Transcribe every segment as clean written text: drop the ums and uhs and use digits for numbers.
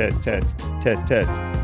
test, test, test, test.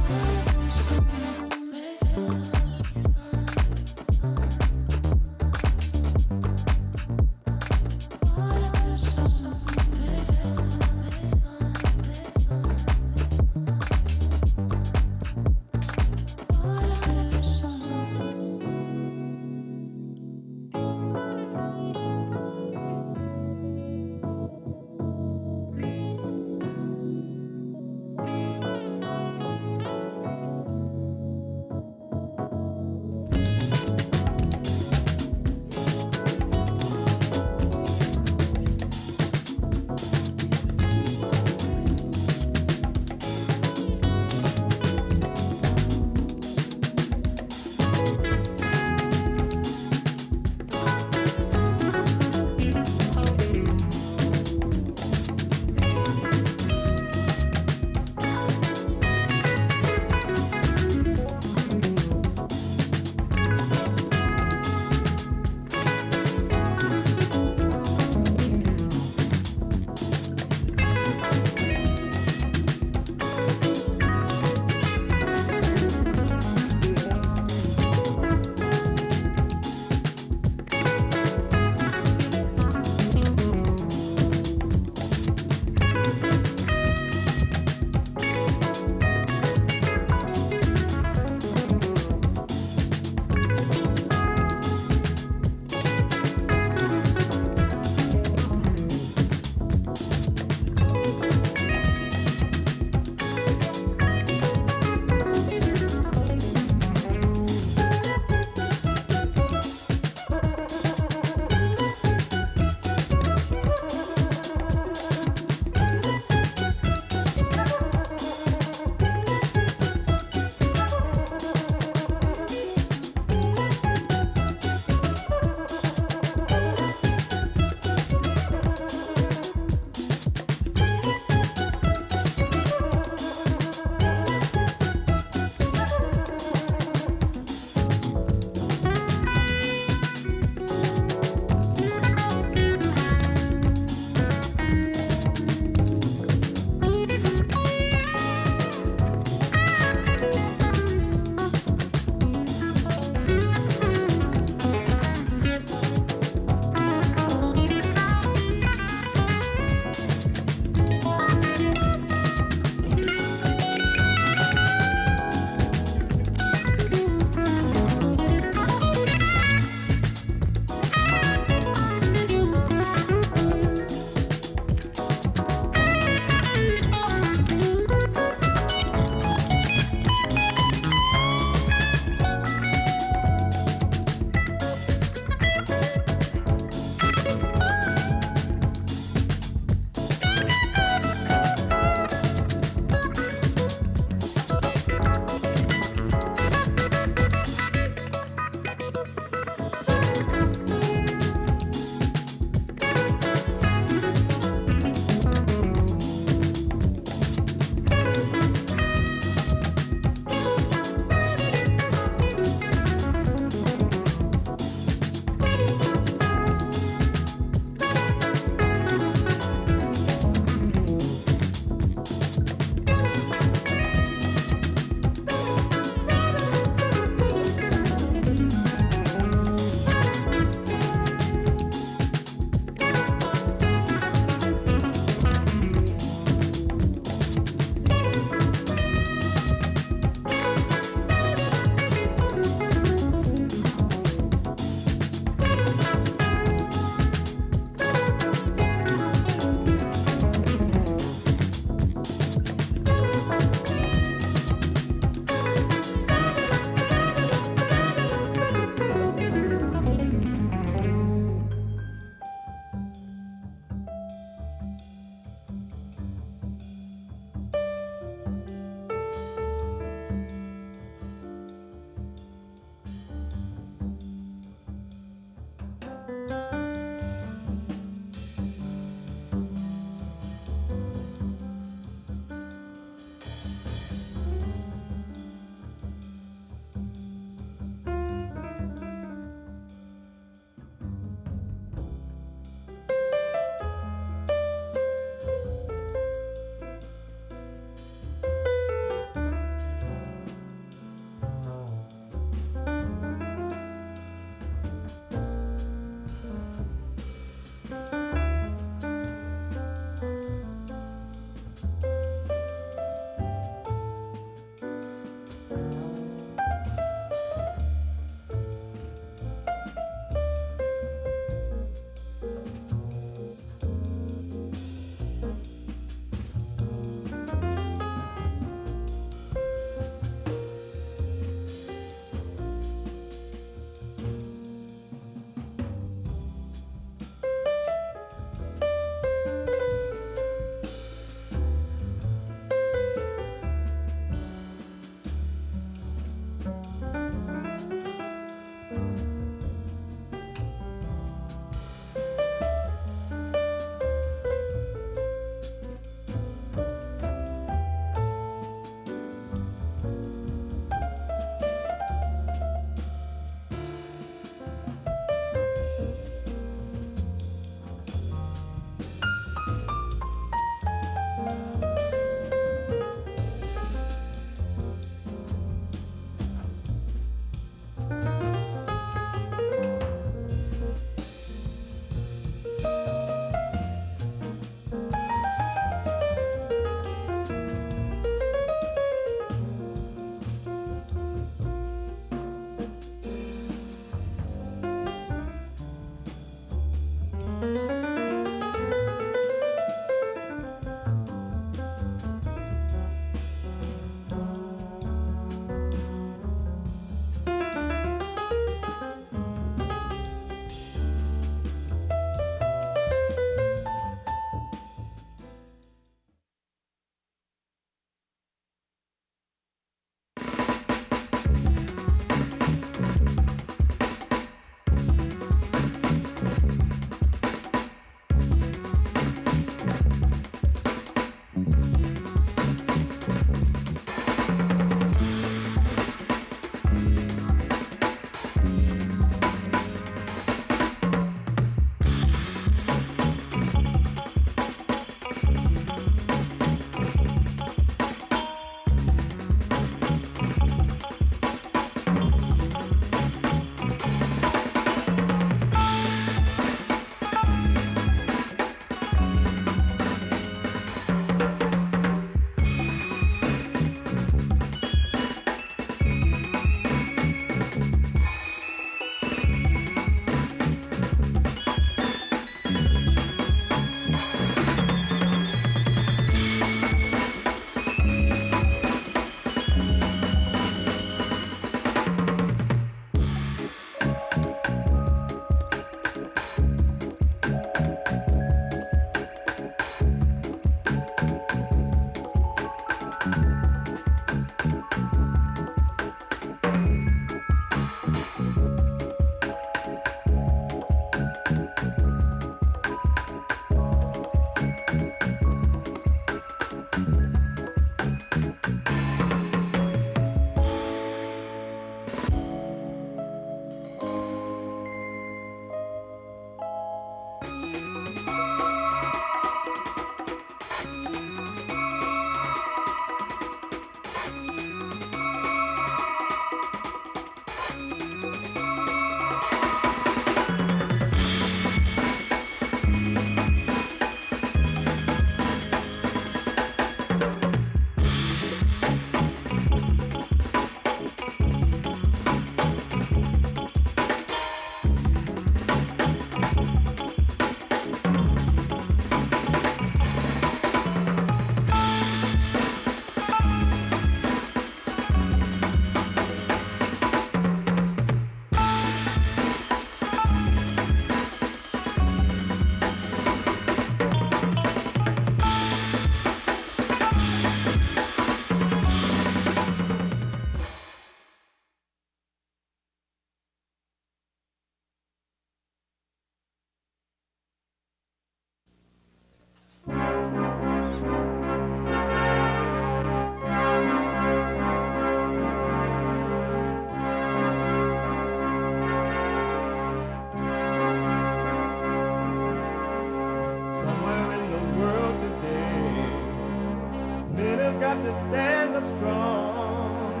got to stand up strong,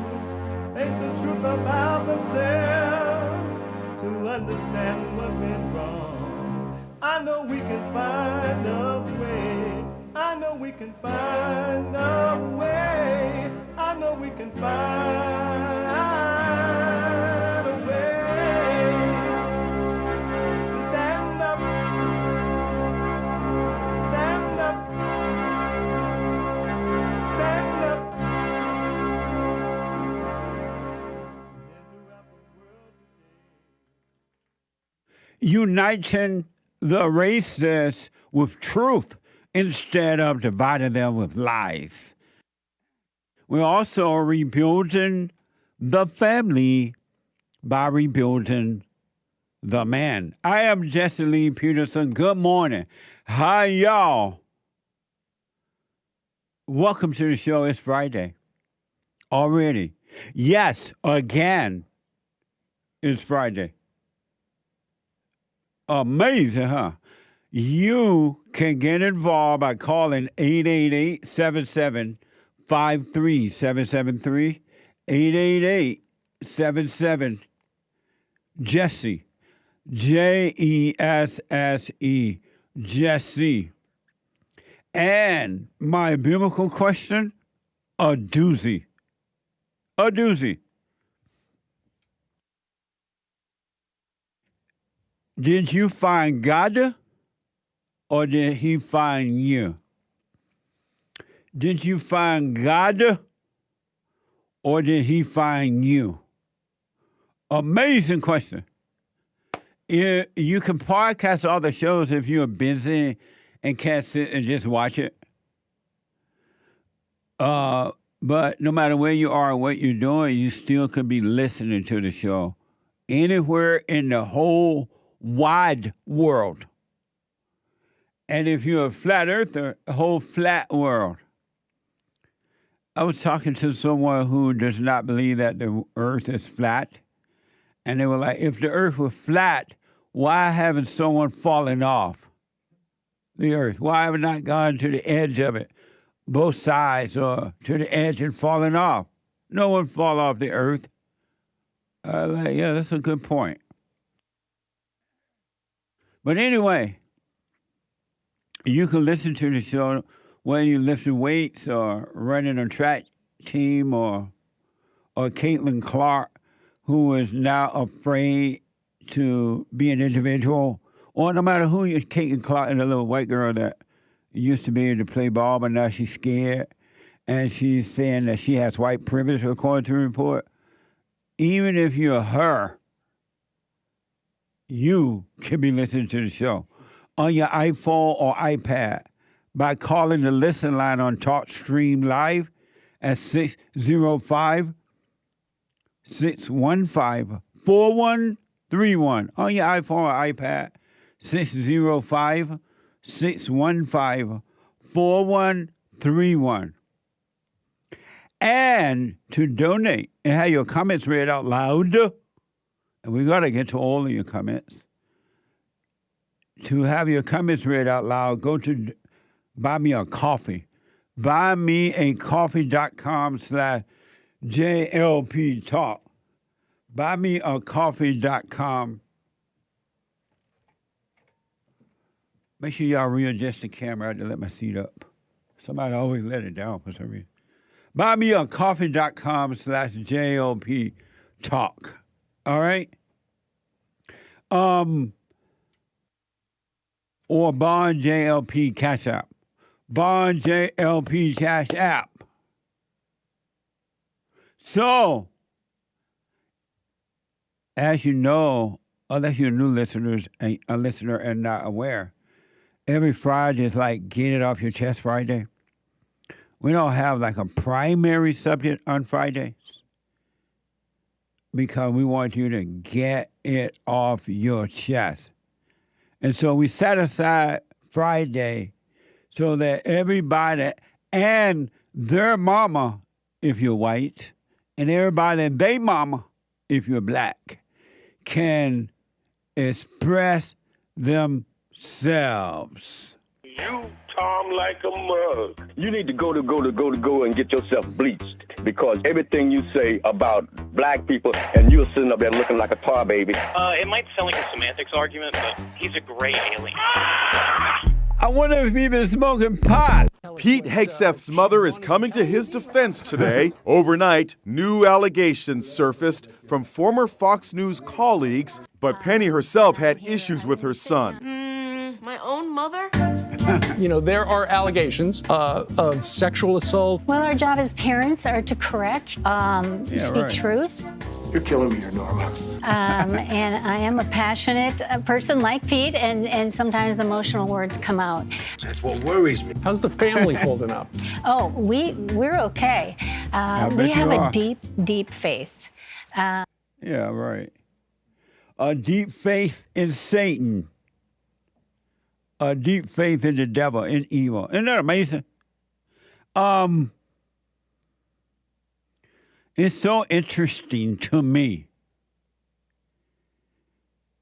face the truth about themselves, to understand what went wrong. I know we can find a way. I know we can find a way. I know we can find a way to stand up, stand up, stand up. Uniting the races with truth instead of dividing them with lies. We're also rebuilding the family by rebuilding the man. I am Jesse Lee Peterson. Good morning. Hi, y'all. Welcome to the show. It's Friday. Already. Yes, again, it's Friday. Amazing, huh? You can get involved by calling 888-77-53773, 888-77-JESSE, Jesse, Jesse. And my biblical question, a doozy. A doozy. Did you find God or did he find you? Did you find God or did he find you? Amazing question. You can podcast all the shows if you're busy and can't sit and just watch it. But no matter where you are or what you're doing, you still could be listening to the show anywhere in the whole wide world. And if you're a flat earther, a whole flat world. I was talking to someone who does not believe that the earth is flat. And they were like, if the earth was flat, why haven't someone fallen off the earth? Why have I not gone to the edge of it, both sides, or to the edge and fallen off? No one fall off the earth. Yeah, that's a good point. But anyway, you can listen to the show when you're lifting weights or running a track team or Caitlin Clark, who is now afraid to be an individual, or no matter who you're, Caitlin Clark is a little white girl that used to be able to play ball, but now she's scared, and she's saying that she has white privilege, according to the report. Even if you're her, you can be listening to the show on your iPhone or iPad by calling the listen line on TalkStream Live at 605-615-4131 on your iPhone or iPad, 605-615-4131. And to donate and have your comments read out loud, and we got to get to all of your comments. To have your comments read out loud, go to Buy Me a Coffee. BuyMeACoffee.com/JLP Talk. BuyMeACoffee.com. Make sure y'all readjust the camera. I had to let my seat up. Somebody always let it down for some reason. BuyMeACoffee.com/JLP Talk. All right? Or bondjlp CashApp. bondjlp CashApp. So, as you know, unless you're new listeners and a listener and not aware, every Friday is like Get It Off Your Chest Friday. We don't have like a primary subject on Fridays because we want you to get it off your chest. And so we set aside Friday so that everybody and their mama, if you're white, and everybody and their mama, if you're black, can express themselves. You calm like a mug. You need to go and get yourself bleached, because everything you say about black people, and you're sitting up there looking like a tar baby. It might sound like a semantics argument, but he's a gray alien. I wonder if he's been smoking pot. Pete Hegseth's mother is coming to his defense today. Overnight, new allegations surfaced from former Fox News colleagues, but Penny herself had issues with her son. My own mother? You know, there are allegations of sexual assault. Well, our job as parents are to correct, speak truth. You're killing me here, Norma. And I am a passionate person like Pete, and sometimes emotional words come out. That's what worries me. How's the family holding up? Oh, we're okay. We have a deep faith. Yeah, right. A deep faith in Satan. A deep faith in the devil, in evil. Isn't that amazing? It's so interesting to me.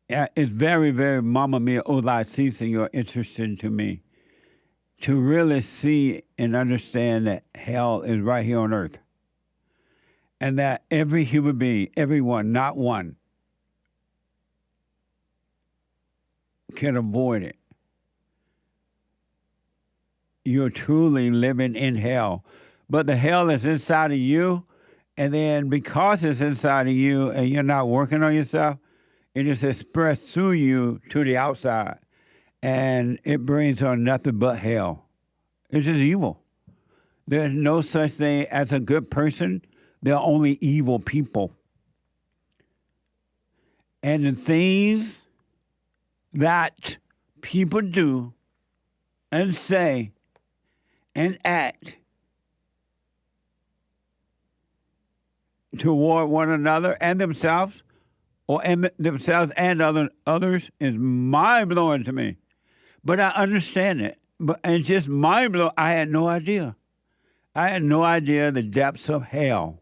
It's very, very Mamma Mia, Ola Season, interesting to me to really see and understand that hell is right here on earth. And that every human being, everyone, not one, can avoid it. You're truly living in hell. But the hell is inside of you, and then because it's inside of you and you're not working on yourself, it is expressed through you to the outside. And it brings on nothing but hell. It's just evil. There's no such thing as a good person. There are only evil people. And the things that people do and say and act toward one another and themselves, themselves and others, is mind-blowing to me. But I understand it. And just mind-blowing, I had no idea. I had no idea the depths of hell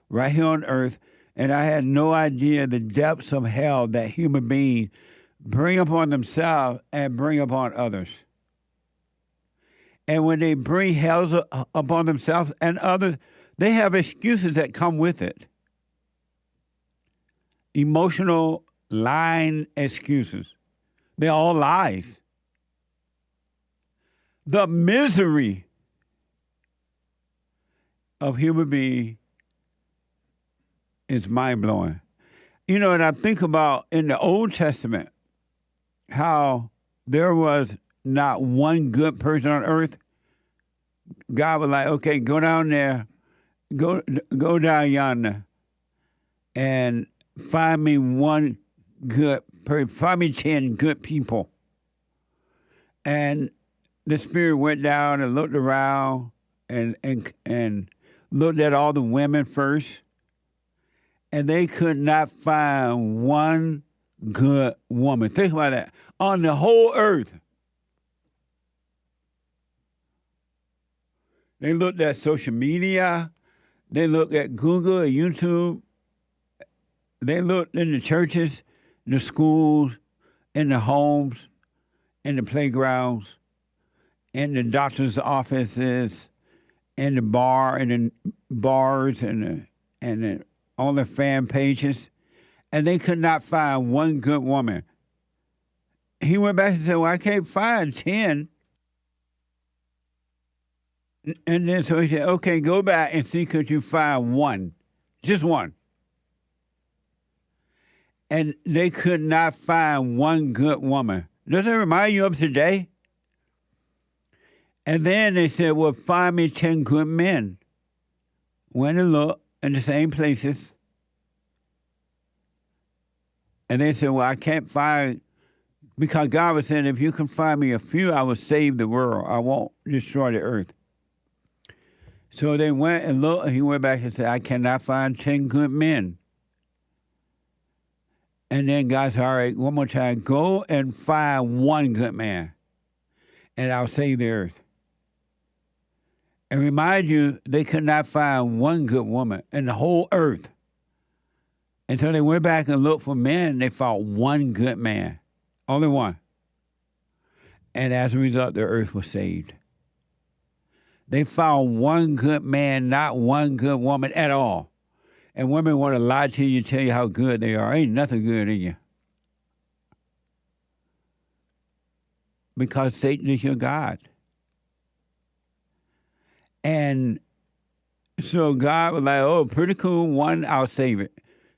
right here on earth, and I had no idea the depths of hell that human beings bring upon themselves and bring upon others. And when they bring hell upon themselves and others, they have excuses that come with it. Emotional, lying excuses. They're all lies. The misery of human being is mind-blowing. You know, and I think about in the Old Testament how there was not one good person on earth. God was like, okay, go down there, go down yonder, and find me one good person, find me 10 good people. And the Spirit went down and looked around and looked at all the women first, and they could not find one good woman. Think about that. On the whole earth. They looked at social media. They looked at Google and YouTube. They looked in the churches, the schools, in the homes, in the playgrounds, in the doctor's offices, in the bar, in the bars, and on the fan pages, and they could not find one good woman. He went back and said, well, I can't find 10. And then so he said, okay, go back and see could you find one, just one. And they could not find one good woman. Does that remind you of today? And then they said, well, find me 10 good men. Went and looked in the same places. And they said, well, I can't find, because God was saying, if you can find me a few, I will save the world. I won't destroy the earth. So they went and looked, and he went back and said, I cannot find 10 good men. And then God said, all right, one more time, go and find one good man, and I'll save the earth. And remind you, they could not find one good woman in the whole earth. Until they went back and looked for men, they found one good man, only one. And as a result, the earth was saved. They found one good man, not one good woman at all. And women want to lie to you, tell you how good they are. Ain't nothing good in you. Because Satan is your God. And so God was like, oh, pretty cool, one, I'll save it.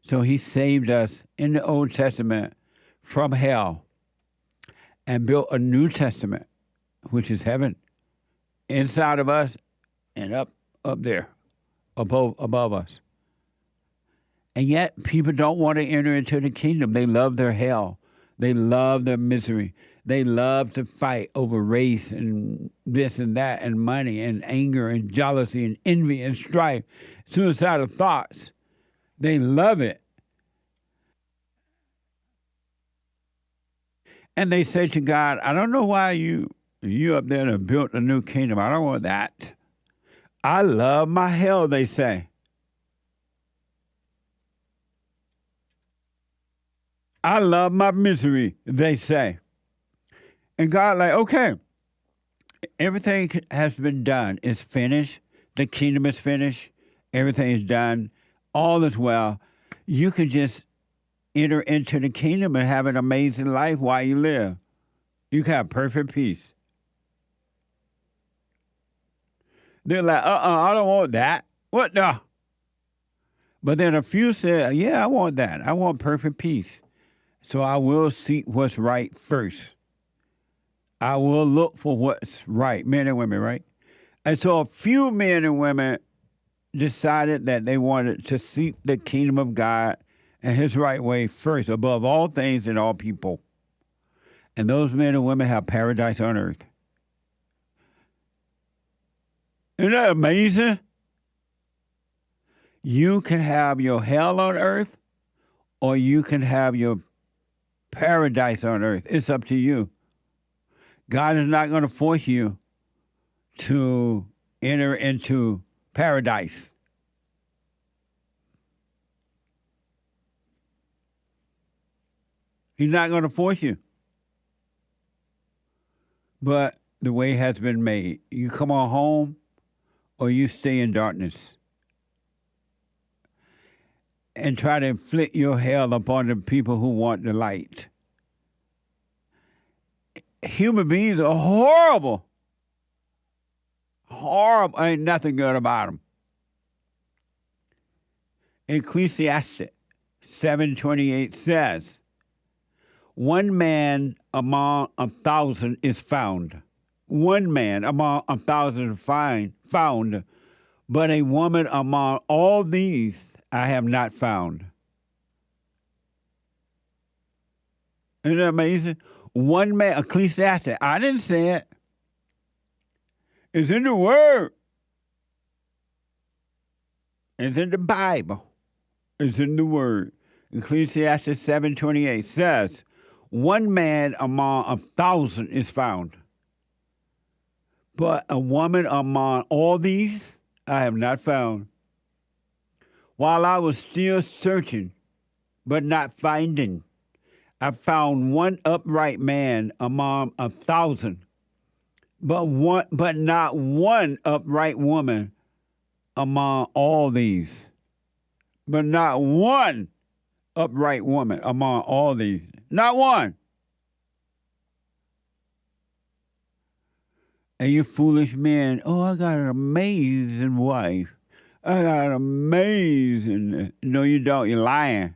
So he saved us in the Old Testament from hell and built a New Testament, which is heaven, inside of us and up there, above us. And yet people don't want to enter into the kingdom. They love their hell. They love their misery. They love to fight over race and this and that and money and anger and jealousy and envy and strife, suicidal thoughts. They love it. And they say to God, I don't know why you up there have built a new kingdom. I don't want that. I love my hell, they say. I love my misery, they say. And God like, okay, everything has been done. It's finished. The kingdom is finished. Everything is done. All is well. You can just enter into the kingdom and have an amazing life while you live. You can have perfect peace. They're like, I don't want that. What the? But then a few said, yeah, I want that. I want perfect peace. So I will seek what's right first. I will look for what's right, men and women, right? And so a few men and women decided that they wanted to seek the kingdom of God and his right way first, above all things and all people. And those men and women have paradise on earth. Isn't that amazing? You can have your hell on earth, or you can have your paradise on earth. It's up to you. God is not going to force you to enter into paradise. He's not going to force you. But the way has been made. You come on home or you stay in darkness and try to inflict your hell upon the people who want the light. Human beings are horrible. Horrible. Ain't nothing good about them. Ecclesiastes 7:28 says, one man among 1,000 is found. One man among 1,000 is found, but a woman among all these I have not found. Isn't that amazing? One man, Ecclesiastes, I didn't say it. It's in the Word. It's in the Bible. It's in the Word. Ecclesiastes 7:28 says, one man among 1,000 is found, but a woman among all these I have not found. While I was still searching, but not finding, I found one upright man among 1,000, but not one upright woman among all these. But not one upright woman among all these. Not one. And you foolish men, oh, I got an amazing wife. I got an amazing... No, you don't. You're lying.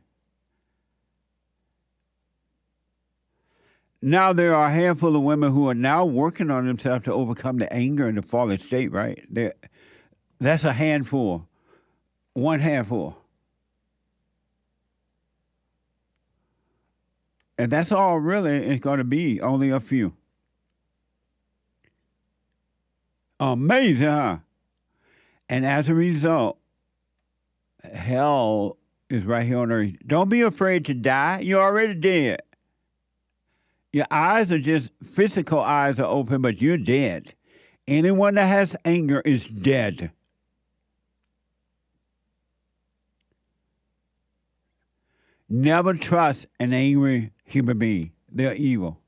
Now there are a handful of women who are now working on themselves to overcome the anger and the fallen state, right? That's a handful. One handful. And that's all really it's going to be, only a few. Amazing, huh? And as a result, hell is right here on earth. Don't be afraid to die. You're already dead. Your eyes are just, physical eyes are open, but you're dead. Anyone that has anger is dead. Never trust an angry human being. They're evil.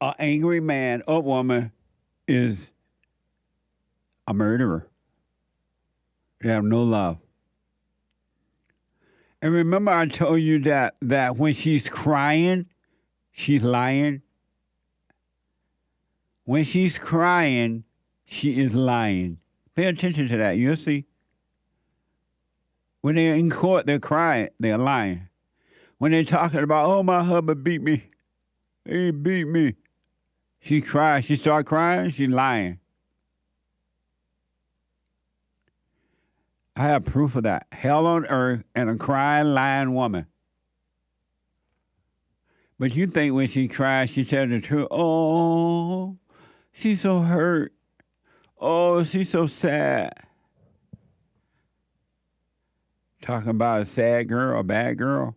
an angry man or woman is a murderer. They have no love. And remember I told you that when she's crying, she's lying. When she's crying, she is lying. Pay attention to that. You'll see. When they're in court, they're crying. They're lying. When they're talking about, oh, my husband beat me. He beat me. She cries. She start crying. She's lying. I have proof of that. Hell on earth and a crying, lying woman. But you think when she cries, she tells the truth. Oh, she's so hurt. Oh, she's so sad. Talking about a sad girl, a bad girl.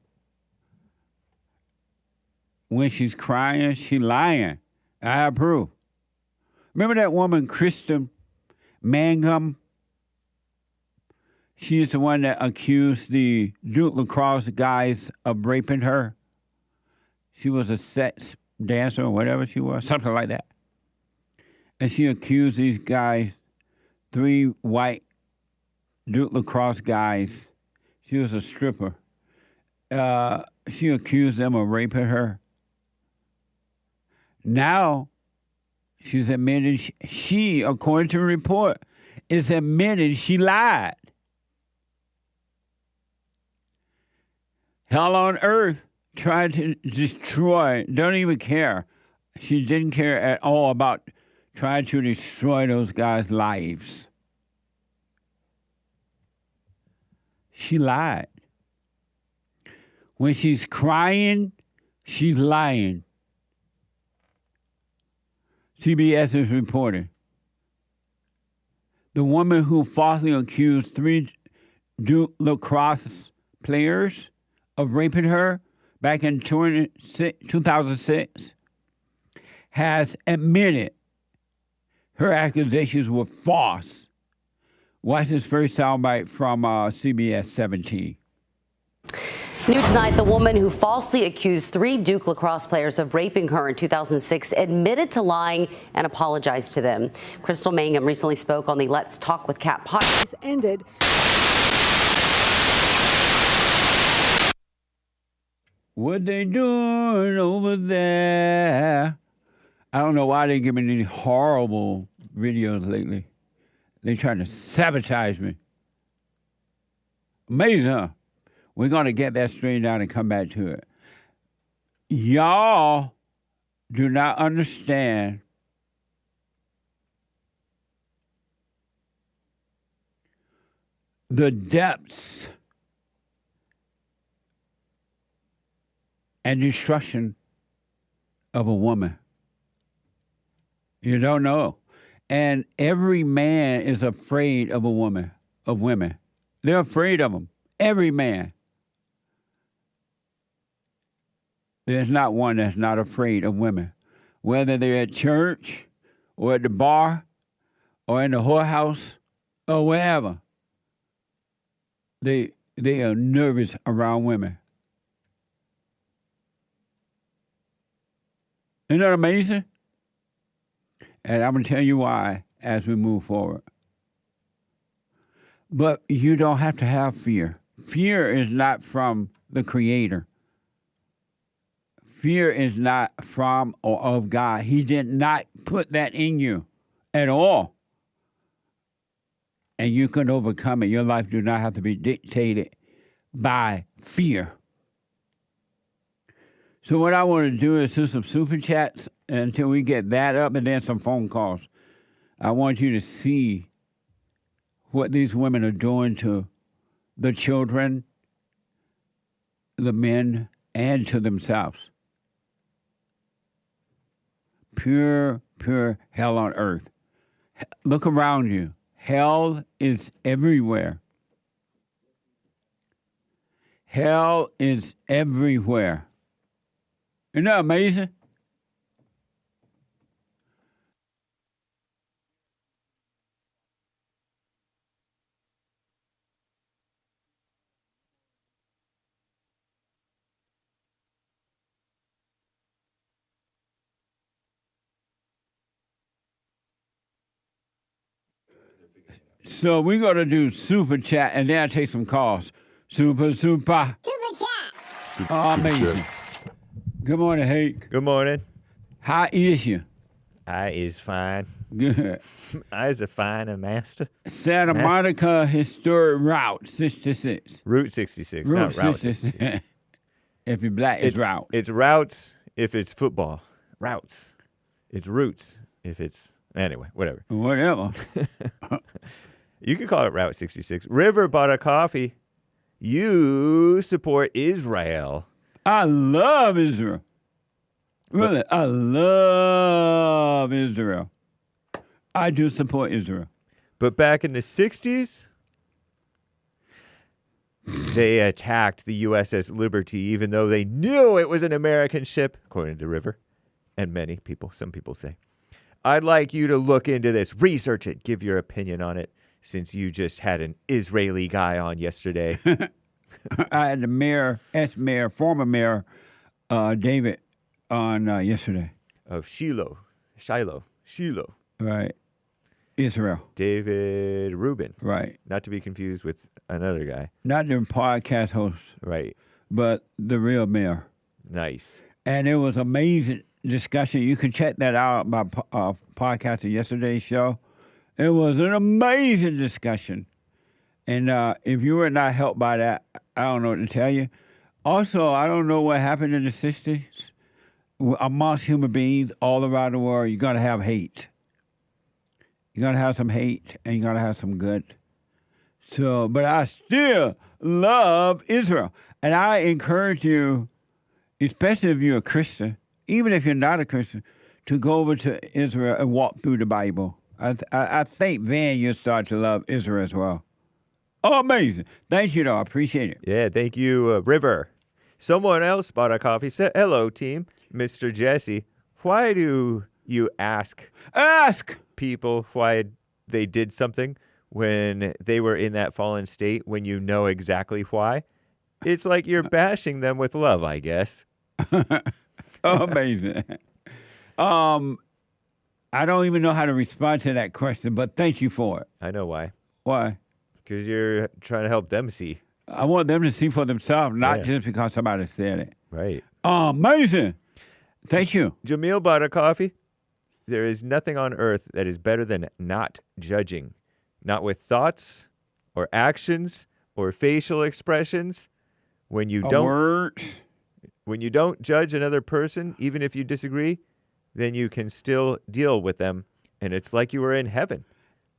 When she's crying, she's lying. I have proof. Remember that woman, Kristen Mangum? She's the one that accused the Duke lacrosse guys of raping her. She was a sex dancer or whatever she was, something like that. And she accused these guys, 3 white Duke lacrosse guys. She was a stripper. She accused them of raping her. Now, she's admitted, she, according to the report, is admitted she lied. Hell on earth tried to destroy, don't even care. She didn't care at all about trying to destroy those guys' lives. She lied. When she's crying, she's lying. CBS is reporting. The woman who falsely accused 3 Duke lacrosse players of raping her back in 2006 has admitted her accusations were false. Watch this first soundbite from CBS 17. New tonight, the woman who falsely accused 3 Duke lacrosse players of raping her in 2006 admitted to lying and apologized to them. Crystal Mangum recently spoke on the Let's Talk with Kat podcast. Ended. What they doing over there? I don't know why they give me these horrible videos lately. They trying to sabotage me. Amazing, huh? We're going to get that straightened out and come back to it. Y'all do not understand the depths and destruction of a woman. You don't know. And every man is afraid of a woman, of women. They're afraid of them. Every man. There's not one that's not afraid of women. Whether they're at church or at the bar or in the whorehouse or wherever. They are nervous around women. Isn't that amazing? And I'm going to tell you why as we move forward. But you don't have to have fear. Fear is not from the Creator. Fear is not from or of God. He did not put that in you at all. And you can overcome it. Your life do not have to be dictated by fear. So what I want to do is do some super chats until we get that up and then some phone calls. I want you to see what these women are doing to the children, the men, and to themselves. Pure hell on earth. Look around you. Hell is everywhere. Hell is everywhere. Isn't that amazing? So we're going to do super chat, and then I'll take some calls. Super. Super chat. Amazing. Good morning, Hank. Good morning. How is you? I is fine. Good. I is a fine master. Santa Monica Historic Route 66. Route 66, Route not Route 66. 66. If you're black, it's route. It's routes if it's football. Routes. It's roots if it's... Anyway, whatever. Whatever. You could call it Route 66. River bought a coffee. You support Israel. I love Israel. Really, I love Israel. I do support Israel. But back in the 60s, they attacked the USS Liberty, even though they knew it was an American ship, according to River, and many people, some people say. I'd like you to look into this, research it, give your opinion on it, since you just had an Israeli guy on yesterday. I had the mayor, ex-mayor, former mayor, David, on yesterday. Of Shiloh. Right. Israel. David Rubin. Right. Not to be confused with another guy. Not the podcast host. Right. But the real mayor. Nice. And it was amazing discussion. You can check that out by podcast of yesterday's show. It was an amazing discussion. And if you were not helped by that, I don't know what to tell you. Also, I don't know what happened in the 60s. Amongst human beings all around the world, you're going to have hate. You're going to have some hate, and you're going to have some good. So, but I still love Israel. And I encourage you, especially if you're a Christian, even if you're not a Christian, to go over to Israel and walk through the Bible. I think then you'll start to love Israel as well. Oh, amazing. Thank you, though. I appreciate it. Yeah, thank you, River. Someone else bought a coffee. Said, hello, team. Mr. Jesse, why do you ask people why they did something when they were in that fallen state when you know exactly why? It's like you're bashing them with love, I guess. Amazing. I don't even know how to respond to that question, but thank you for it. I know why. Why? Because you're trying to help them see. I want them to see for themselves, not just because somebody said it. Right. Amazing. Thank you. Jamil bought a coffee. There is nothing on earth that is better than not judging. Not with thoughts or actions or facial expressions. When you don't judge another person, even if you disagree, then you can still deal with them, and it's like you were in heaven.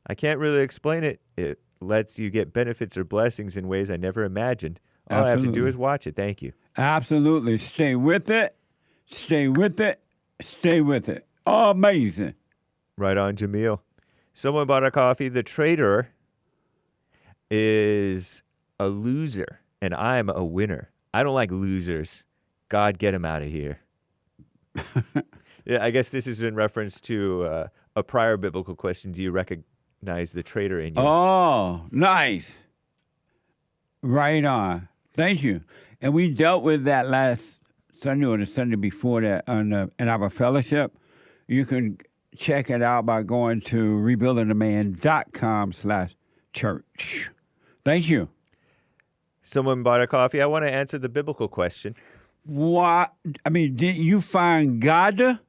I can't really explain it. It lets you get benefits or blessings in ways I never imagined. All I have to do is watch it. Thank you. Absolutely. Stay with it. Stay with it. Stay with it. Amazing. Right on, Jamil. Someone bought a coffee. The trader is a loser, and I'm a winner. I don't like losers. God, get him out of here. Yeah, I guess this is in reference to a prior biblical question. Do you recognize the traitor in you? Oh, nice. Right on. Thank you. And we dealt with that last Sunday or the Sunday before that in our fellowship. You can check it out by going to rebuildingtheman.com/church. Thank you. Someone bought a coffee. I want to answer the biblical question. What? I mean, did you find God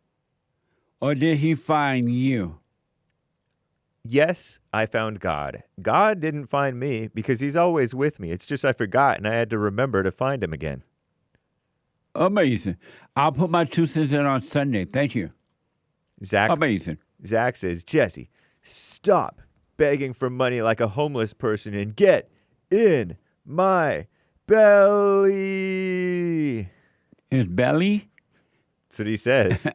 or did he find you? Yes, I found God. God didn't find me because he's always with me. It's just I forgot and I had to remember to find him again. Amazing. I'll put my 2 cents in on Sunday. Thank you. Zach. Amazing. Zach says, Jesse, stop begging for money like a homeless person and get in my belly. His belly? That's what he says.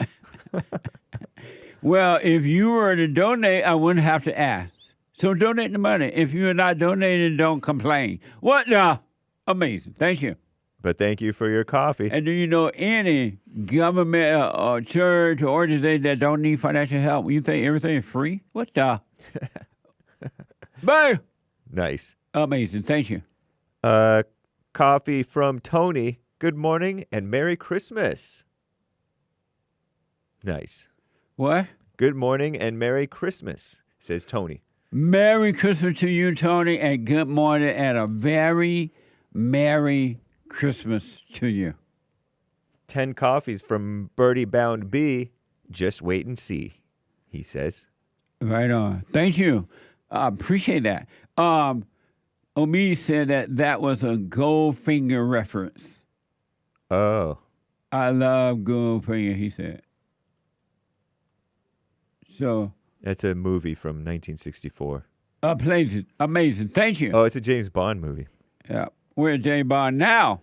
Well, if you were to donate, I wouldn't have to ask. So donate the money. If you're not donating, don't complain. What the? Amazing. Thank you. But thank you for your coffee. And do you know any government or church or organization that don't need financial help? You think everything is free? What the? Bye. Nice. Amazing. Thank you. Coffee from Tony. Good morning and Merry Christmas. Nice. What? Good morning and Merry Christmas, says Tony. Merry Christmas to you, Tony, and good morning, and a very Merry Christmas to you. 10 coffees from Birdie Bound B. Just wait and see, he says. Right on. Thank you. I appreciate that. Omi said that was a Goldfinger reference. Oh. I love Goldfinger, he said. So. That's a movie from 1964. Amazing. Amazing. Thank you. Oh, it's a James Bond movie. Yeah. Where's James Bond now?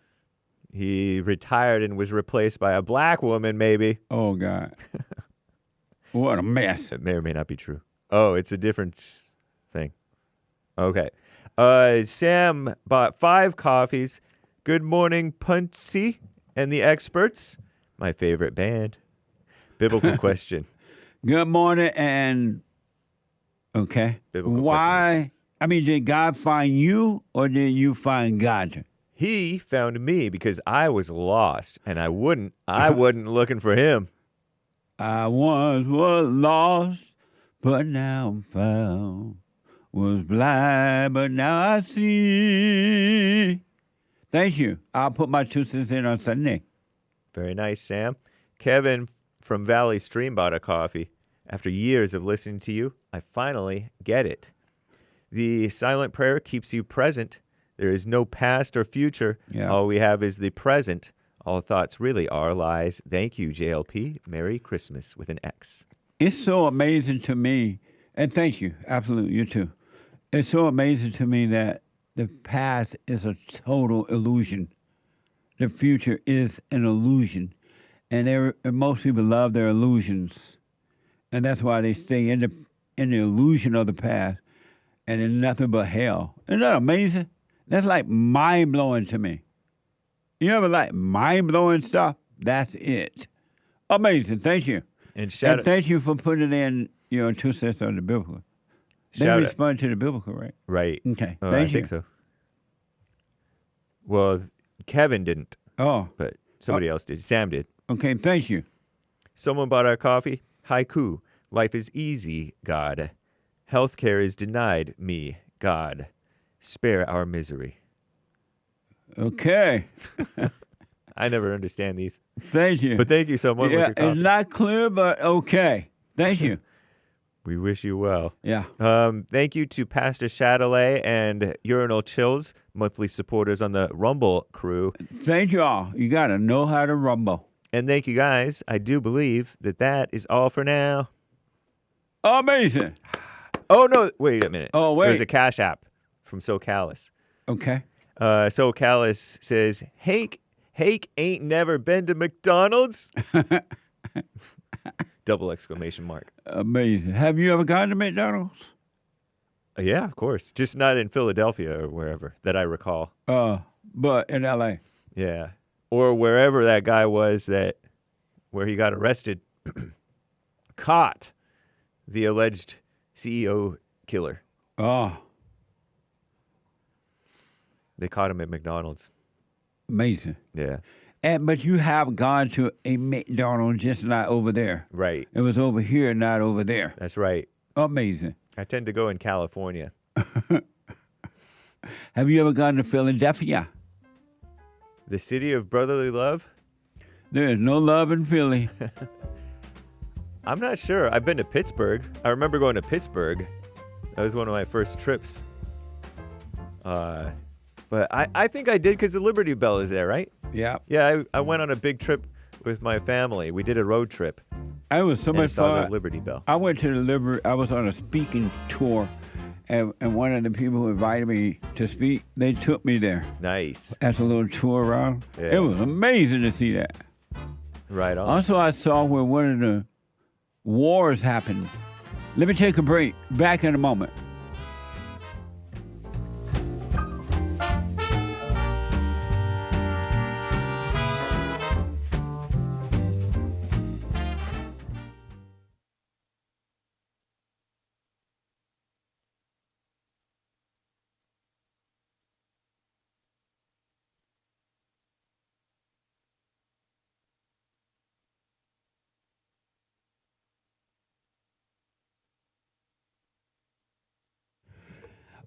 He retired and was replaced by a black woman, maybe. Oh, God. What a mess. It may or may not be true. Oh, it's a different thing. Okay. Sam bought 5 coffees. Good morning, Punchy and the experts. My favorite band. Biblical question. Good morning, and okay. Biblical Why? I mean, did God find you, or did you find God? He found me because I was lost, and I wasn't looking for him. I once was lost, but now I'm found. Was blind, but now I see. Thank you. I'll put my 2 cents in on Sunday. Very nice, Sam. Kevin from Valley Stream bought a coffee. After years of listening to you, I finally get it. The silent prayer keeps you present. There is no past or future. Yeah. All we have is the present. All thoughts really are lies. Thank you, JLP. Merry Christmas with an X. It's so amazing to me, and thank you, absolutely, you too. It's so amazing to me that the past is a total illusion. The future is an illusion. And most people love their illusions. And that's why they stay in the illusion of the past and in nothing but hell. Isn't that amazing? That's like mind-blowing to me. You ever like mind-blowing stuff? That's it. Amazing. Thank you. And thank you for putting in 2 cents on the biblical. They respond to the biblical, right? Right. Okay. Oh, Thank I you. think so. Well, Kevin didn't. Oh. But somebody else did. Sam did. Okay, thank you. Someone bought our coffee. Haiku. Life is easy, God. Healthcare is denied me, God. Spare our misery. Okay. I never understand these. Thank you. But thank you so much. Yeah, it's not clear, but okay. Thank you. We wish you well. Yeah. Thank you to Pastor Chatelet and Urinal Chills, monthly supporters on the Rumble crew. Thank you all. You got to know how to rumble. And thank you guys. I do believe that is all for now. Amazing. Oh, no. Wait a minute. Oh, wait. There's a Cash App from SoCalis. Okay. SoCalis says, Hake ain't never been to McDonald's? Double exclamation mark. Amazing. Have you ever gone to McDonald's? Yeah, of course. Just not in Philadelphia or wherever that I recall. But in L.A. Yeah. Or wherever that guy was where he got arrested, caught the alleged CEO killer. Oh. They caught him at McDonald's. Amazing. Yeah. But you have gone to a McDonald's, just not over there. Right. It was over here, not over there. That's right. Amazing. I tend to go in California. Have you ever gone to Philadelphia? The city of brotherly love? There is no love in Philly. I'm not sure. I've been to Pittsburgh. I remember going to Pittsburgh. That was one of my first trips. But I think I did because the Liberty Bell is there, right? Yeah. Yeah, I went on a big trip with my family. We did a road trip. I was so much saw fun. the Liberty Bell. I went to the Liberty. I was on a speaking tour, and one of the people who invited me to speak, they took me there. Nice. As a little tour around. Yeah. It was amazing to see that. Right on. Also, I saw where one of the wars happened. Let me take a break. Back in a moment.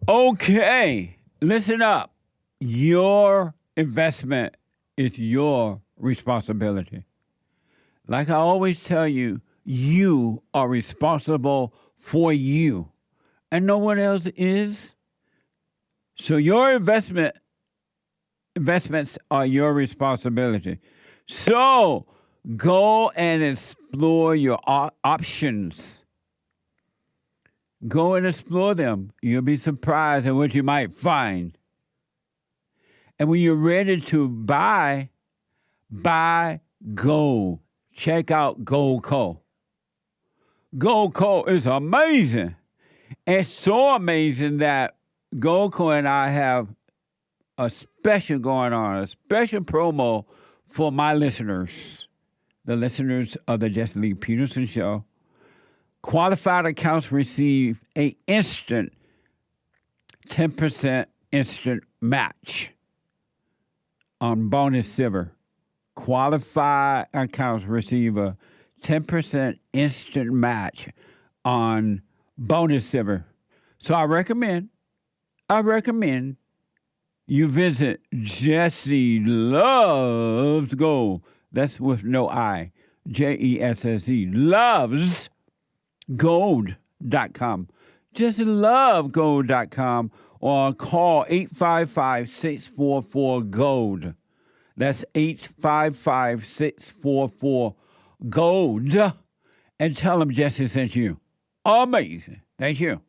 Okay, listen up. Your investment is your responsibility. Like I always tell you, you are responsible for you, and no one else is. So your investments are your responsibility. So go and explore your options. Go and explore them. You'll be surprised at what you might find. And when you're ready to buy gold. Check out Goldco. Goldco is amazing. It's so amazing that Goldco and I have a special going on, a special promo for my listeners, the listeners of the Jesse Lee Peterson Show. Qualified accounts receive an instant 10% instant match on bonus silver. Qualified accounts receive a 10% instant match on bonus silver. So I recommend you visit Jesse Loves Gold. That's with no I. Jesse Loves Gold.com. JesseLoveGold.com or call 855-644-GOLD. That's 855-644-GOLD. And tell them Jesse sent you. Amazing. Thank you.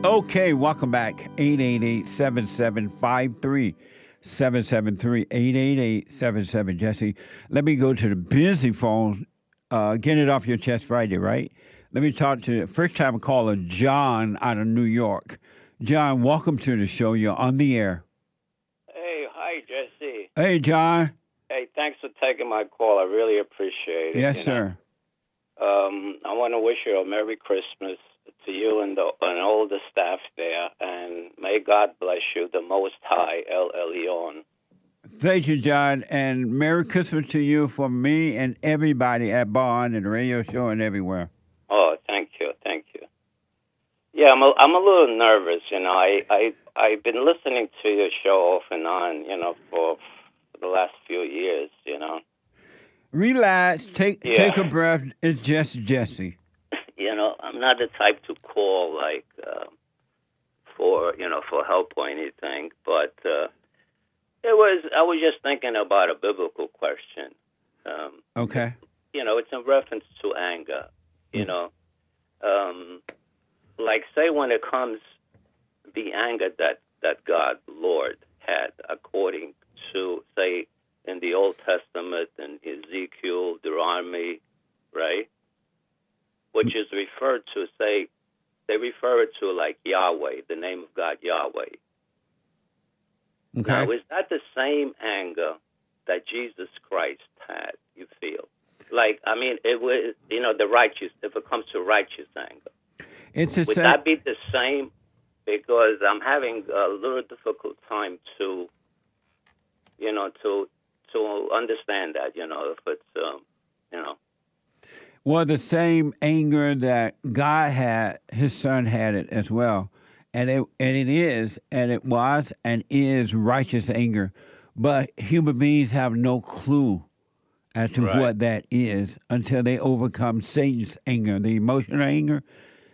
Okay, welcome back. 888-7753-773. 888-77 Jesse. Let me go to the busy phone. Get it off your chest Friday, right? Let me talk to first-time caller John out of New York. John, welcome to the show. You're on the air. Hey, hi, Jesse. Hey, John. Hey, thanks for taking my call. I really appreciate it. Yes, sir. I want to wish you a Merry Christmas to you and all the staff there, and may God bless you, the Most High, El Elyon. Thank you, John, and Merry Christmas to you from me and everybody at Bond and the radio show and everywhere. Oh, thank you. Yeah, I'm a little nervous, I've been listening to your show off and on, for the last few years, Relax, take a breath. It's just Jesse. I'm not the type to call for help or anything, but I was just thinking about a biblical question. Okay. It's in reference to anger. Like say when it comes the anger that God, Lord, had according to say in the Old Testament and Ezekiel, Deuteronomy, right? Which is referred to, say, they refer it to like Yahweh, the name of God, Yahweh. Okay. Now, is that the same anger that Jesus Christ had, you feel? Like, it was, the righteous, if it comes to righteous anger. Would that be the same? Because I'm having a little difficult time to understand that, if it's, Well, the same anger that God had, his son had it as well. And it was and is righteous anger. But human beings have no clue as to Right. what that is until they overcome Satan's anger, the emotional anger.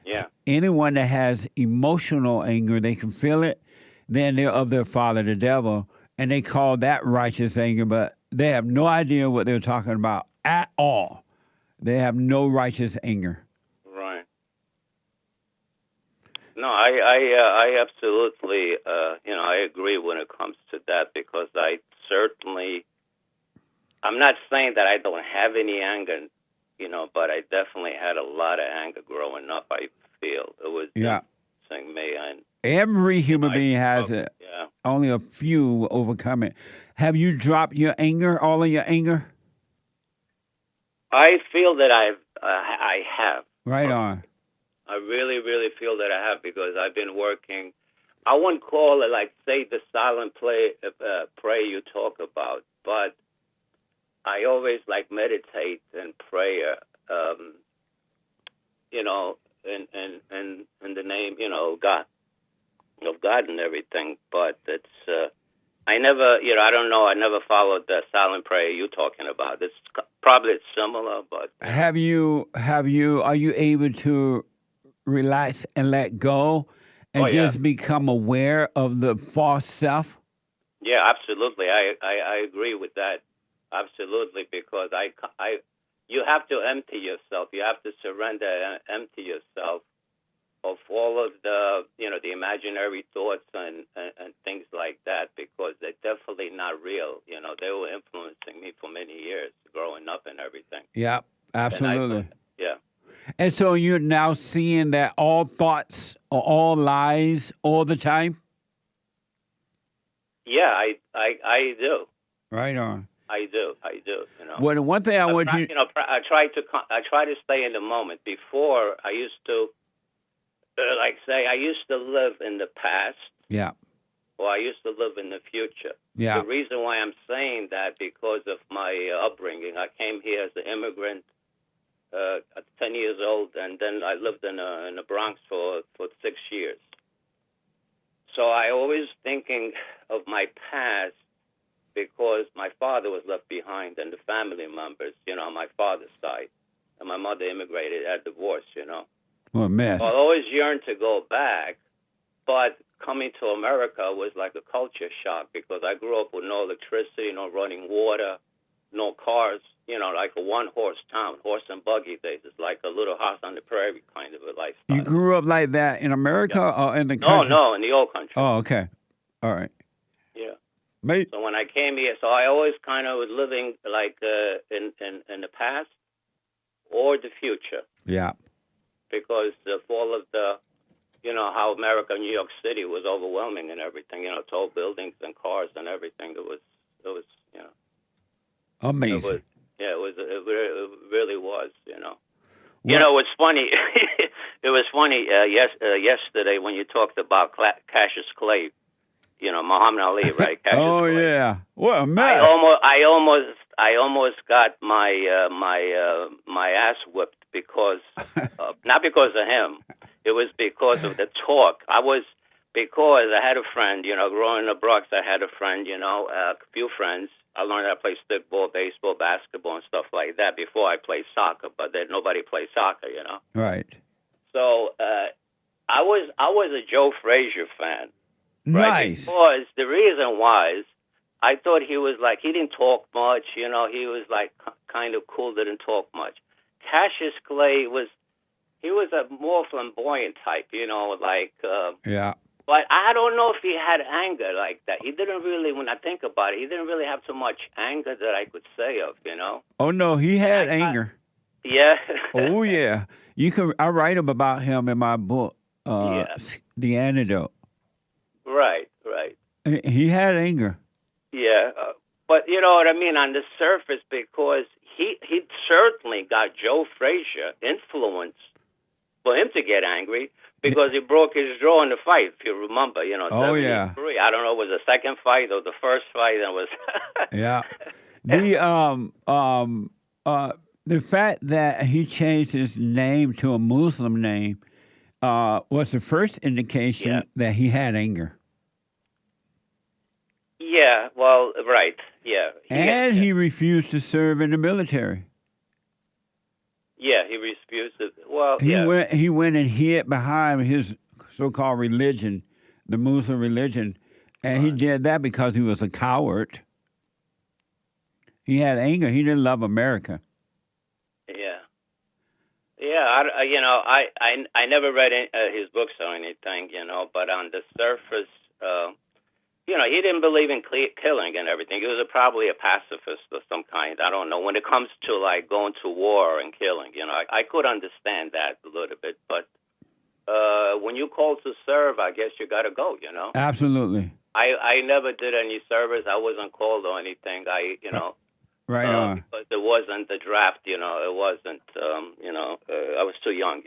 Yeah. Anyone that has emotional anger, they can feel it, then they're of their father, the devil, and they call that righteous anger, but they have no idea what they're talking about at all. They have no righteous anger. Right. No, I absolutely, I agree when it comes to that, because I'm not saying that I don't have any anger, but I definitely had a lot of anger growing up. I feel it was saying me, and Every human being has it. Yeah. Only a few overcome it. Have you dropped your anger, all of your anger? I feel that I have. Right on. I really, really feel that I have, because I've been working. I wouldn't call it like, say, the silent prayer you talk about, but I always like meditate and prayer, in the name, of God and everything. But it's, I never, I don't know. I never followed the silent prayer you're talking about. It's probably similar, but are you able to relax and let go and just become aware of the false self? Yeah, absolutely. I agree with that. Absolutely, because you have to empty yourself. You have to surrender and empty yourself of all of the, the imaginary thoughts and things like that, because they're definitely not real. They were influencing me for many years growing up and everything. Yeah, absolutely. Yeah. And so you're now seeing that all thoughts are all lies all the time? Yeah, I do. Right on. I do. Well, the one thing I want you... I try to stay in the moment. Before, I used to, I used to live in the past. Yeah. Or I used to live in the future. Yeah. The reason why I'm saying that, because of my upbringing. I came here as an immigrant at 10 years old, and then I lived in the Bronx for 6 years. So I always thinking of my past, because my father was left behind, and the family members, on my father's side. And my mother immigrated, had divorced, What a mess. I always yearned to go back, but coming to America was like a culture shock, because I grew up with no electricity, no running water, no cars, like a one-horse town, horse and buggy days. It's like a little house on the prairie kind of a lifestyle. You grew up like that in America or in the country? No, in the old country. Oh, okay. All right. Yeah. Mate. So when I came here, so I always kind of was living like in the past or the future. Yeah. Because of all of the, how America, New York City was overwhelming and everything, tall buildings and cars and everything. It was amazing. It really was, It's funny. It was funny yesterday when you talked about Cassius Clay. Muhammad Ali, right? Cassius Clay. Yeah. What a mess. I almost got my ass whipped because not because of him. It was because of the talk. Because I had a friend, growing in the Bronx, I had a friend, a few friends. I learned how to play stickball, baseball, basketball, and stuff like that before I played soccer. But then nobody plays soccer, Right. So I was a Joe Frazier fan. Right? Nice. Because the reason was, I thought he was like, he didn't talk much, he was like kind of cool, didn't talk much. Cassius Clay was a more flamboyant type, yeah. But I don't know if he had anger like that. He didn't really, when I think about it, he didn't really have too much anger that I could say of, Oh, no, he had anger. Yeah. Oh, yeah. I write about him in my book, The Antidote. Right. He had anger. Yeah, but you know what I mean, on the surface, because he certainly got Joe Frazier influence for him to get angry, because he broke his jaw in the fight, if you remember, Oh, yeah. 73. I don't know, it was the second fight or the first fight, and it was... Yeah. The fact that he changed his name to a Muslim name was the first indication that he had anger. Yeah, well, right, yeah. And he refused to serve in the military. Yeah, he refused to. Well, He went and hid behind his so-called religion, the Muslim religion, and he did that because he was a coward. He had anger. He didn't love America. Yeah. Yeah, I never read his books or anything, but on the surface, he didn't believe in killing and everything. He was probably a pacifist of some kind. I don't know. When it comes to, like, going to war and killing, I could understand that a little bit. But when you call to serve, I guess you got to go, Absolutely. I never did any service. I wasn't called or anything. Right on. Because it wasn't the draft, it wasn't, I was too young,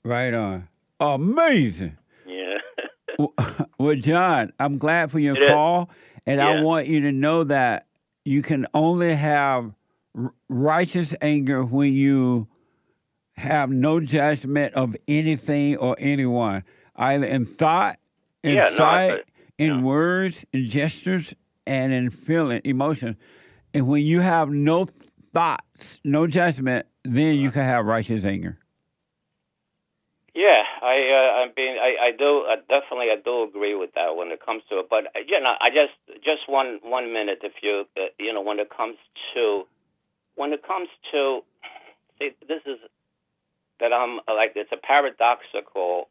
Right on. Amazing. Yeah. Well, John, I'm glad for your call, and I want you to know that you can only have righteous anger when you have no judgment of anything or anyone, either in thought, in sight, in words, in gestures, and in feeling, emotion. And when you have no thoughts, no judgment, then you can have righteous anger. Yeah, I do agree with that when it comes to it. But I just one minute, if you when it comes to see, this is that I'm like, it's a paradoxical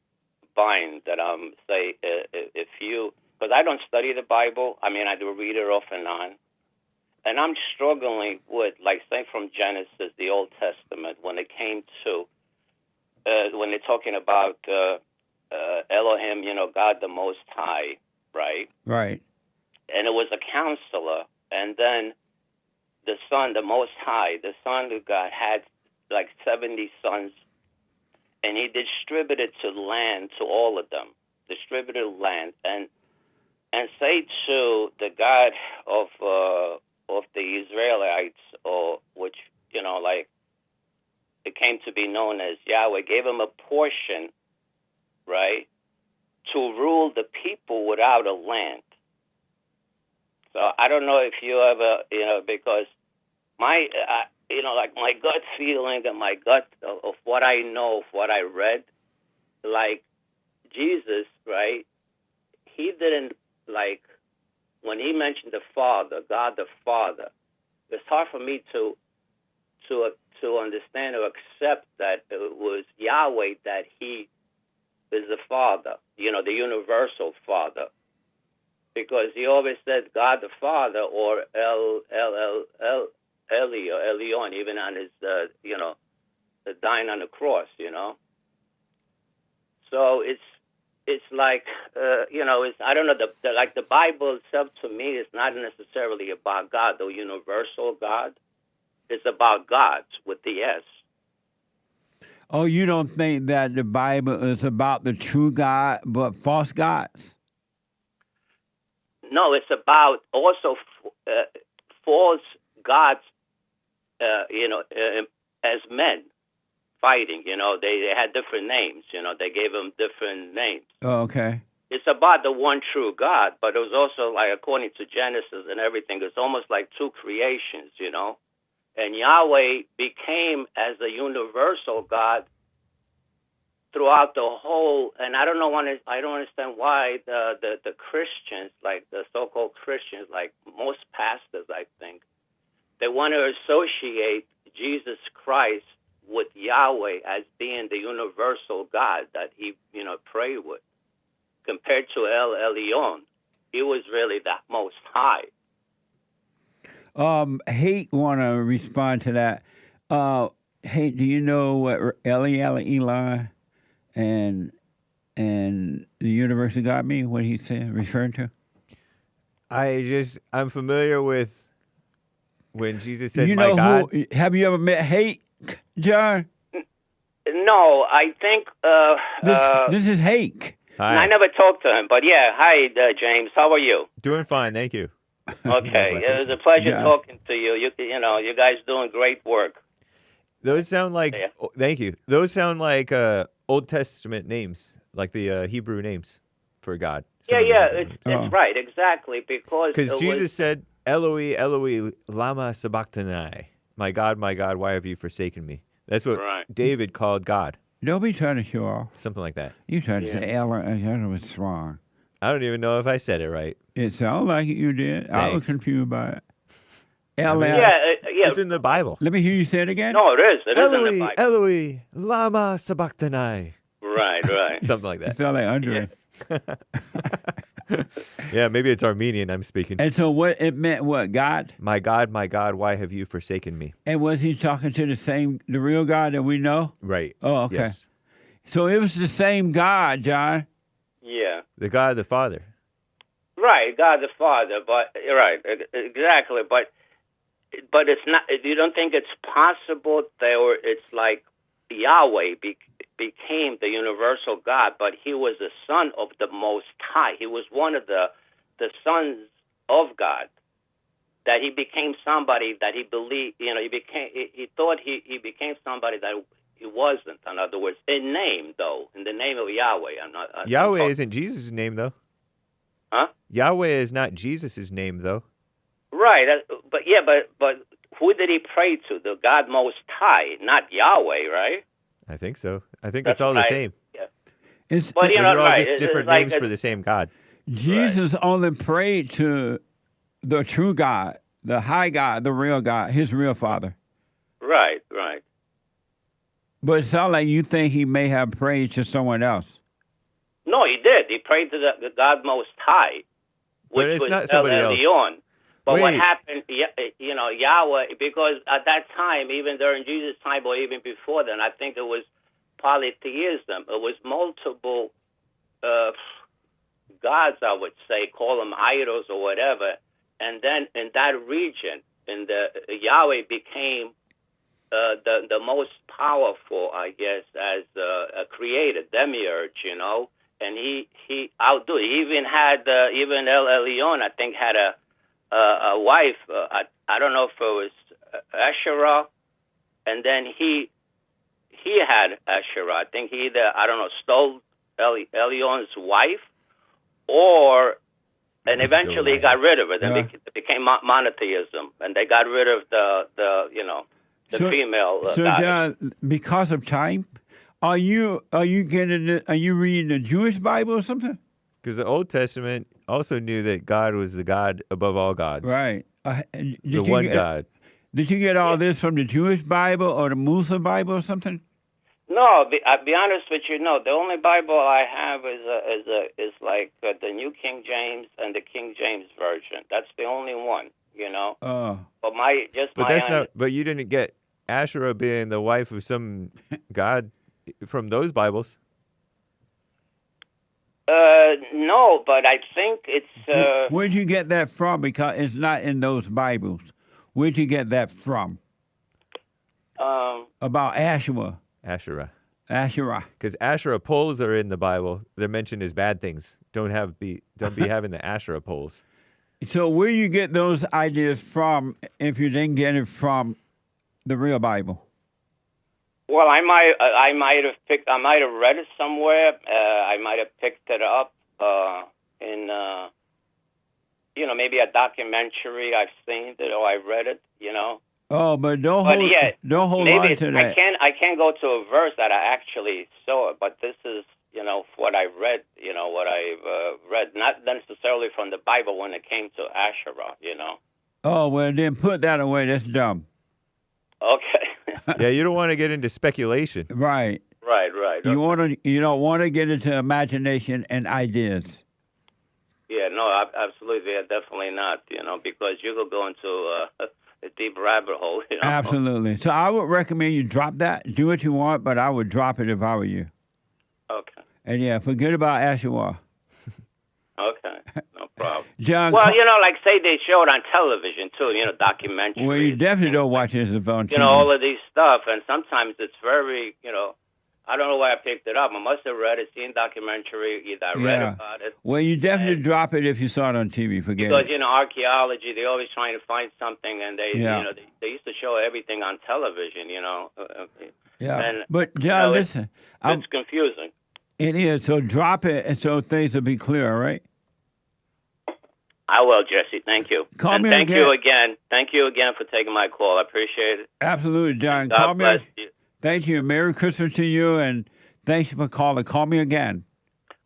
bind that I'm say if you, because I don't study the Bible. I mean, I do read it off and on. And I'm struggling with, like, say, from Genesis, the Old Testament, when it came to, when they're talking about Elohim, God the Most High, right? Right. And it was a counselor. And then the Son, the Most High, the Son of God, had, like, 70 sons. And he distributed to land to all of them, distributed land. And say to the God of the Israelites, or which, like, it came to be known as Yahweh, gave him a portion, right, to rule the people without a land. So I don't know if you ever, because my, like my gut feeling and my gut of what I know, of what I read, like Jesus, right, he didn't, like, when he mentioned the Father, God the Father, it's hard for me to understand or accept that it was Yahweh, that he is the Father, the universal Father, because he always said God the Father, or Eli or Elion, even on his dying on the cross, So it's like, I don't know, the Bible itself to me is not necessarily about God, the universal God. It's about God with the S. Oh, you don't think that the Bible is about the true God, but false gods? No, it's about also false gods, as men fighting. They had different names. They gave them different names. Oh, okay. It's about the one true God, but it was also, like, according to Genesis and everything, it's almost like two creations, And Yahweh became as a universal God throughout the whole. And I don't understand why the Christians, like the so-called Christians, like most pastors, I think, they want to associate Jesus Christ with Yahweh as being the universal God that he, prayed with, compared to El Elyon. He was really the Most High. Hate want to respond to that. Hate, do you know what Eli, and the universe of God mean? What he said, referring to? I'm familiar with when Jesus said, You "My know God." who? Have you ever met Hate, John? No, I think this is Hake. Hi. I never talked to him, but yeah. Hi, James. How are you? Doing fine, thank you. Okay, it was a pleasure talking to you. You guys doing great work. Those sound like thank you. Those sound like Old Testament names, like the Hebrew names. for God. It's right, exactly, because Jesus said, Eloi, Eloi, lama sabachthani. My God, why have you forsaken me? That's what David called God. Don't be trying to show off. Something like that. You trying to say Ella was wrong. I don't even know if I said it right. It sounded like you did. Thanks. I was confused by it. It's in the Bible. Let me hear you say it again. No, it is. It is in the Bible. Eloi, lama sabachthani. Right. Something like that. It sounded like Andre. Yeah, maybe it's Armenian I'm speaking. And so what it meant, what, God? My God, why have you forsaken me? And was he talking to the real God that we know? Right. Oh, okay. Yes. So it was the same God, John. Yeah. The God the Father. Right, God the Father, but exactly, but it's not. You don't think it's possible it's like Yahweh became the universal God, but he was the son of the Most High. He was one of the sons of God. That he became somebody that he believed. He thought he became somebody that he wasn't. In other words, in name though, in the name of Yahweh. Yahweh isn't Jesus' name though. Huh? Yahweh is not Jesus' name though. Right, but who did he pray to? The God Most High, not Yahweh, right? I think so. I think it's all the same. Yeah. Those are all just different names for the same God. Jesus only prayed to the true God, the high God, the real God, his real Father. Right. But it sounds like you think he may have prayed to someone else. No, he did. He prayed to the God Most High, which but it's was not somebody else. But Wait. what happened, Yahweh, because at that time, even during Jesus' time or even before then, I think it was polytheism. It was multiple gods, I would say, call them idols or whatever. And then in that region, Yahweh became the most powerful, I guess, as a creator, demiurge, and he outdo. He even had even El Elyon, I think, had a wife. I don't know if it was Asherah, and then he had Asherah. I think he either stole Elyon's wife, and eventually he got rid of it. And it became monotheism, and they got rid of the female. So John, because of time, are you reading the Jewish Bible or something? Because the Old Testament also knew that God was the God above all gods. Right. The one God. Did you get all this from the Jewish Bible or the Muslim Bible or something? No, I'll be honest with you. No, the only Bible I have is like the New King James and the King James version. That's the only one, But But you didn't get Asherah being the wife of some god from those Bibles. No, but I think it's. Where'd you get that from? Because it's not in those Bibles. Where'd you get that from? About Asherah. Asherah. Because Asherah poles are in the Bible. They're mentioned as bad things. Don't be having the Asherah poles. So where you get those ideas from if you didn't get it from the real Bible? Well, I might have read it somewhere. I might have picked it up in maybe a documentary I've seen it or I read it, Oh, but don't hold on to that. I can't go to a verse that I actually saw, but this is what I read. What I've read, not necessarily from the Bible when it came to Asherah. Oh well, then put that away. That's dumb. Okay. Yeah, you don't want to get into speculation. Right. Right. You don't want to get into imagination and ideas. Yeah, no, absolutely, definitely not. Because you could go into a deep rabbit hole. Absolutely. So I would recommend you drop that. Do what you want, but I would drop it if I were you. Okay. And yeah, forget about Asherah. Okay, no problem. John, well, like say they show it on television too, documentaries. Well, you definitely don't watch this on TV. All of these stuff, and sometimes it's very, I don't know why I picked it up. I must have read it, seen documentary, either I read about it. Well, you definitely drop it if you saw it on TV. Forget because, it. Archaeology, they're always trying to find something, and they used to show everything on television, Yeah, and, but John, listen. It's confusing. It is. So drop it, and so things will be clear, all right? I will, Jesse. Thank you. Call and me thank again. you again. Thank you again for taking my call. I appreciate it. Absolutely, John. God Call bless me. you. Thank you. Merry Christmas to you, and thank you for calling. Call me again.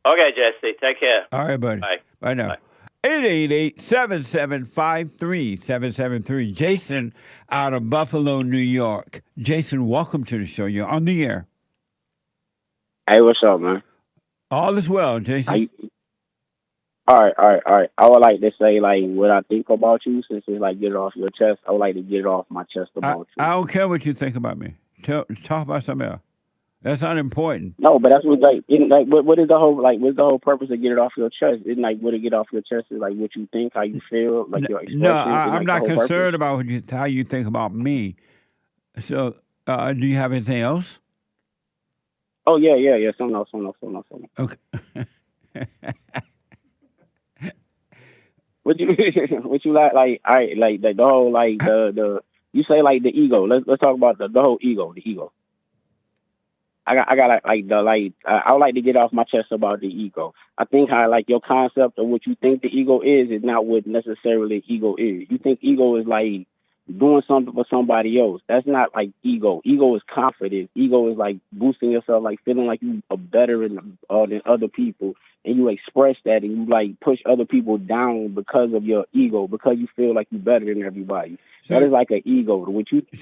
Okay, Jesse. Take care. All right, buddy. Bye. Bye now. Bye. 888-775-3773. Jason out of Buffalo, New York. Jason, welcome to the show. You're on the air. Hey, what's up, man? All is well, Jason. All right. I would like to say, like, what I think about you, since it's like get it off your chest. I would like to get it off my chest about you. I don't care what you think about me. Talk about something else. That's not important. No, but that's what what is the whole what's the whole purpose of get it off your chest? Isn't like what to get off your chest is like what you think, how you feel, like your expression. No, I'm like, not the whole concerned purpose. about how you think about me. So, do you have anything else? Oh yeah. Something else. Okay. What you like? All right, like the whole the you say like the ego. Let's talk about the whole ego. The ego. I got I would like to get off my chest about the ego. I think how like your concept of what you think the ego is not what necessarily ego is. You think ego is like doing something for somebody else. That's not like ego. Ego is confidence. Ego is like boosting yourself, like feeling like you are better than other people, and you express that and you like push other people down because of your ego, because you feel like you're better than everybody. So, that is like an ego.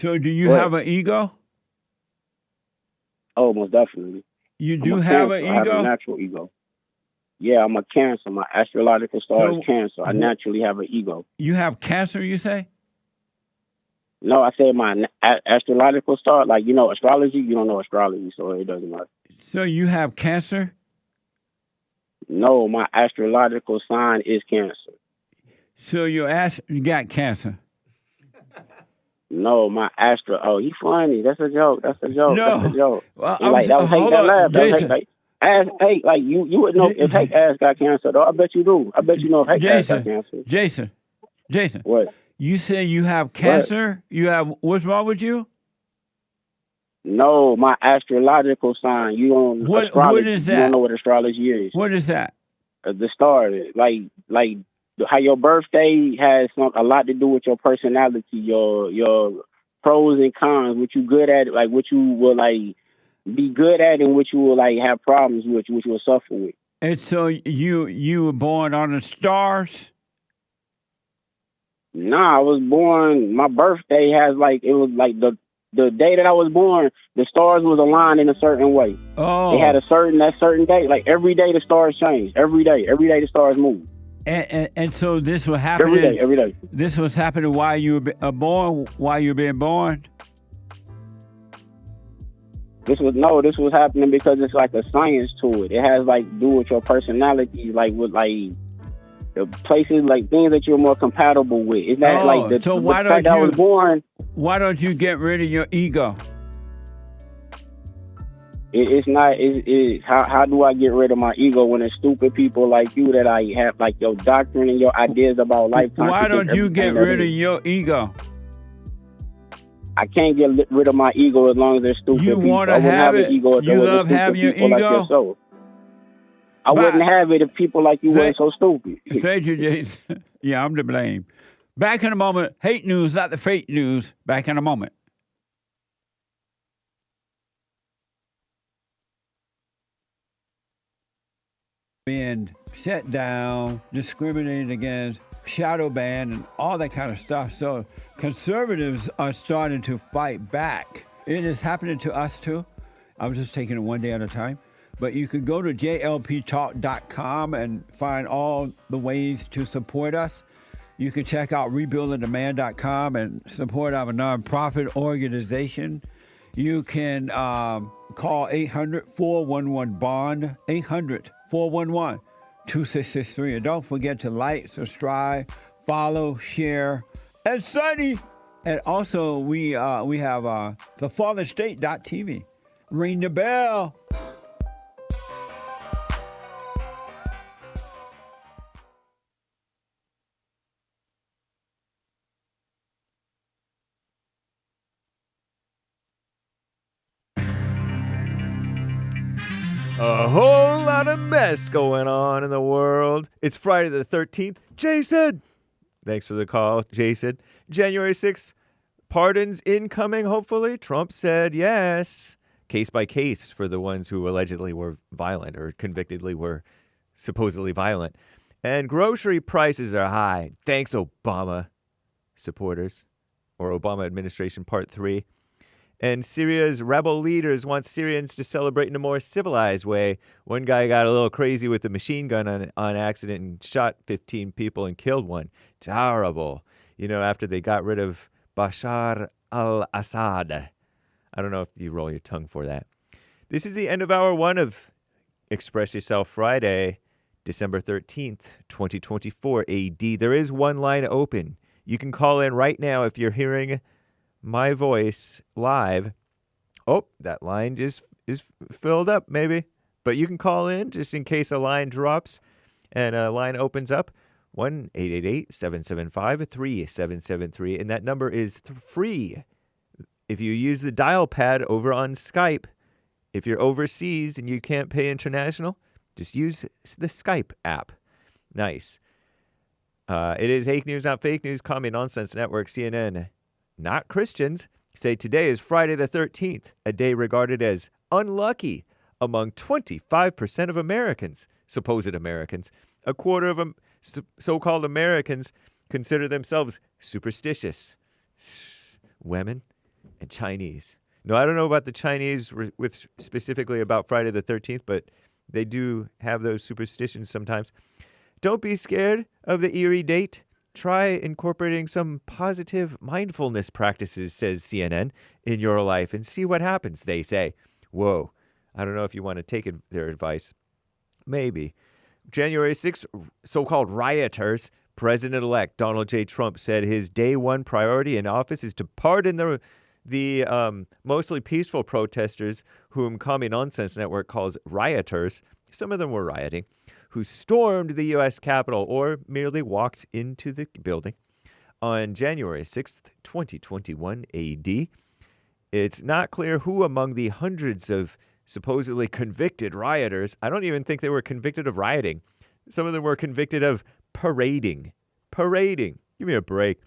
So do you have an ego? Oh, most definitely. You do have an ego? I have a natural ego. Yeah, I'm a Cancer. My astrological star is Cancer. I naturally have an ego. You have Cancer, you say? No, I said my astrological star, like, you know, astrology. You don't know astrology, so it doesn't matter. So you have Cancer? No, my astrological sign is Cancer. So you got Cancer? No, my oh, he funny. That's a joke. No. That's a joke. Well, like, that was hate that laugh. Jason. Like you would know if Hake ass got cancer, though. I bet you do. I bet you know if Hake ass got cancer. Jason. What? You say you have cancer? What? You have, what's wrong with you? No, my astrological sign. You don't what is that? You don't know what astrology is. What is that? The star. Like how your birthday has a lot to do with your personality, your pros and cons, what you good at, like what you will like be good at and what you will like have problems with, which you will suffer with. And so you were born on the stars? Nah, I was born, my birthday has like, it was like the day that I was born, the stars was aligned in a certain way. Oh. They had that certain day. Like every day the stars change. Every day the stars move. And so this was happening every day. This was happening while you were born, while you were being born? This was happening because it's like a science to it. It has like do with your personality, like with like the places, like things that you're more compatible with. It's not like the fact that I was born. Why don't you get rid of your ego? It's not. How do I get rid of my ego when it's stupid people like you that I have like your doctrine and your ideas about life? Why don't you get rid of your ego? I can't get rid of my ego as long as they're stupid people. You want to have it? You love having your ego? Like I wouldn't have it if people like you weren't so stupid. Thank you, Jason. Yeah, I'm to blame. Back in a moment. Hate news, not the fake news. Back in a moment. Being shut down, discriminated against, shadow banned, and all that kind of stuff. So conservatives are starting to fight back. It is happening to us too. I'm just taking it one day at a time. But you can go to jlptalk.com and find all the ways to support us. You can check out rebuildingdemand.com and support our nonprofit organization. You can call 800-411-BOND, 800-411-2663. And don't forget to like, subscribe, follow, share, and Sunny. And also, we have thefallenstate.tv. Ring the bell. A whole lot of mess going on in the world. It's Friday the 13th. Jason! Thanks for the call, Jason. January 6th, pardons incoming, hopefully. Trump said yes. Case by case for the ones who allegedly were violent or convictedly were supposedly violent. And grocery prices are high. Thanks, Obama supporters. Or Obama administration part 3. And Syria's rebel leaders want Syrians to celebrate in a more civilized way. One guy got a little crazy with a machine gun on accident and shot 15 people and killed one. Terrible. You know, after they got rid of Bashar al-Assad. I don't know if you roll your tongue for that. This is the end of hour 1 of Express Yourself Friday, December 13th, 2024 AD. There is one line open. You can call in right now if you're hearing my voice live. Oh, that line just is filled up, maybe. But you can call in just in case a line drops and a line opens up. 1-888-775-3773. And that number is free. If you use the dial pad over on Skype, if you're overseas and you can't pay international, just use the Skype app. Nice. It is Hake News, Not Fake News. Commie Nonsense Network, CNN. Not Christians, say today is Friday the 13th, a day regarded as unlucky among 25% of Americans, supposed Americans. A quarter of them, so-called Americans consider themselves superstitious. Women and Chinese. No, I don't know about the Chinese with specifically about Friday the 13th, but they do have those superstitions sometimes. Don't be scared of the eerie date. Try incorporating some positive mindfulness practices, says CNN, in your life and see what happens, they say. Whoa. I don't know if you want to take their advice. Maybe. January 6th, so-called rioters, President-elect Donald J. Trump said his day one priority in office is to pardon the mostly peaceful protesters whom Commie Nonsense Network calls rioters. Some of them were rioting, who stormed the U.S. Capitol or merely walked into the building on January 6th, 2021 AD. It's not clear who among the hundreds of supposedly convicted rioters, I don't even think they were convicted of rioting. Some of them were convicted of parading. Parading. Give me a break.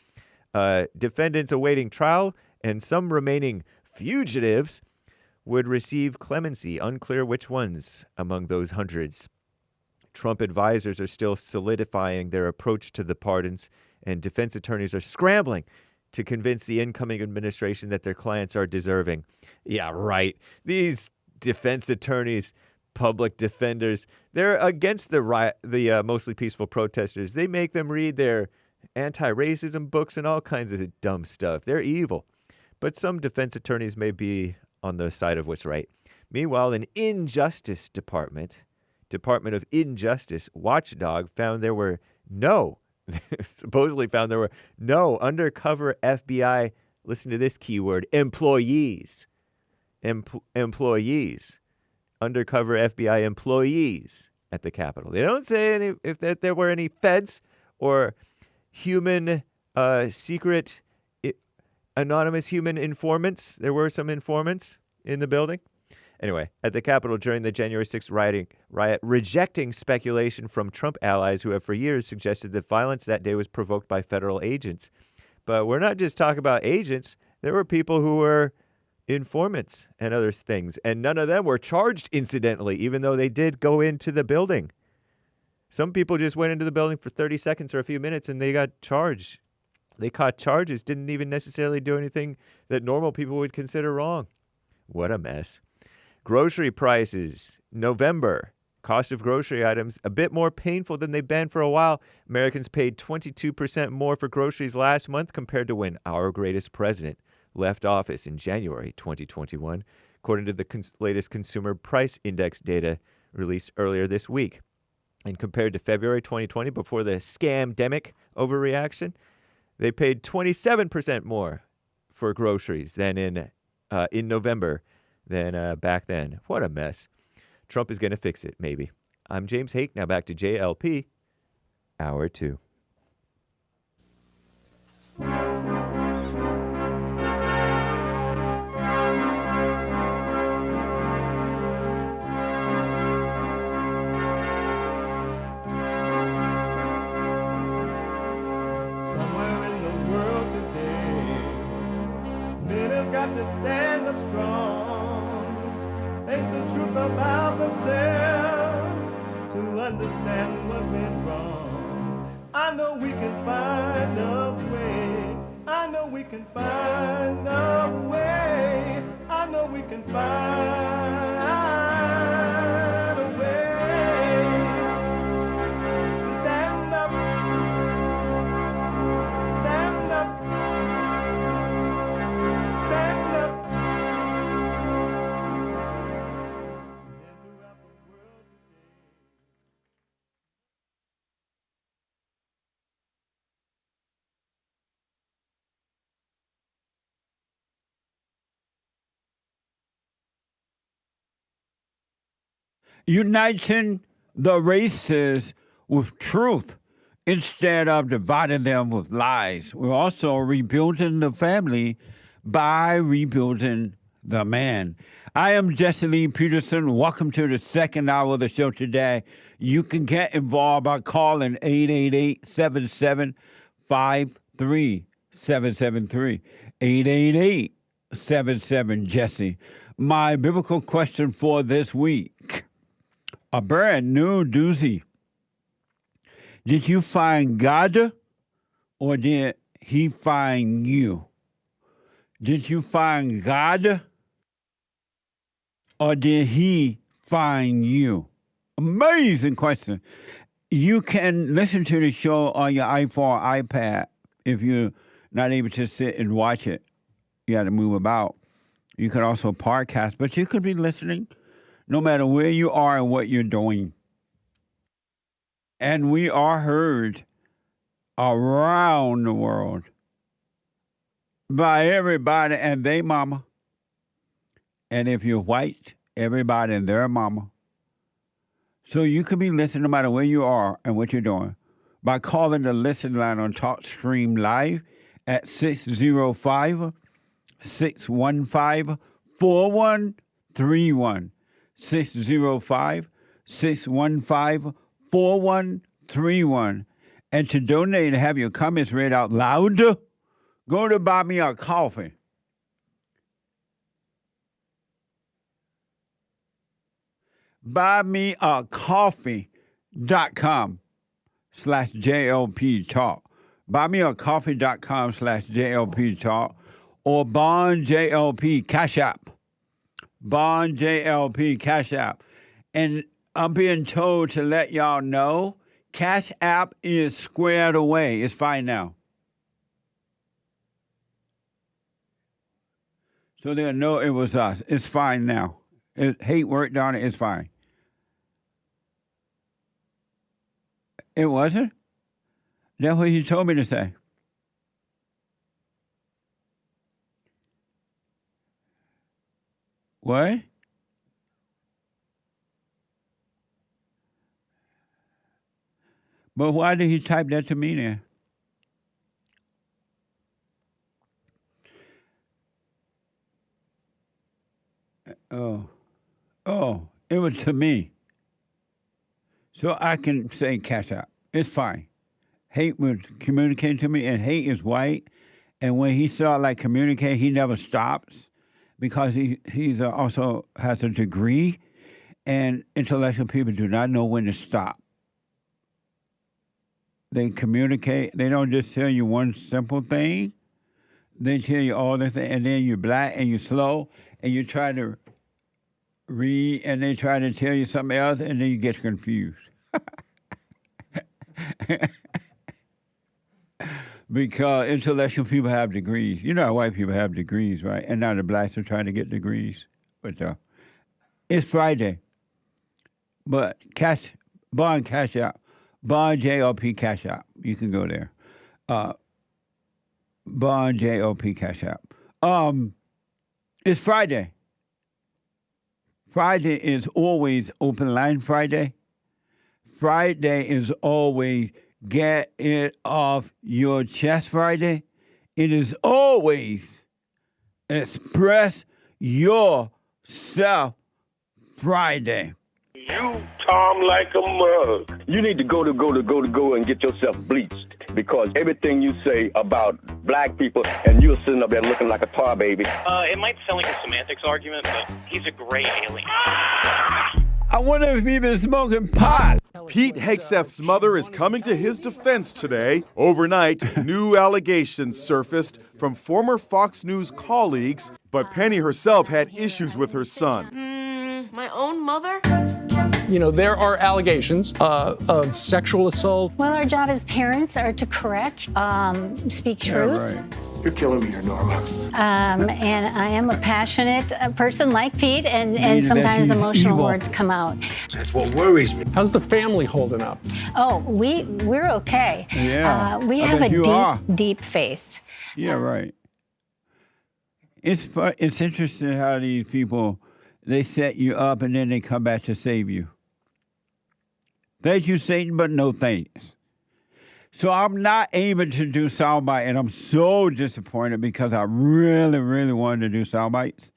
Defendants awaiting trial and some remaining fugitives would receive clemency. Unclear which ones among those hundreds. Trump advisors are still solidifying their approach to the pardons, and defense attorneys are scrambling to convince the incoming administration that their clients are deserving. Yeah, right. These defense attorneys, public defenders, they're against the mostly peaceful protesters. They make them read their anti-racism books and all kinds of dumb stuff. They're evil. But some defense attorneys may be on the side of what's right. Meanwhile, an Injustice Department of Injustice watchdog found there were supposedly found there were no undercover FBI, listen to this keyword, employees. Employees. Undercover FBI employees at the Capitol. They don't say if there were any feds or human secret anonymous human informants. There were some informants in the building. Anyway, at the Capitol during the January 6th riot, rejecting speculation from Trump allies who have for years suggested that violence that day was provoked by federal agents. But we're not just talking about agents. There were people who were informants and other things, and none of them were charged, incidentally, even though they did go into the building. Some people just went into the building for 30 seconds or a few minutes, and they got charged. They caught charges, didn't even necessarily do anything that normal people would consider wrong. What a mess. Grocery prices, November. Cost of grocery items, a bit more painful than they've been for a while. Americans paid 22% more for groceries last month compared to when our greatest president left office in January 2021, according to the latest Consumer Price Index data released earlier this week. And compared to February 2020, before the scamdemic overreaction, they paid 27% more for groceries than in November than back then. What a mess. Trump is going to fix it, maybe. I'm James Hake. Now back to JLP, Hour 2. stand up strong, face the truth about themselves, to understand what went wrong. I know we can find a way. I know we can find a way. I know we can find a way to stand up, stand up, stand up. Uniting the races with truth instead of dividing them with lies. We're also rebuilding the family by rebuilding the man. I am Jesse Lee Peterson. Welcome to the second hour of the show today. You can get involved by calling 888-77-53773. 888-77-JESSE. My biblical question for this week. A brand new doozy. Did you find God or did he find you? Did you find God or did he find you? Amazing question. You can listen to the show on your iPhone or iPad if you're not able to sit and watch it. You got to move about. You can also podcast, but you could be listening no matter where you are and what you're doing. And we are heard around the world by everybody and their mama. And if you're white, everybody and their mama. So you could be listening no matter where you are and what you're doing by calling the listen line on TalkStream Live at 605-615-4131. 605-615-4131. And to donate and have your comments read out loud, go to Buy Me a Coffee. BuyMeACoffee.com/JLP Talk. BuyMeACoffee.com/JLP Talk. Or bondjlp CashApp. bondjlp CashApp. And I'm being told to let y'all know CashApp is squared away. It's fine now. So they'll know it was us. It's fine now. Hate worked on it. It's fine. It wasn't? That's what he told me to say. What? But why did he type that to me then? Oh, it was to me. So I can say cash out. It's fine. Hate would communicate to me, and hate is white. And when he saw like communicate, he never stops because he's also has a degree, and intellectual people do not know when to stop. They communicate. They don't just tell you one simple thing. They tell you all the things, and then you're black and you're slow, and you try to read, and they try to tell you something else, and then you get confused. Because intellectual people have degrees. You know how white people have degrees, right? And now the blacks are trying to get degrees. But it's Friday. But Bond Cash Out. Bond JLP Cash Out. You can go there. Bond JLP Cash Out. It's Friday. Friday is always open line Friday. Friday is always get it off your chest Friday. It is always express yourself Friday. You Tom like a mug. You need to go and get yourself bleached because everything you say about black people and you're sitting up there looking like a tar baby. It might sound like a semantics argument, but he's a gray alien. I wonder if he's been smoking pot. Pete Hegseth's mother is coming to his defense today. Overnight, new allegations surfaced from former Fox News colleagues, but Penny herself had issues with her son. My own mother? You know, there are allegations of sexual assault. Well, our job as parents are to correct, speak truth. Yeah, right. You're killing me here, Norma. And I am a passionate person like Pete, and that sometimes she's emotional evil. words come out. That's what worries me. How's the family holding up? Oh, we're okay. Yeah, we I have bet you are. a deep faith. Yeah, right. It's interesting how these people, they set you up and then they come back to save you. Thank you, Satan, but no thanks. So I'm not able to do soundbite, and I'm so disappointed because I really, really wanted to do soundbites.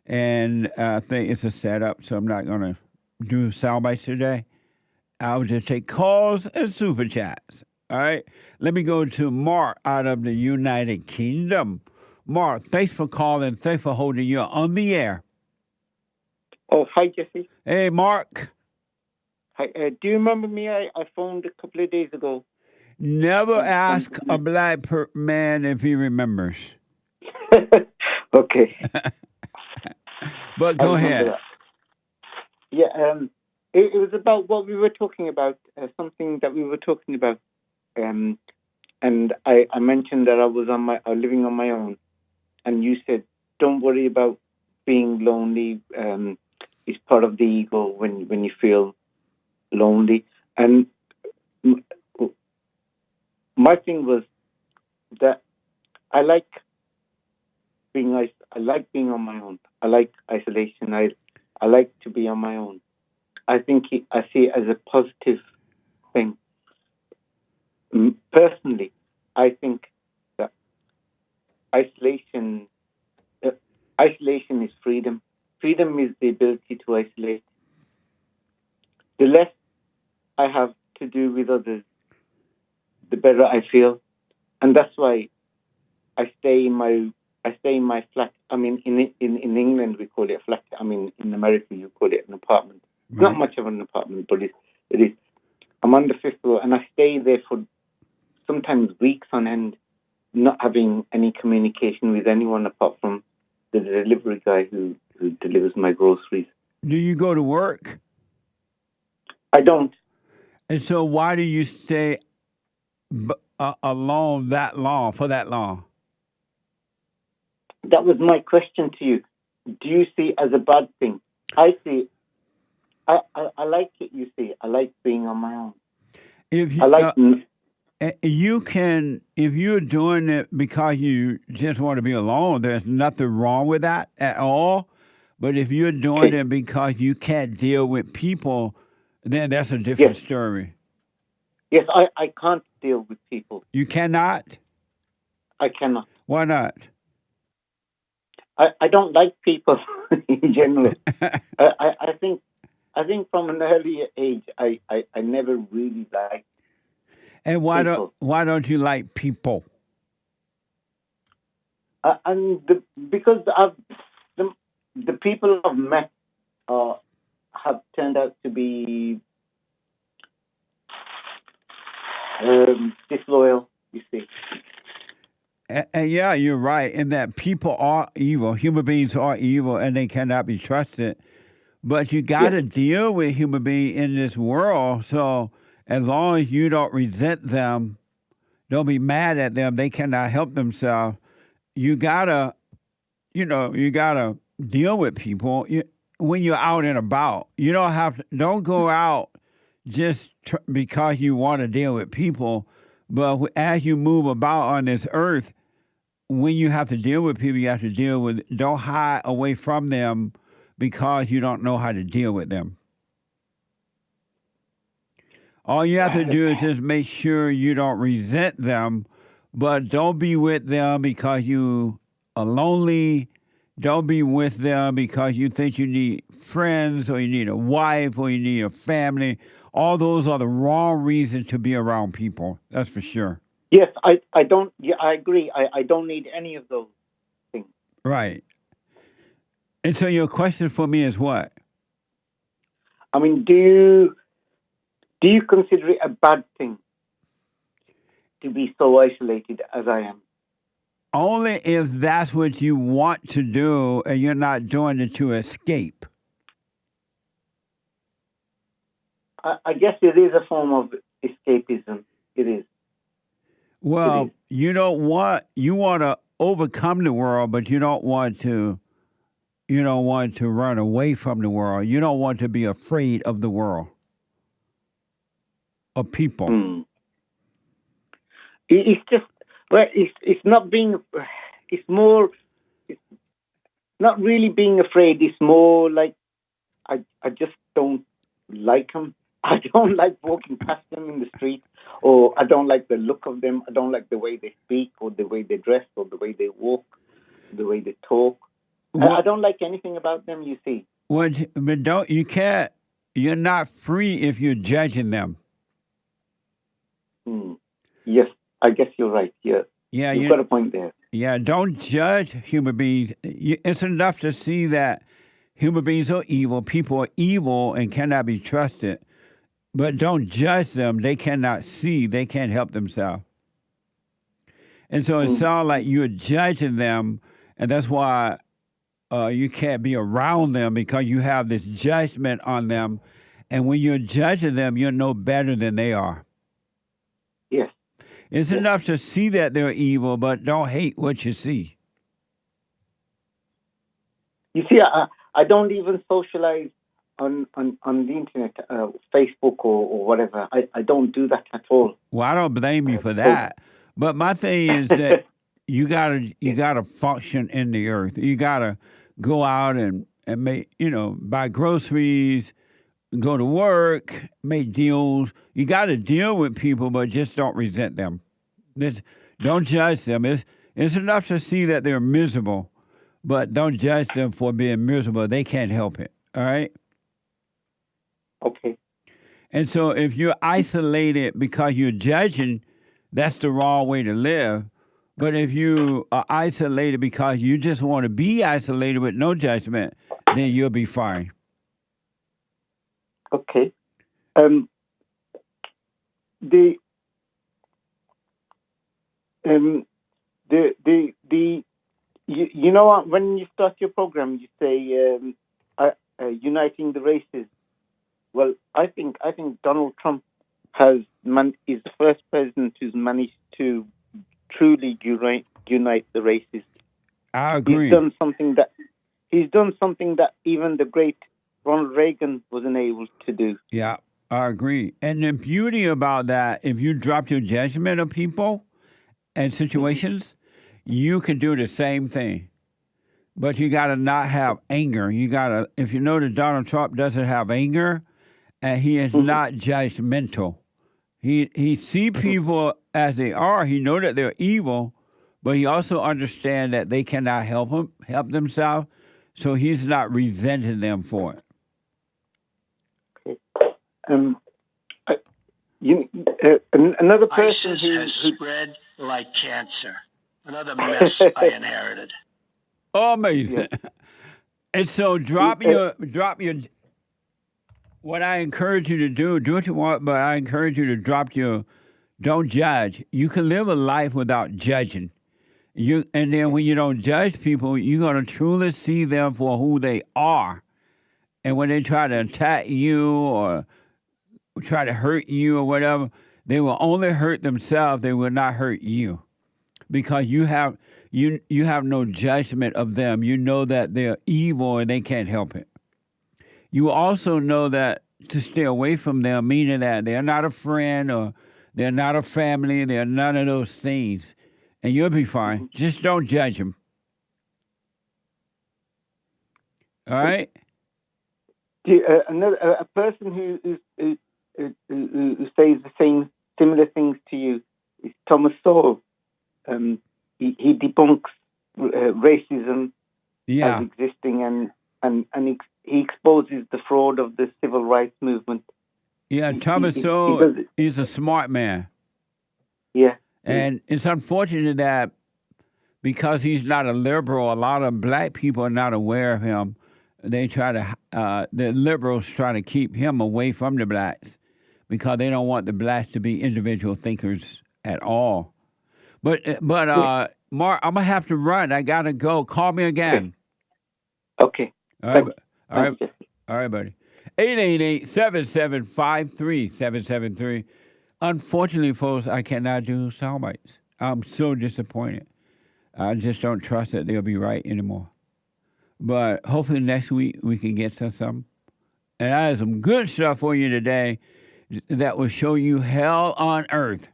And I think it's a setup, so I'm not going to do soundbites today. I'll just take calls and super chats. All right? Let me go to Mark out of the United Kingdom. Mark, thanks for calling. Thanks for holding you on the air. Oh, hi, Jesse. Hey, Mark. Hi, do you remember me? I phoned a couple of days ago. Never ask a black man if he remembers. Okay. But go ahead. That. Yeah, it was about what we were talking about, something that we were talking about. And I mentioned that I was living on my own. And you said, don't worry about being lonely. It's part of the ego when you feel lonely. And my thing was that I like being on my own. I like isolation. I like to be on my own. I see it as a positive thing. Personally, I think that isolation is freedom. Freedom is the ability to isolate. The less I have to do with others, the better I feel, and that's why I stay in my flat. I mean, in England we call it a flat. I mean, in America you call it an apartment. It's not much of an apartment, but it is. I'm on the 5th floor, and I stay there for sometimes weeks on end, not having any communication with anyone apart from the delivery guy who delivers my groceries. Do you go to work? I don't. And so why do you stay alone for that long? That was my question to you. Do you see it as a bad thing? I see it. I like it, you see. I like being on my own. If you're doing it because you just want to be alone, there's nothing wrong with that at all. But if you're doing it because you can't deal with people, then that's a different story. Yes, I can't deal with people. You cannot? I cannot. Why not? I don't like people in general. I think from an early age, I never really liked. And why don't you like people? Because the people I've met have turned out to be disloyal, you see. And yeah, you're right in that people are evil. Human beings are evil, and they cannot be trusted. But you got to deal with human beings in this world. So as long as you don't resent them, don't be mad at them. They cannot help themselves. You gotta deal with people when you're out and about. You don't go out just because you want to deal with people. But as you move about on this earth, when you have to deal with people, you have to deal with. Don't hide away from them because you don't know how to deal with them. All you have to do is just make sure you don't resent them, but don't be with them because you are lonely. Don't be with them because you think you need friends or you need a wife or you need a family. All those are the wrong reasons to be around people. That's for sure. Yes, I don't. Yeah, I agree. I don't need any of those things. Right. And so your question for me is what? I mean, do you consider it a bad thing to be so isolated as I am? Only if that's what you want to do and you're not doing it to escape. I guess it is a form of escapism. It is. Well, you want to overcome the world, but you don't want to run away from the world. You don't want to be afraid of the world, of people. It's just, well, it's not being, it's more, it's not really being afraid. It's more like, I just don't like them. I don't like walking past them in the street, or I don't like the look of them. I don't like the way they speak, or the way they dress, or the way they walk, the way they talk. I don't like anything about them, you see. Well, but you're not free if you're judging them. Yes, I guess you're right. Yeah, you've got a point there. Yeah, don't judge human beings. It's enough to see that human beings are evil. People are evil and cannot be trusted. But don't judge them. They cannot see. They can't help themselves. And so it sounds like you're judging them, and that's why you can't be around them, because you have this judgment on them. And when you're judging them, you're no better than they are. Yes. It's enough to see that they're evil, but don't hate what you see. You see, I don't even socialize on the internet, Facebook or whatever. I don't do that at all. Well, I don't blame you for that. But my thing is that you gotta function in the earth. You gotta go out and make, buy groceries, go to work, make deals. You gotta deal with people, but just don't resent them. Don't judge them. It's enough to see that they're miserable, but don't judge them for being miserable. They can't help it. All right? Okay. And so if you're isolated because you're judging, that's the wrong way to live. But if you are isolated because you just want to be isolated with no judgment, then you'll be fine. Okay. You know what? When you start your program, you say uniting the races. Well, I think Donald Trump is the first president who's managed to truly unite the races. I agree. He's done something that even the great Ronald Reagan wasn't able to do. Yeah, I agree. And the beauty about that, if you drop your judgment of people and situations, you can do the same thing. But you got to not have anger. If you know that Donald Trump doesn't have anger, and he is not judgmental. He see people as they are. He know that they're evil, but he also understands that they cannot help themselves. So he's not resenting them for Okay. it. Another person ISIS who has spread like cancer. Another mess I inherited. Oh, amazing! Yeah. And so drop your. What I encourage you to do what you want, but I encourage you to don't judge. You can live a life without judging. And then when you don't judge people, you're going to truly see them for who they are. And when they try to attack you or try to hurt you or whatever, they will only hurt themselves. They will not hurt you, because you have no judgment of them. You know that they're evil and they can't help it. You also know that to stay away from them, meaning that they're not a friend or they're not a family, they're none of those things. And you'll be fine. Just don't judge them. All right? A person who says the similar things to you is Thomas Sowell. He debunks racism as existing and he exposes the fraud of the civil rights movement. Yeah, Thomas Sowell is a smart man. Yeah. And it's unfortunate that because he's not a liberal, a lot of black people are not aware of him. They try to, the liberals try to keep him away from the blacks because they don't want the blacks to be individual thinkers at all. But Mark, I'm gonna have to run. I gotta go. Call me again. Okay. All right, buddy. 888-775-3773. Unfortunately, folks, I cannot do sound bites. I'm so disappointed. I just don't trust that they'll be right anymore. But hopefully next week we can get to something. And I have some good stuff for you today that will show you hell on earth.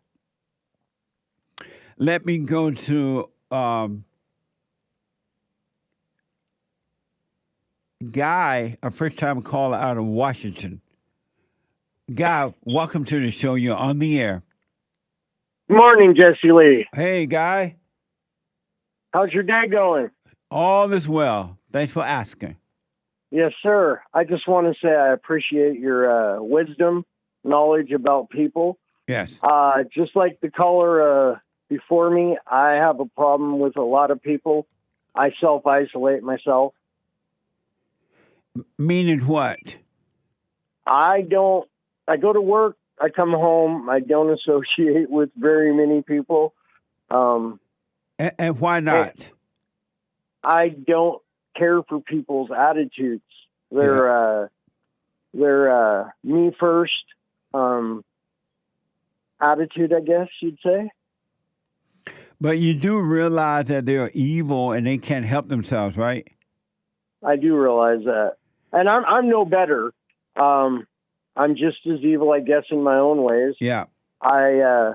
Let me go to Guy, a first-time caller out of Washington. Guy, welcome to the show. You're on the air. Morning, Jesse Lee. Hey, Guy. How's your day going? All is well. Thanks for asking. Yes, sir. I just want to say I appreciate your wisdom, knowledge about people. Yes. Just like the caller before me, I have a problem with a lot of people. I self-isolate myself. Meaning what? I go to work, I come home, I don't associate with very many people. And why not? I don't care for people's attitudes. They're me first attitude, I guess you'd say. But you do realize that they're evil and they can't help themselves, right? I do realize that. And I'm no better. I'm just as evil, I guess, in my own ways. Yeah. I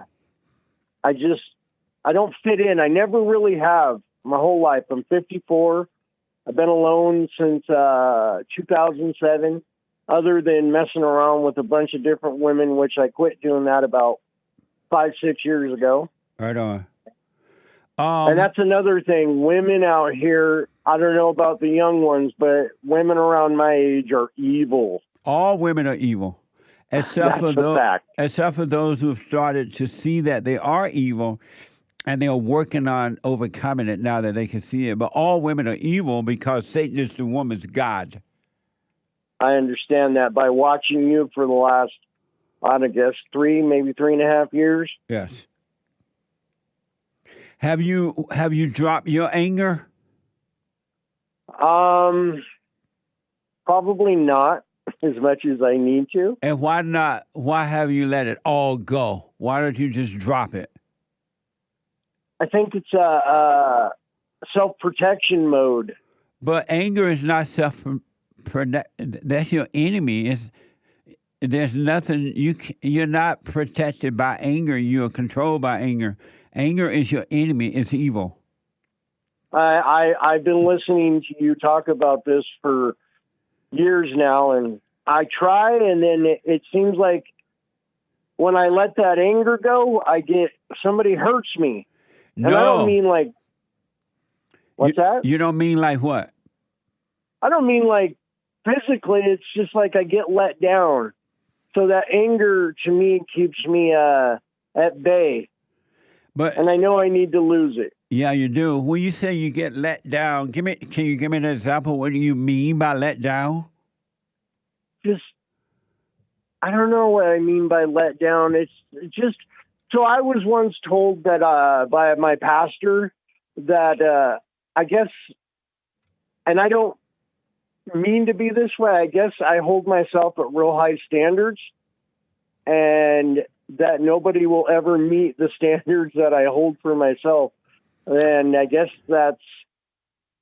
don't fit in. I never really have my whole life. I'm 54. I've been alone since 2007, other than messing around with a bunch of different women, which I quit doing that about 5-6 years ago. Right on. And that's another thing. Women out here, I don't know about the young ones, but women around my age are evil. All women are evil, except for those who have started to see that they are evil, and they're working on overcoming it now that they can see it. But all women are evil because Satan is the woman's god. I understand that by watching you for the last, I guess, 3, maybe 3.5 years. Yes. Have you dropped your anger? Probably not as much as I need to. And why not? Why have you let it all go? Why don't you just drop it? I think it's a self-protection mode. But anger is not that's your enemy. There's nothing you're not protected by anger. You are controlled by anger. Anger is your enemy. It's evil. I've been listening to you talk about this for years now, and I try, and then it seems like when I let that anger go, somebody hurts me. No. And I don't mean like, what's that? You don't mean like what? I don't mean like physically. It's just like I get let down. So that anger to me keeps me at bay. And I know I need to lose it. Yeah, you do. When you say you get let down, can you give me an example? What do you mean by let down? I don't know what I mean by let down. It's just, so I was once told that by my pastor that I guess, and I don't mean to be this way, I guess I hold myself at real high standards, and that nobody will ever meet the standards that I hold for myself. And I guess that's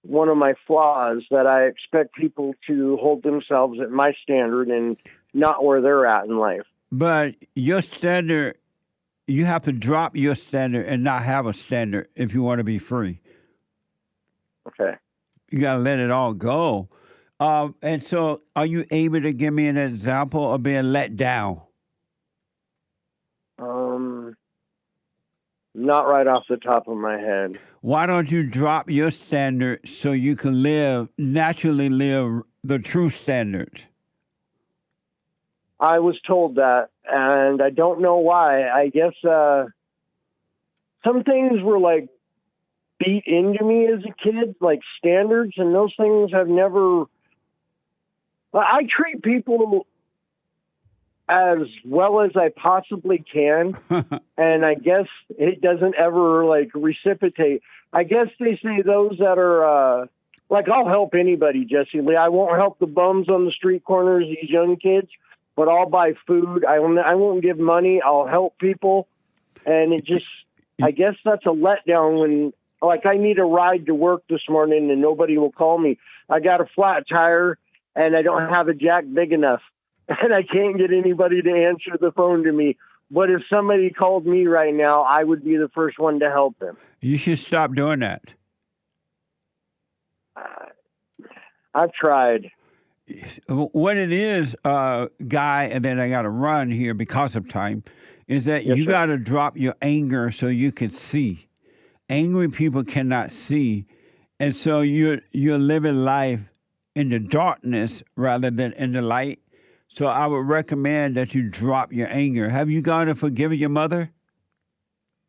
one of my flaws, that I expect people to hold themselves at my standard and not where they're at in life. But your standard, you have to drop your standard and not have a standard if you want to be free. Okay. You got to let it all go. And so are you able to give me an example of being let down? Not right off the top of my head. Why don't you drop your standard so you can naturally live the true standards? I was told that, and I don't know why. I guess some things were like beat into me as a kid, like standards, and those things have never. I treat people as well as I possibly can, and I guess it doesn't ever like reciprocate. I guess they say those that are like, I'll help anybody, Jesse Lee. I won't help the bums on the street corners, these young kids, but I'll buy food. I won't give money. I'll help people, and it just, I guess that's a letdown when, like, I need a ride to work this morning and nobody will call me. I got a flat tire and I don't have a jack big enough, and I can't get anybody to answer the phone to me. But if somebody called me right now, I would be the first one to help them. You should stop doing that. I've tried. What it is, Guy, and then I got to run here because of time, is that you got to drop your anger so you can see. Angry people cannot see, and so you're living life in the darkness rather than in the light. So I would recommend that you drop your anger. Have you gone to forgive your mother?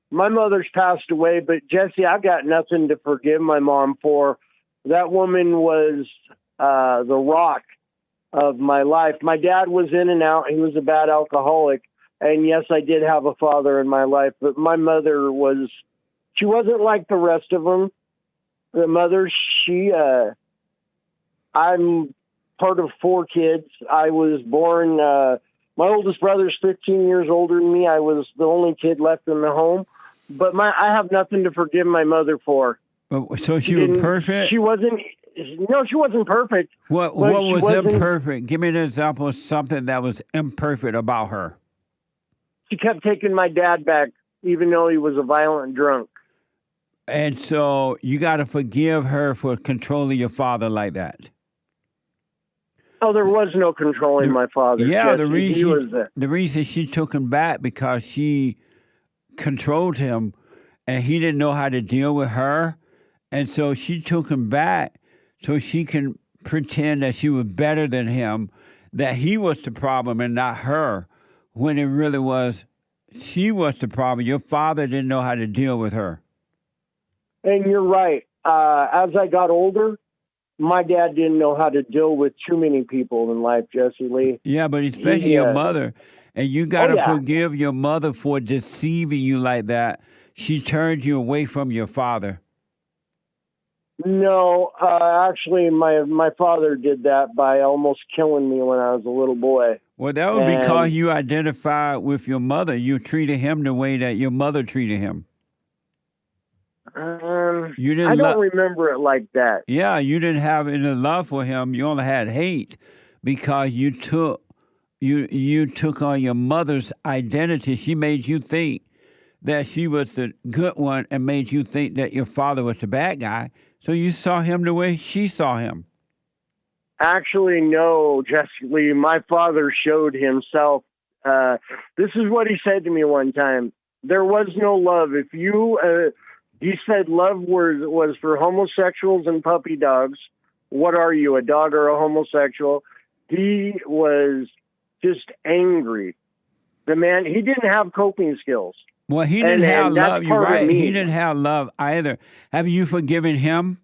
My mother's passed away, but Jesse, I've got nothing to forgive my mom for. That woman was the rock of my life. My dad was in and out. He was a bad alcoholic. And yes, I did have a father in my life, but my mother she wasn't like the rest of them. The mother, I'm part of 4 kids. I was born, my oldest brother's 15 years older than me. I was the only kid left in the home, but I have nothing to forgive my mother for. So she was perfect? She wasn't perfect. What was imperfect? Give me an example of something that was imperfect about her. She kept taking my dad back, even though he was a violent drunk. And so you got to forgive her for controlling your father like that. Oh, there was no controlling my father. Yeah, yes, the reason she took him back because she controlled him and he didn't know how to deal with her. And so she took him back so she can pretend that she was better than him, that he was the problem and not her, when it really was she was the problem. Your father didn't know how to deal with her. And you're right. As I got older, my dad didn't know how to deal with too many people in life, Jesse Lee. Yeah, but especially your mother. And you got to forgive your mother for deceiving you like that. She turned you away from your father. No, actually, my father did that by almost killing me when I was a little boy. Well, that was because you identified with your mother. You treated him the way that your mother treated him. I don't remember it like that. Yeah, you didn't have any love for him. You only had hate because you took on your mother's identity. She made you think that she was the good one and made you think that your father was the bad guy. So you saw him the way she saw him. Actually, no, Jesse Lee. My father showed himself. This is what he said to me one time. There was no love. If you, he said love was for homosexuals and puppy dogs. What are you, a dog or a homosexual? He was just angry. The man, he didn't have coping skills. Well, he didn't have love. You're right. He didn't have love either. Have you forgiven him?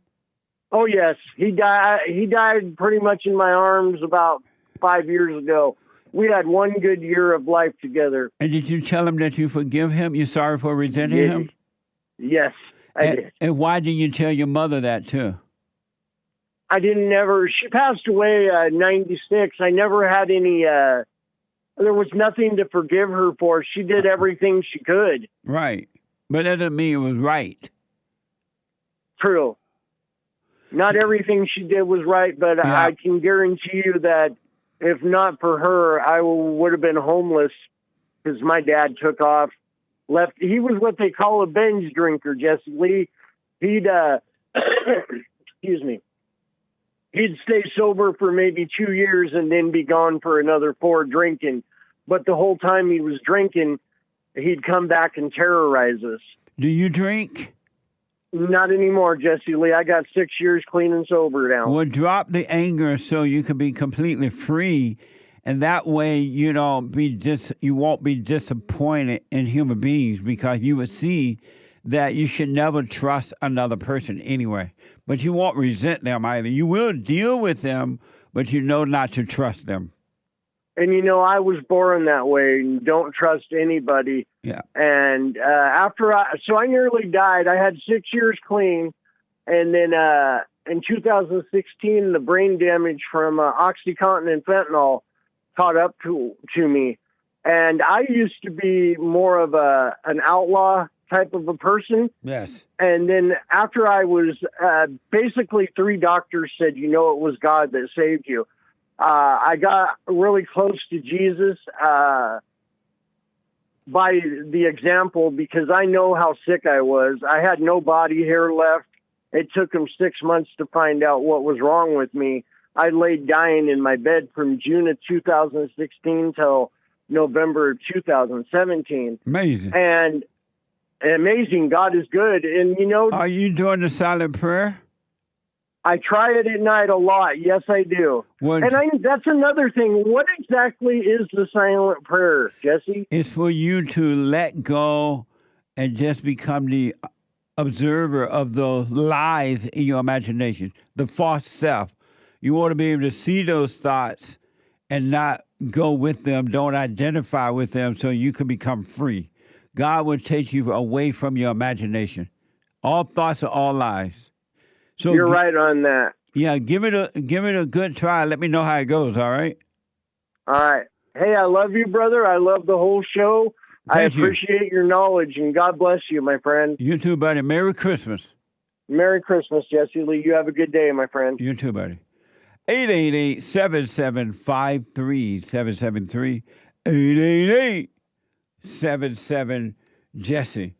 Oh, yes. He died pretty much in my arms about 5 years ago. We had one good year of life together. And did you tell him that you forgive him? You're sorry for resenting him? Yes, I did. And why didn't you tell your mother that, too? I didn't never. She passed away in 96. I never had any... there was nothing to forgive her for. She did everything she could. Right. But that doesn't mean it was right. True. Not everything she did was right, but I can guarantee you that if not for her, I would have been homeless because my dad took off, left. He was what they call a binge drinker, Jesse Lee. He'd, excuse me. He'd stay sober for maybe 2 years and then be gone for another 4 drinking. But the whole time he was drinking, he'd come back and terrorize us. Do you drink? Not anymore, Jesse Lee. I got 6 years clean and sober now. Well, drop the anger so you can be completely free. And that way you won't be disappointed in human beings because you would see that you should never trust another person anyway. But you won't resent them either. You will deal with them, but you know not to trust them. And, you know, I was born that way. Don't trust anybody. Yeah. And I nearly died. I had 6 years clean. And then in 2016, the brain damage from OxyContin and fentanyl caught up to me. And I used to be more of an outlaw type of a person. Yes. And then after I was, basically 3 doctors said, you know, it was God that saved you. I got really close to Jesus by the example, because I know how sick I was. I had no body hair left. It took them 6 months to find out what was wrong with me. I laid dying in my bed from June of 2016 till November of 2017. Amazing. And amazing. God is good. And, you know... Are you doing the silent prayer? I try it at night a lot. Yes, I do. That's another thing. What exactly is the silent prayer, Jesse? It's for you to let go and just become the observer of those lies in your imagination, the false self. You want to be able to see those thoughts and not go with them, don't identify with them, so you can become free. God will take you away from your imagination. All thoughts are all lies. So you're right on that. Yeah, give it a good try. Let me know how it goes, all right? All right. Hey, I love you, brother. I love the whole show. I appreciate your knowledge, and God bless you, my friend. You too, buddy. Merry Christmas. Merry Christmas, Jesse Lee. You have a good day, my friend. You too, buddy. 888-7753-773. 888-77-JESSE.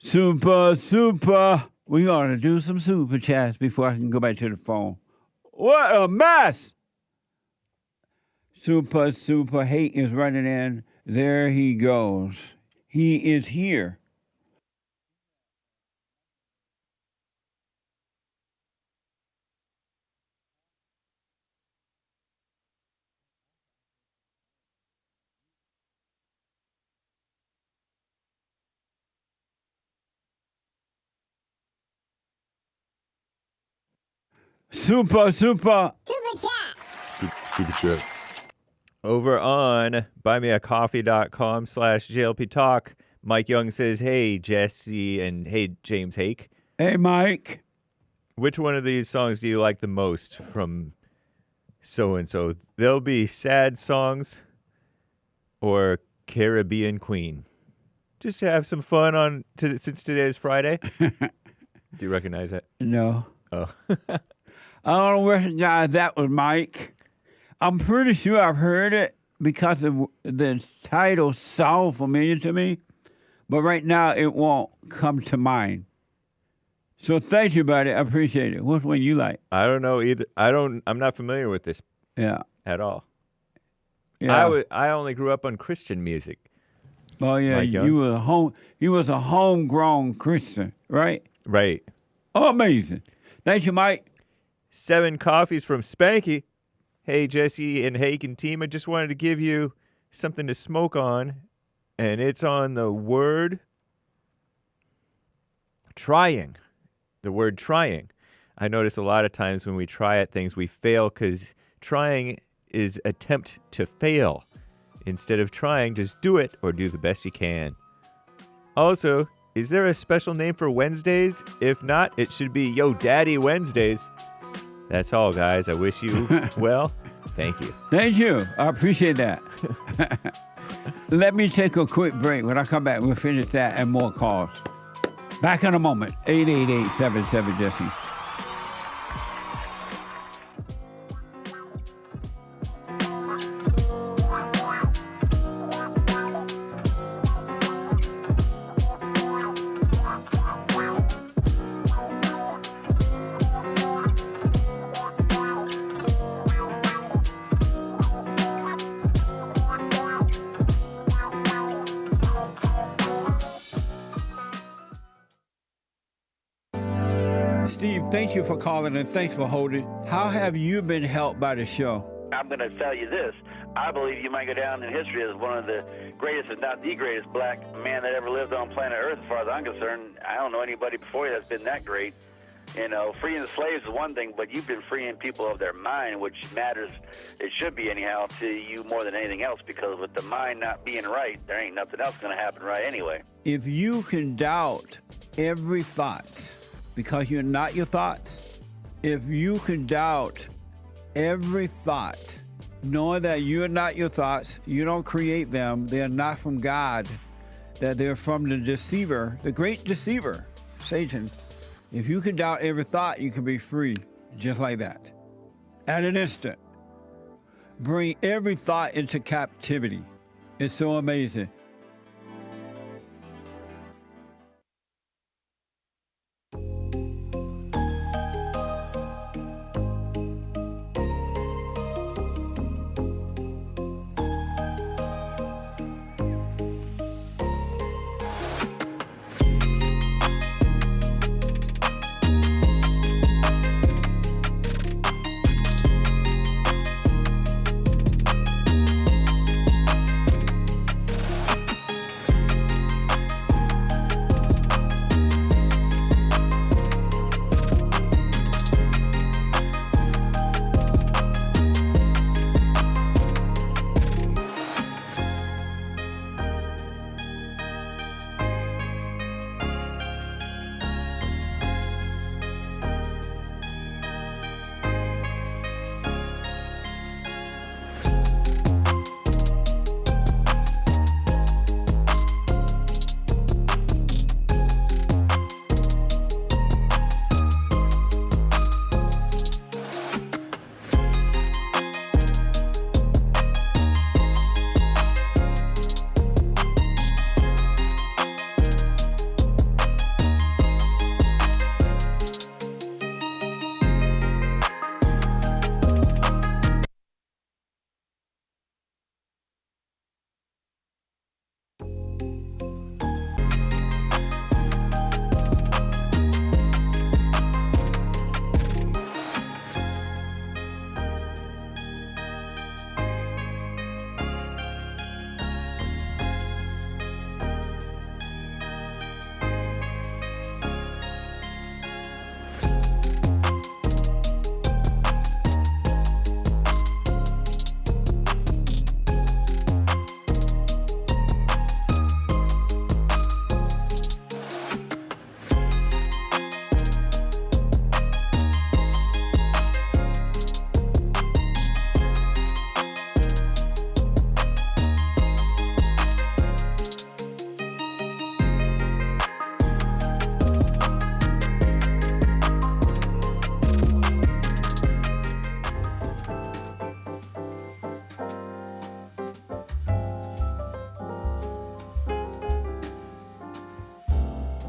Super. We're going to do some super chats before I can go back to the phone. What a mess! Super hate is running in. There he goes. He is here. Super. Super chats. Over on buymeacoffee.com/JLP Talk, Mike Young says, hey, Jesse, and hey, James Hake. Hey, Mike. Which one of these songs do you like the most from so-and-so? They'll be sad songs or Caribbean Queen. Just to have some fun since today is Friday. Do you recognize that? No. Oh. I don't recognize that was Mike. I'm pretty sure I've heard it because the title sounds familiar to me, but right now it won't come to mind. So thank you, buddy. I appreciate it. Which one you like? I don't know either. I'm not familiar with this. Yeah. At all. Yeah. I only grew up on Christian music. Oh yeah, you was a homegrown Christian, right? Right. Oh, amazing. Thank you, Mike. 7 coffees from Spanky. Hey, Jesse and Hake and team, I just wanted to give you something to smoke on, and it's on the word trying. The word trying. I notice a lot of times when we try at things, we fail because trying is attempt to fail. Instead of trying, just do it or do the best you can. Also, is there a special name for Wednesdays? If not, it should be Yo Daddy Wednesdays. That's all, guys. I wish you well. Thank you. Thank you. I appreciate that. Let me take a quick break. When I come back, we'll finish that and more calls. Back in a moment. 888-77-JESSE. Steve, thank you for calling and thanks for holding. How have you been helped by the show? I'm going to tell you this. I believe you might go down in history as one of the greatest, if not the greatest, black man that ever lived on planet Earth, as far as I'm concerned. I don't know anybody before you that's been that great. You know, freeing the slaves is one thing, but you've been freeing people of their mind, which matters, it should be anyhow, to you more than anything else, because with the mind not being right, there ain't nothing else going to happen right anyway. If you can doubt every thought because you're not your thoughts, if you can doubt every thought, knowing that you're not your thoughts, you don't create them, they're not from God, that they're from the deceiver, the great deceiver, Satan. If you can doubt every thought, you can be free, just like that. At an instant. Bring every thought into captivity. It's so amazing.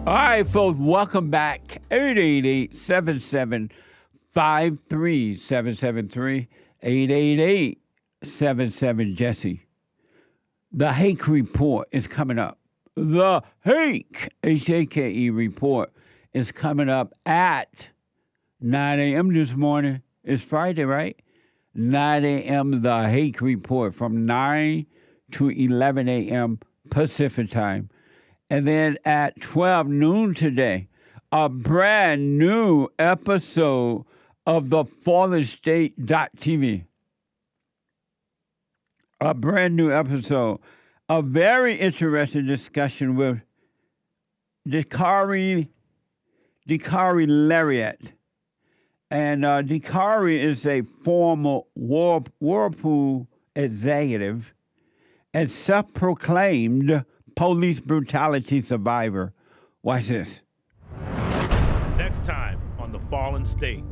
All right, folks, welcome back. 888-7753-773, 888-77-JESSE. The Hake Report is coming up. The Hake, H-A-K-E report is coming up at 9 a.m. this morning. It's Friday, right? 9 a.m. The Hake Report from 9 to 11 a.m. Pacific time. And then at 12 noon today, a brand new episode of the FallenState.tv. A brand new episode. A very interesting discussion with Dikari Lariat. And Dikari is a former Whirlpool executive and self-proclaimed police brutality survivor. Watch this. Next time on The Fallen State.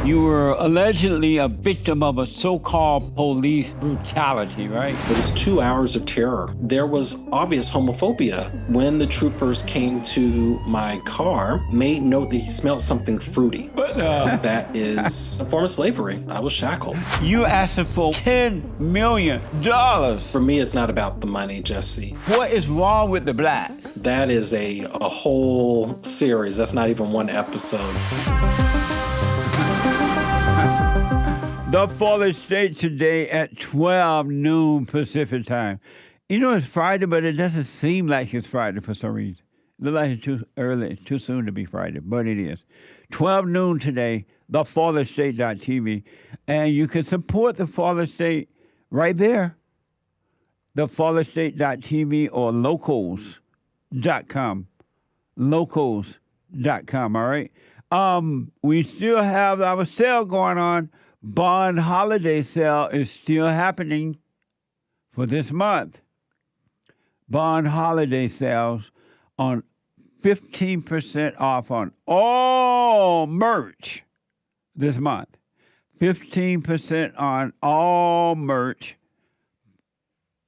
You were allegedly a victim of a so-called police brutality, right? It was 2 hours of terror. There was obvious homophobia. When the troopers came to my car, made note that he smelled something fruity. But, that is a form of slavery. I was shackled. You asked for $10 million. For me, it's not about the money, Jesse. What is wrong with the blacks? That is a whole series. That's not even one episode. The Fallen State today at 12 noon Pacific time. You know it's Friday, but it doesn't seem like it's Friday for some reason. It looks like it's too early, too soon to be Friday, but it is. 12 noon today, thefallenstate.tv. And you can support the Fallen State right there. Thefallenstate.tv or locals.com. Locals.com, all right? We still have our sale going on. Bond holiday sale is still happening for this month. Bond holiday sales on 15% off on all merch this month. 15% on all merch.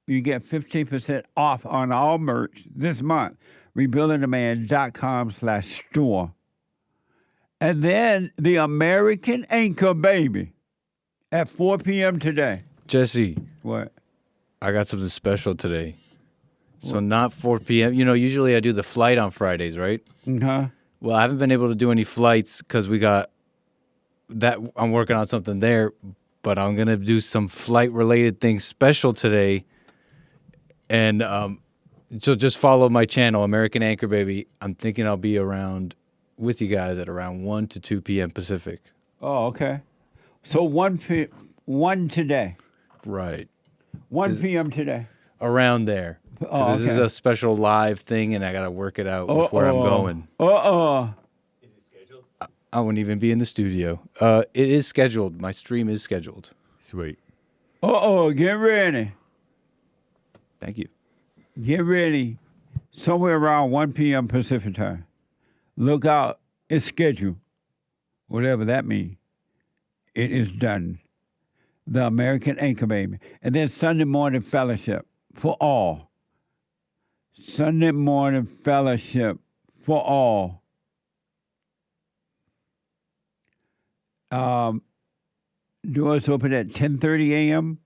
You get 15% off on all merch this month. RebuildingTheMan.com/store. And then the American Anchor Baby at 4 p.m. today. Jesse. What? I got something special today. So not 4 p.m. You know, usually I do the flight on Fridays, right? Uh-huh. Well, I haven't been able to do any flights because we got that. I'm working on something there, but I'm going to do some flight-related things special today. And so just follow my channel, American Anchor Baby. I'm thinking I'll be around with you guys at around 1 to 2 p.m. Pacific. Oh, okay. So 1 today. Right. 1 p.m. today. Around there. Oh, This is okay. a special live thing, and I got to work it out with where I'm going. Is it scheduled? I won't even be in the studio. It is scheduled. My stream is scheduled. Sweet. Get ready. Thank you. Get ready. Somewhere around 1 p.m. Pacific time. Look out. It's scheduled. Whatever that means. It is done. The American Anchor Baby. And then Sunday morning fellowship for all. Sunday morning fellowship for all. Doors open at 10:30 a.m.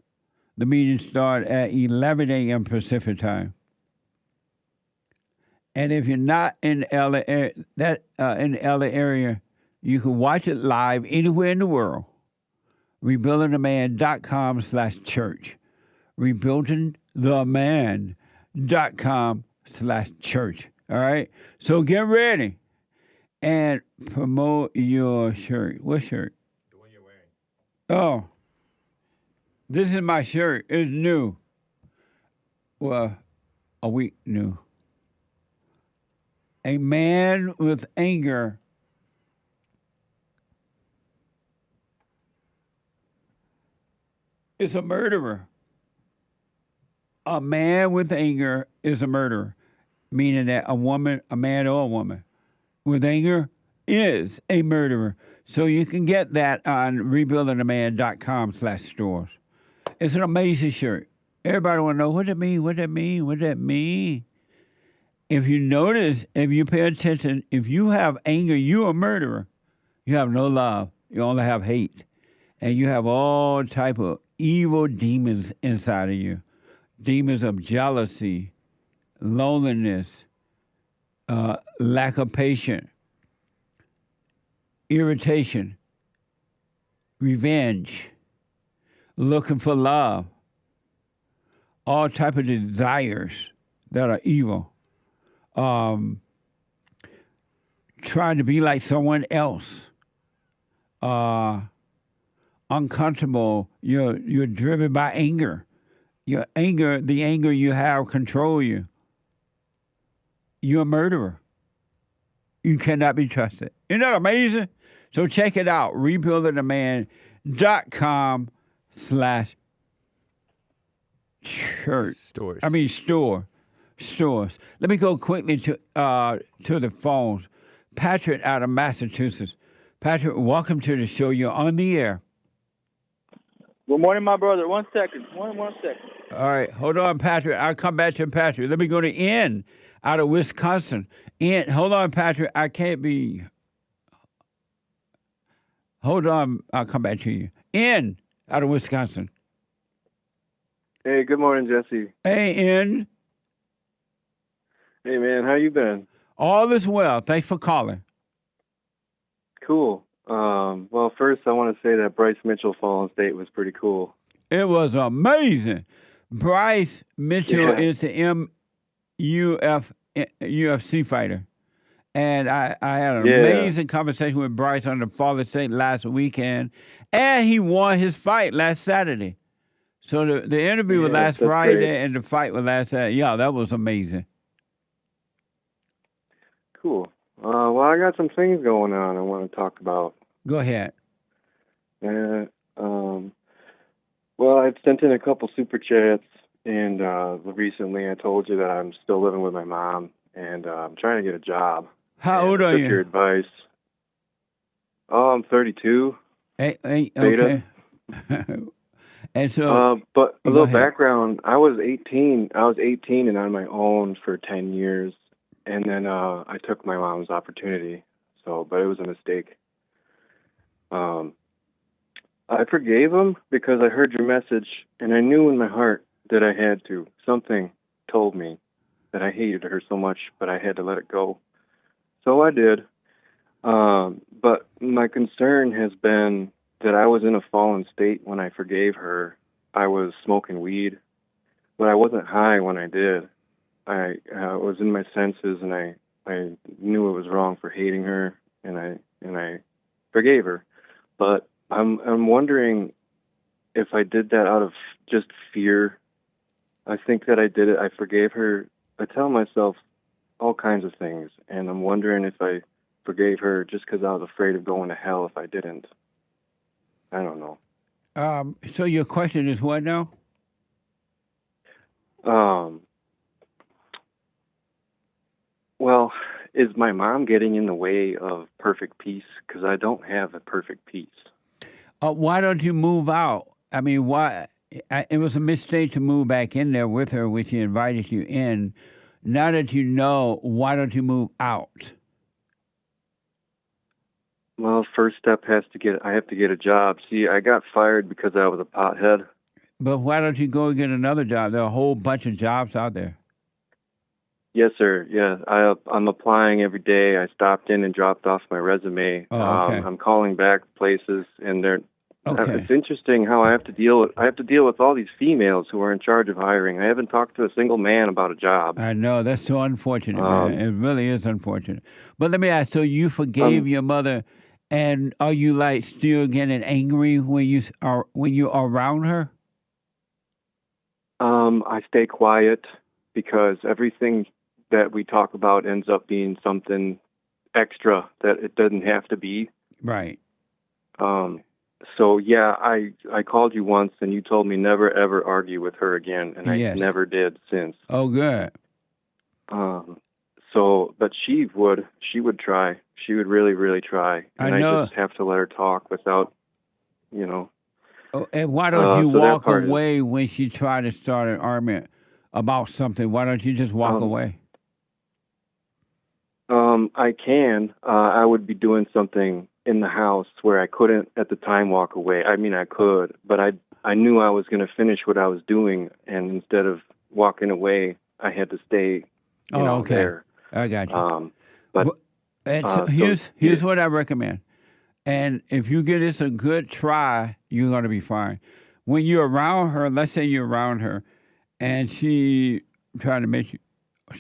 The meeting starts at 11 a.m. Pacific time. And if you're not in LA, in the LA area, you can watch it live anywhere in the world. RebuildingTheMan.com/church. RebuildingTheMan.com/church. All right? So get ready and promote your shirt. What shirt? The one you're wearing. Oh. This is my shirt. It's new. Well, a week new. A man with anger is a murderer. A man with anger is a murderer, meaning that a man or a woman with anger is a murderer. So you can get that on rebuildingtheman.com/stores. It's an amazing shirt. Everybody want to know what it mean, what that mean, what that mean. If you notice, if you pay attention, if you have anger, you're a murderer. You have no love. You only have hate. And you have all type of evil demons inside of you. Demons of jealousy, loneliness, lack of patience, irritation, revenge, looking for love, all type of desires that are evil. Trying to be like someone else. Uncomfortable. You're driven by anger. The anger you have control you. You're a murderer. You cannot be trusted. Isn't that amazing? So check it out. RebuildingTheMan.com/church. Stores. Stores. Let me go quickly to the phones. Patrick out of Massachusetts. Patrick, welcome to the show. You're on the air. Good morning, my brother. 1 second. One second. All right. Hold on, Patrick. I'll come back to Patrick. Let me go to Ian out of Wisconsin. Ian, hold on, Patrick. I can't be... Hold on. I'll come back to you. Ian out of Wisconsin. Hey, good morning, Jesse. Hey, Ian. Hey, man. How you been? All is well. Thanks for calling. Cool. Well, first I want to say that Bryce Mitchell Fallen State was pretty cool. It was amazing. Bryce Mitchell is the UFC fighter. And I had an amazing conversation with Bryce on the Fallen State last weekend. And he won his fight last Saturday. So the interview was last Friday great. and the fight was last Saturday. Yeah, that was amazing. Cool. Well, I got some things going on I want to talk about. Go ahead. Well, I've sent in a couple super chats, and recently I told you that I'm still living with my mom, and I'm trying to get a job. How old are took you? Your advice. Oh, I'm 32. Okay. And so, but a go little ahead. background. I was 18 and on my own for 10 years, and then I took my mom's opportunity. But it was a mistake. I forgave him because I heard your message, and I knew in my heart that I had to. Something told me that I hated her so much, but I had to let it go. So I did. But my concern has been that I was in a fallen state when I forgave her. I was smoking weed, but I wasn't high when I did. I was in my senses, and I knew it was wrong for hating her, and I forgave her. But I'm wondering if I did that out of just fear. I think that I did it. I forgave her. I tell myself all kinds of things, and I'm wondering if I forgave her just because I was afraid of going to hell if I didn't. I don't know. So your question is what now? Well, is my mom getting in the way of perfect peace? Because I don't have a perfect peace. Why don't you move out? I mean, why? It was a mistake to move back in there with her when she invited you in. Now that you know, why don't you move out? Well, first step I have to get a job. See, I got fired because I was a pothead. But why don't you go and get another job? There are a whole bunch of jobs out there. Yes, sir. Yeah, I'm applying every day. I stopped in and dropped off my resume. Oh, okay. I'm calling back places, and they're. Okay. It's interesting how I have to deal with all these females who are in charge of hiring. I haven't talked to a single man about a job. I know, that's so unfortunate, man. It really is unfortunate. But let me ask, so you forgave your mother, and are you like still getting angry when you are around her? I stay quiet because everything that we talk about ends up being something extra that it doesn't have to be. Right. So yeah, I called you once and you told me never ever argue with her again, and I never did since. Oh, good. But she would try. She would really, really try. And I just have to let her talk without, Oh, and why don't you walk away when she tried to start an argument about something? Why don't you just walk away? I can. I would be doing something in the house where I couldn't at the time walk away. I mean, I could, but I knew I was going to finish what I was doing, and instead of walking away, I had to stay, there. I got you. Here's what I recommend. And if you give this a good try, you're going to be fine. When you're around her, let's say you're around her, and she trying to make you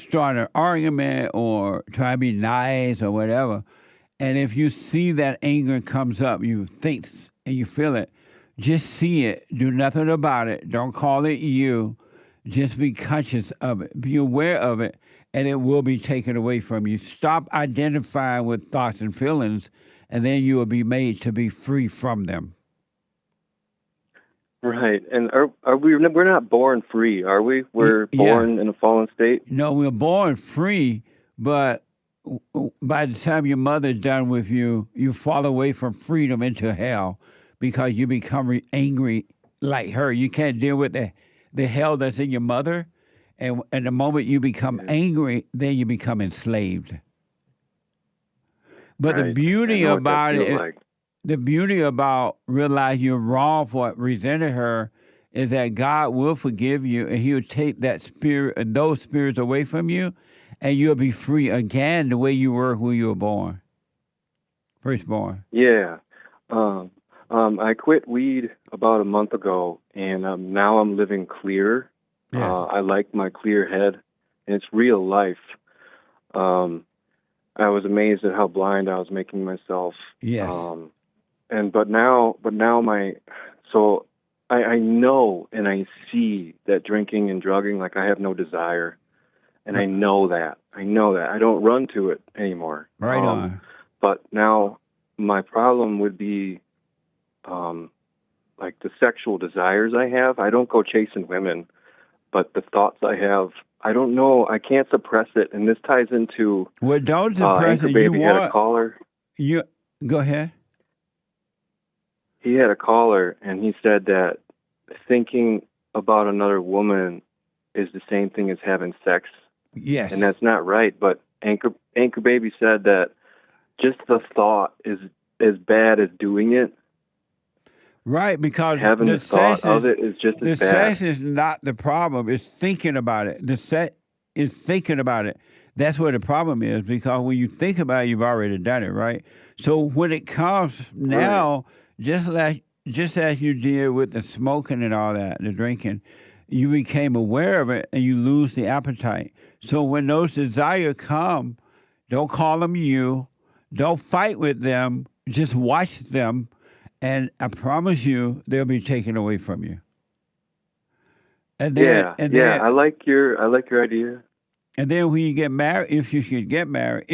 start an argument or try to be nice or whatever, and if you see that anger comes up, you think and you feel it, just see it. Do nothing about it. Don't call it you. Just be conscious of it. Be aware of it, and it will be taken away from you. Stop identifying with thoughts and feelings, and then you will be made to be free from them. Right. And we're not born free, are we? We're born in a fallen state? No, we're born free, but by the time your mother's done with you, you fall away from freedom into hell because you become angry like her. You can't deal with the hell that's in your mother. And the moment you become angry, then you become enslaved. But the beauty about it, the beauty about realizing you're wrong for resenting her is that God will forgive you, and He'll take that spirit and those spirits away from you, and you'll be free again the way you were when you were born. firstborn? Yeah. I quit weed about a month ago, and now I'm living clear. Yes. I like my clear head, and it's real life. I was amazed at how blind I was making myself. Yes. But now I know and I see that drinking and drugging, like I have no desire, and I know that. I don't run to it anymore. Right on. But now my problem would be, like the sexual desires I have. I don't go chasing women, but the thoughts I have, I don't know. I can't suppress it, and this ties into. Well, don't suppress Anchor it. Baby had a caller. You go ahead. He had a caller, and he said that thinking about another woman is the same thing as having sex. Yes. And that's not right. But Anchor Baby said that just the thought is as bad as doing it. Right, because having the thought of it is just the as bad. sex is not the problem. It's thinking about it. The sex is thinking about it. That's where the problem is, because when you think about it, you've already done it, right? So when it comes now, just as you did with the smoking and all that, the drinking, you became aware of it and you lose the appetite. So when those desires come, don't call them you. Don't fight with them. Just watch them. And I promise you, they'll be taken away from you. And then, I like your idea. And then when you get married, if you get married,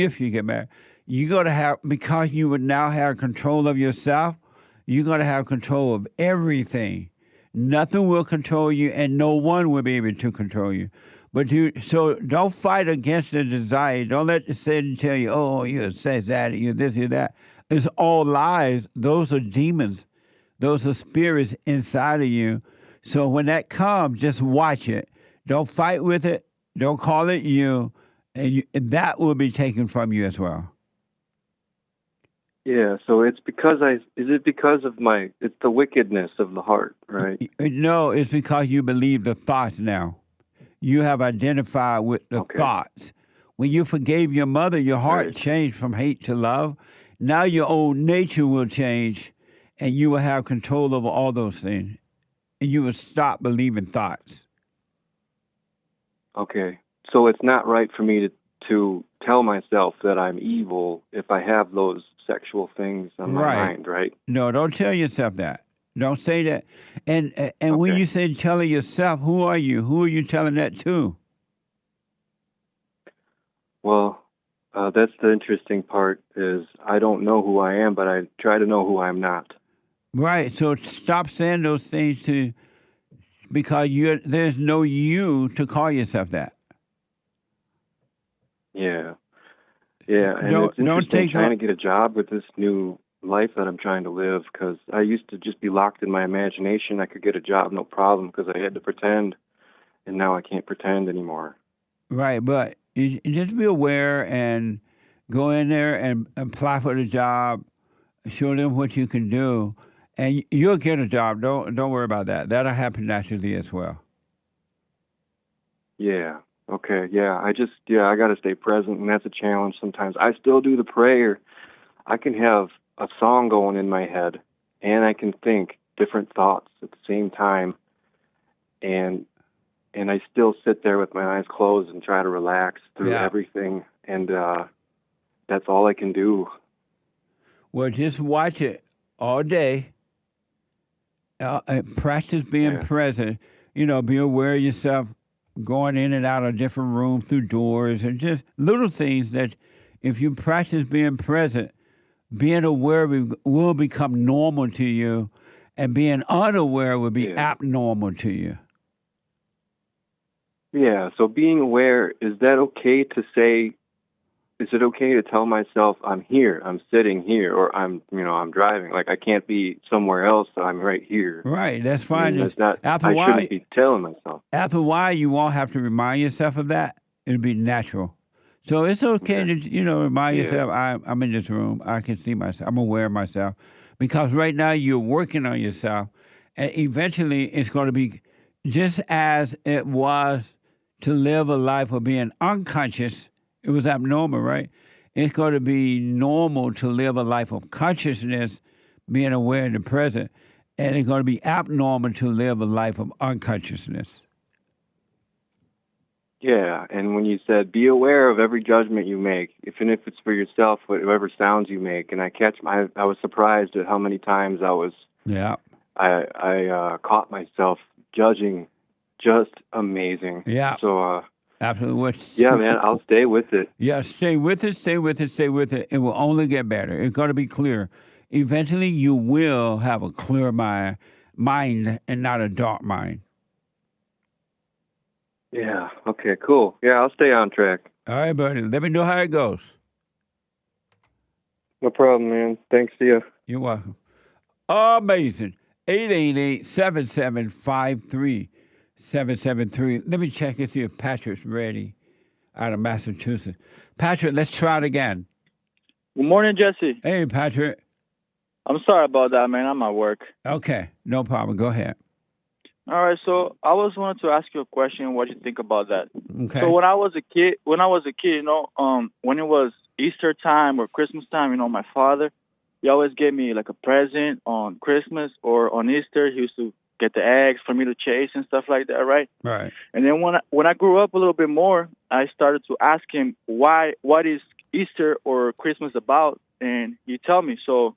you're going to have, because you would now have control of yourself, you're going to have control of everything. Nothing will control you, and no one will be able to control you. So don't fight against the desire. Don't let the Satan tell you, oh, you're a sex addict, you're this, you're that. It's all lies. Those are demons. Those are spirits inside of you. So when that comes, just watch it. Don't fight with it. Don't call it you. And that will be taken from you as well. Yeah, so it's because it's the wickedness of the heart, right? No, it's because you believe the thoughts now. You have identified with the thoughts. When you forgave your mother, your heart changed from hate to love. Now your old nature will change, and you will have control over all those things. And you will stop believing thoughts. Okay. So it's not right for me to tell myself that I'm evil if I have those sexual things on my mind, right? No, don't tell yourself that. Don't say that. And when you say telling yourself, who are you? Who are you telling that to? Well, that's the interesting part is I don't know who I am, but I try to know who I'm not. Right. So stop saying those things because there's no you to call yourself that. Yeah. Yeah, and it's interesting trying to get a job with this new life that I'm trying to live, because I used to just be locked in my imagination. I could get a job, no problem, because I had to pretend, and now I can't pretend anymore. Right, but you just be aware and go in there and apply for the job, show them what you can do, and you'll get a job. Don't worry about that. That'll happen naturally as well. Yeah. Okay, yeah, I got to stay present, and that's a challenge sometimes. I still do the prayer. I can have a song going in my head, and I can think different thoughts at the same time, and I still sit there with my eyes closed and try to relax through everything, and that's all I can do. Well, just watch it all day. Practice being present. Be aware of yourself, going in and out of different rooms through doors, and just little things that if you practice being present, being aware will become normal to you, and being unaware will be abnormal to you. Yeah, so being aware, is that okay to say, is it okay to tell myself I'm here, I'm sitting here, or I'm driving? Like I can't be somewhere else, I'm right here. Right, that's fine. I shouldn't be telling myself. After a while, you won't have to remind yourself of that. It'll be natural. So it's okay to, remind yourself, I'm in this room, I can see myself, I'm aware of myself. Because right now you're working on yourself, and eventually it's going to be just as it was to live a life of being unconscious. It was abnormal, right? It's going to be normal to live a life of consciousness, being aware in the present, and it's going to be abnormal to live a life of unconsciousness. Yeah, and when you said be aware of every judgment you make, even if it's for yourself, whatever sounds you make, and I was surprised at how many times I caught myself judging just amazing. Yeah. So absolutely. Yeah, man, I'll stay with it. Yeah, stay with it, stay with it, stay with it. It will only get better. It's going to be clear. Eventually, you will have a clear mind and not a dark mind. Yeah, okay, cool. Yeah, I'll stay on track. All right, buddy. Let me know how it goes. No problem, man. Thanks to you. You're welcome. Amazing. 888-7753-773. Let me check and see if Patrick's ready out of Massachusetts. Patrick, let's try it again. Good morning, Jesse. Hey, Patrick. I'm sorry about that, man. I'm at work. Okay, no problem. Go ahead. All right, so I wanted to ask you a question. What do you think about that? Okay. So when I was a kid, when it was Easter time or Christmas time, my father, he always gave me like a present on Christmas or on Easter. He used to get the eggs for me to chase and stuff like that, right? Right. And then when I grew up a little bit more, I started to ask him what is Easter or Christmas about, and he told me. So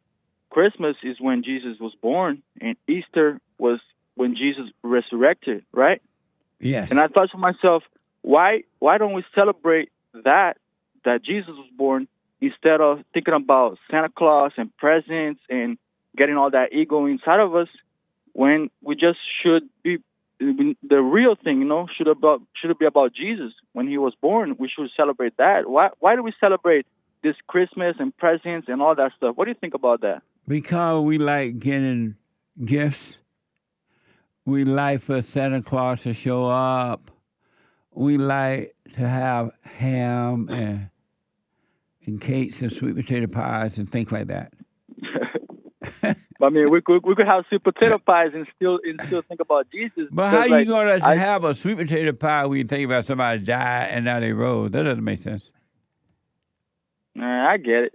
Christmas is when Jesus was born, and Easter was when Jesus resurrected, right? Yes. And I thought to myself, why don't we celebrate that Jesus was born instead of thinking about Santa Claus and presents and getting all that ego inside of us, when we just should be the real thing, should it be about Jesus when he was born? We should celebrate that. Why do we celebrate this Christmas and presents and all that stuff? What do you think about that? Because we like getting gifts. We like for Santa Claus to show up. We like to have ham and cakes and sweet potato pies and things like that. I mean, we could have sweet potato pies and still think about Jesus. But how you going to have a sweet potato pie when you think about somebody died and now they rose? That doesn't make sense. I get it.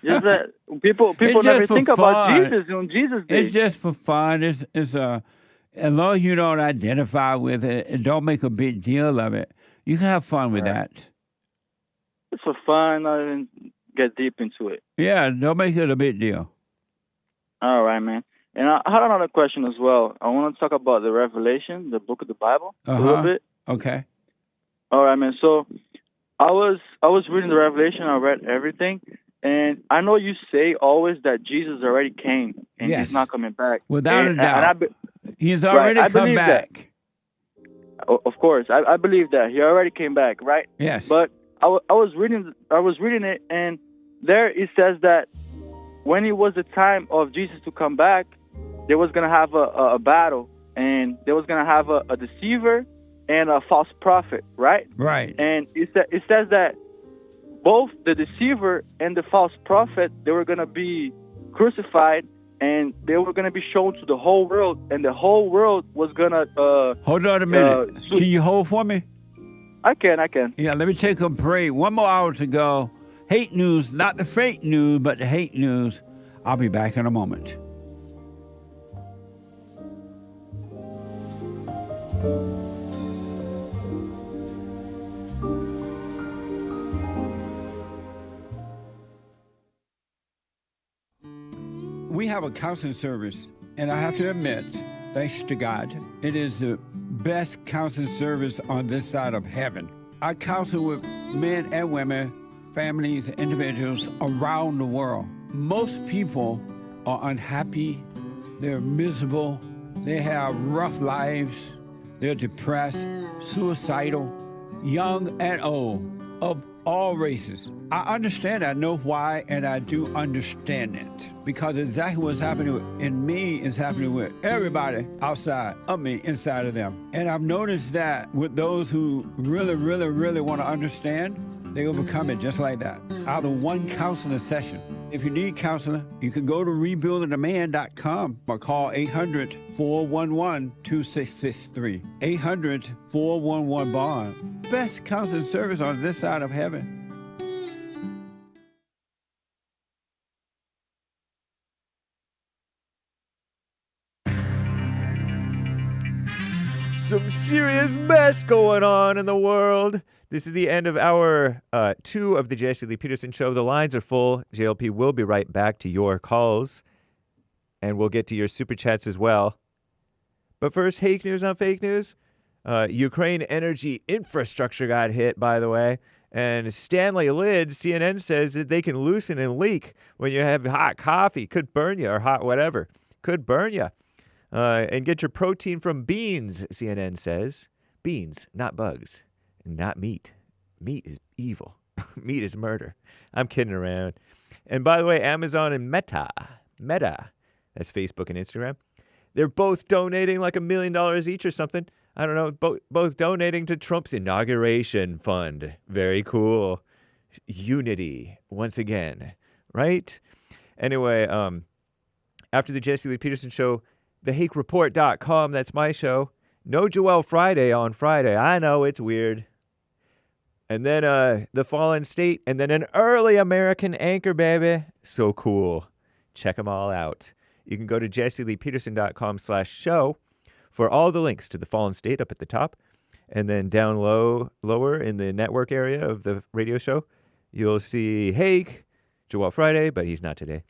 Just that people never think about Jesus on Jesus Day. It's just for fun. It's as long as you don't identify with it and don't make a big deal of it, you can have fun with that. It's for fun. I didn't get deep into it. Yeah, don't make it a big deal. All right, man. And I had another question as well. I want to talk about the Revelation, the book of the Bible, a little bit. Okay. All right, man. So I was reading the Revelation. I read everything. And I know you say always that Jesus already came and he's not coming back. Without a doubt. He's already come back. That. Of course. I believe that. He already came back, right? Yes. But I was reading it, and there it says that when it was the time of Jesus to come back, they was going to have a battle, and they was going to have a deceiver and a false prophet, right? Right. And it says that both the deceiver and the false prophet, they were going to be crucified, and they were going to be shown to the whole world, and the whole world was going to... Hold on a minute. Can you hold for me? I can. Yeah, let me take a break. 1 more hour to go. Hate news, not the fake news, but the hate news. I'll be back in a moment. We have a counseling service, and I have to admit, thanks to God, it is the best counseling service on this side of heaven. I counsel with men and women, families, individuals around the world. Most people are unhappy, they're miserable, they have rough lives, they're depressed, suicidal, young and old, of all races. I understand, I know why, and I do understand it. Because exactly what's happening in me is happening with everybody outside of me, inside of them. And I've noticed that with those who really, really, really want to understand, they overcome it just like that, out of one counseling session. If you need counseling, you can go to rebuildingaman.com or call 800-411-2663. 800-411-BOND. Best counseling service on this side of heaven. serious mess going on in the world. This is the end of hour 2 of the Jesse Lee Peterson Show. The lines are full. JLP will be right back to your calls, and we'll get to your super chats as well. But first, fake news on fake news. Ukraine energy infrastructure got hit, by the way. And Stanley Lid, CNN, says that they can loosen and leak when you have hot coffee. Could burn you, or hot whatever. Could burn you. And get your protein from beans, CNN says. Beans, not bugs. Not meat. Meat is evil. Meat is murder. I'm kidding around. And by the way, Amazon and Meta, that's Facebook and Instagram, they're both donating like $1 million each or something. I don't know, both donating to Trump's inauguration fund. Very cool. Unity, once again, right? Anyway, after the Jesse Lee Peterson Show, thehakereport.com, that's my show. No Joel Friday on Friday. I know, it's weird. And then The Fallen State, and then an early American anchor, baby. So cool. Check them all out. You can go to jesseleepeterson.com/show for all the links to The Fallen State up at the top. And then down lower in the network area of the radio show, you'll see Hake, Joel Friday, but he's not today.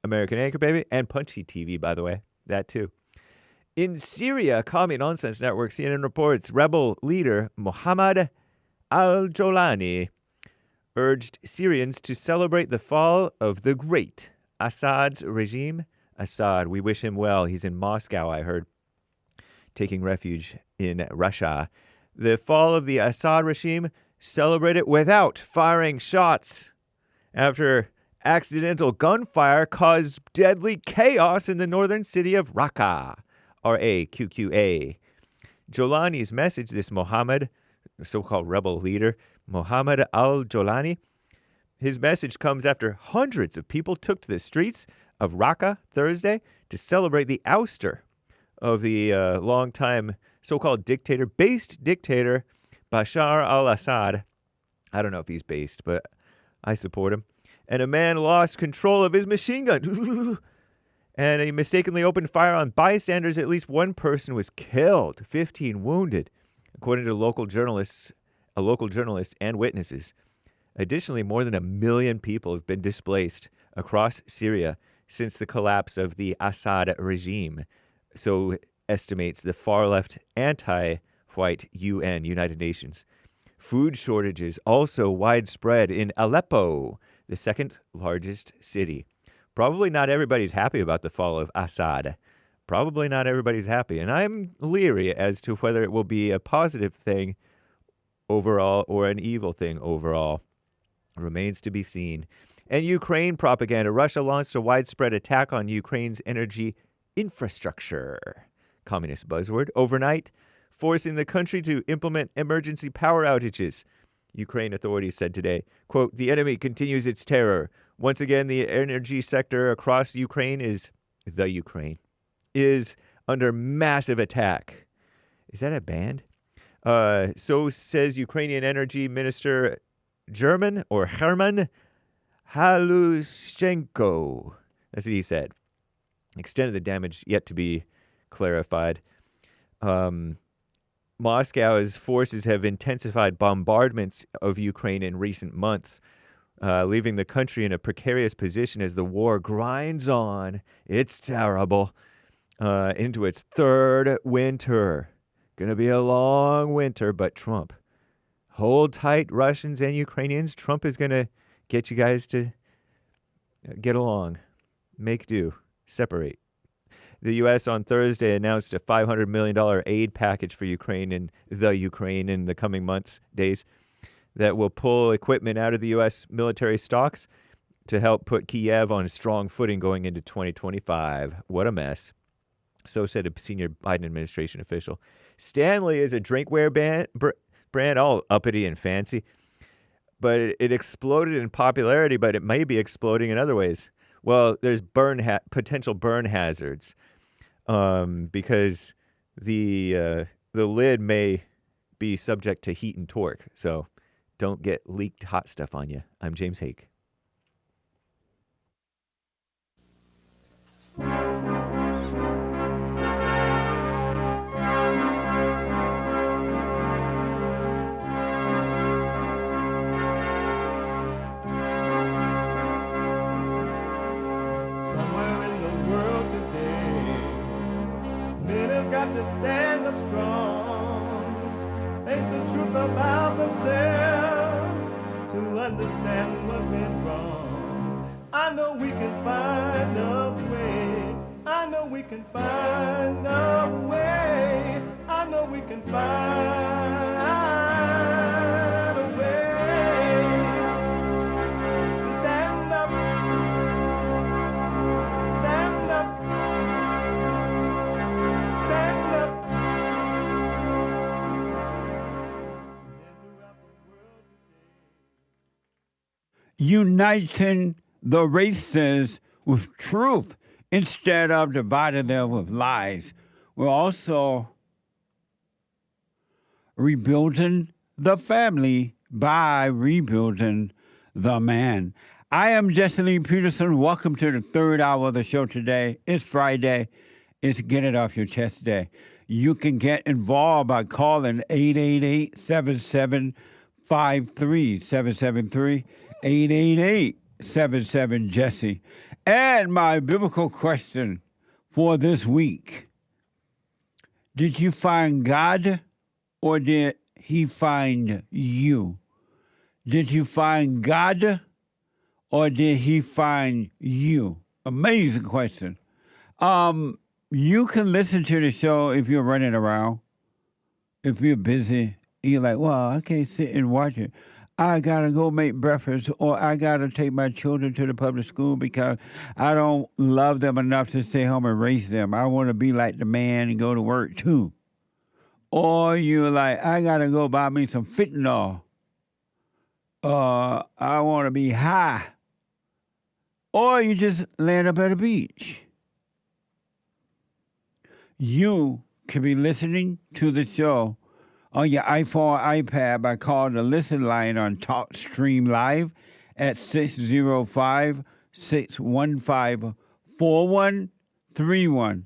American Anchor Baby, and Punchy TV, by the way. That too. In Syria, Commie Nonsense Network, CNN reports, rebel leader Mohammed al-Jolani urged Syrians to celebrate the fall of the great Assad's regime. Assad, we wish him well. He's in Moscow, I heard, taking refuge in Russia. The fall of the Assad regime, celebrate it without firing shots after accidental gunfire caused deadly chaos in the northern city of Raqqa, R-A-Q-Q-A. Jolani's message, this Mohammed, so-called rebel leader, Mohammed al-Jolani, his message comes after hundreds of people took to the streets of Raqqa Thursday to celebrate the ouster of the longtime so-called based dictator Bashar al-Assad. I don't know if he's based, but I support him. And a man lost control of his machine gun. And he mistakenly opened fire on bystanders. At least one person was killed, 15 wounded, according to a local journalist and witnesses. Additionally, more than 1 million people have been displaced across Syria since the collapse of the Assad regime. So estimates the far-left anti-white UN, United Nations. Food shortages also widespread in Aleppo, the second largest city. Probably not everybody's happy about the fall of Assad. Probably not everybody's happy. And I'm leery as to whether it will be a positive thing overall or an evil thing overall. Remains to be seen. And Ukraine propaganda. Russia launched a widespread attack on Ukraine's energy infrastructure. Communist buzzword. Overnight, forcing the country to implement emergency power outages. Ukraine authorities said today, quote, the enemy continues its terror. Once again, the energy sector across Ukraine is under massive attack. Is that a band? So says Ukrainian Energy Minister Herman Halushchenko. That's what he said. Extent of the damage yet to be clarified. Moscow's forces have intensified bombardments of Ukraine in recent months, leaving the country in a precarious position as the war grinds on. It's terrible. Into its third winter. Going to be a long winter, but Trump. Hold tight, Russians and Ukrainians. Trump is going to get you guys to get along. Make do. Separate. The U.S. on Thursday announced a $500 million aid package for Ukraine in the coming months, days, that will pull equipment out of the U.S. military stocks to help put Kiev on a strong footing going into 2025. What a mess. So said a senior Biden administration official. Stanley is a drinkware brand, all uppity and fancy, but it exploded in popularity, but it may be exploding in other ways. Well, there's potential burn hazards because the lid may be subject to heat and torque. So don't get leaked hot stuff on you. I'm James Hake. to stand up strong, face the truth about themselves, to understand what went wrong. I know we can find a way. I know we can find a way. I know we can find a way to stand up, stand up, stand up. Uniting the races with truth instead of dividing them with lies. We're also rebuilding the family by rebuilding the man. I am Jesse Lee Peterson. Welcome to the third hour of the show today. It's Friday. It's Get It Off Your Chest Day. You can get involved by calling 888-7753-773, 888-77-JESSE. And my biblical question for this week: did you find God or did he find you? Did you find God or did he find you? Amazing question. You can listen to the show if you're running around, if you're busy. You're like, well, I can't sit and watch it. I got to go make breakfast, or I got to take my children to the public school because I don't love them enough to stay home and raise them. I want to be like the man and go to work too. Or you're like, I got to go buy me some fentanyl. I want to be high. Or you just land up at a beach. You can be listening to the show on your iPhone or iPad by calling the listen line on TalkStream Live at 605-615-4131.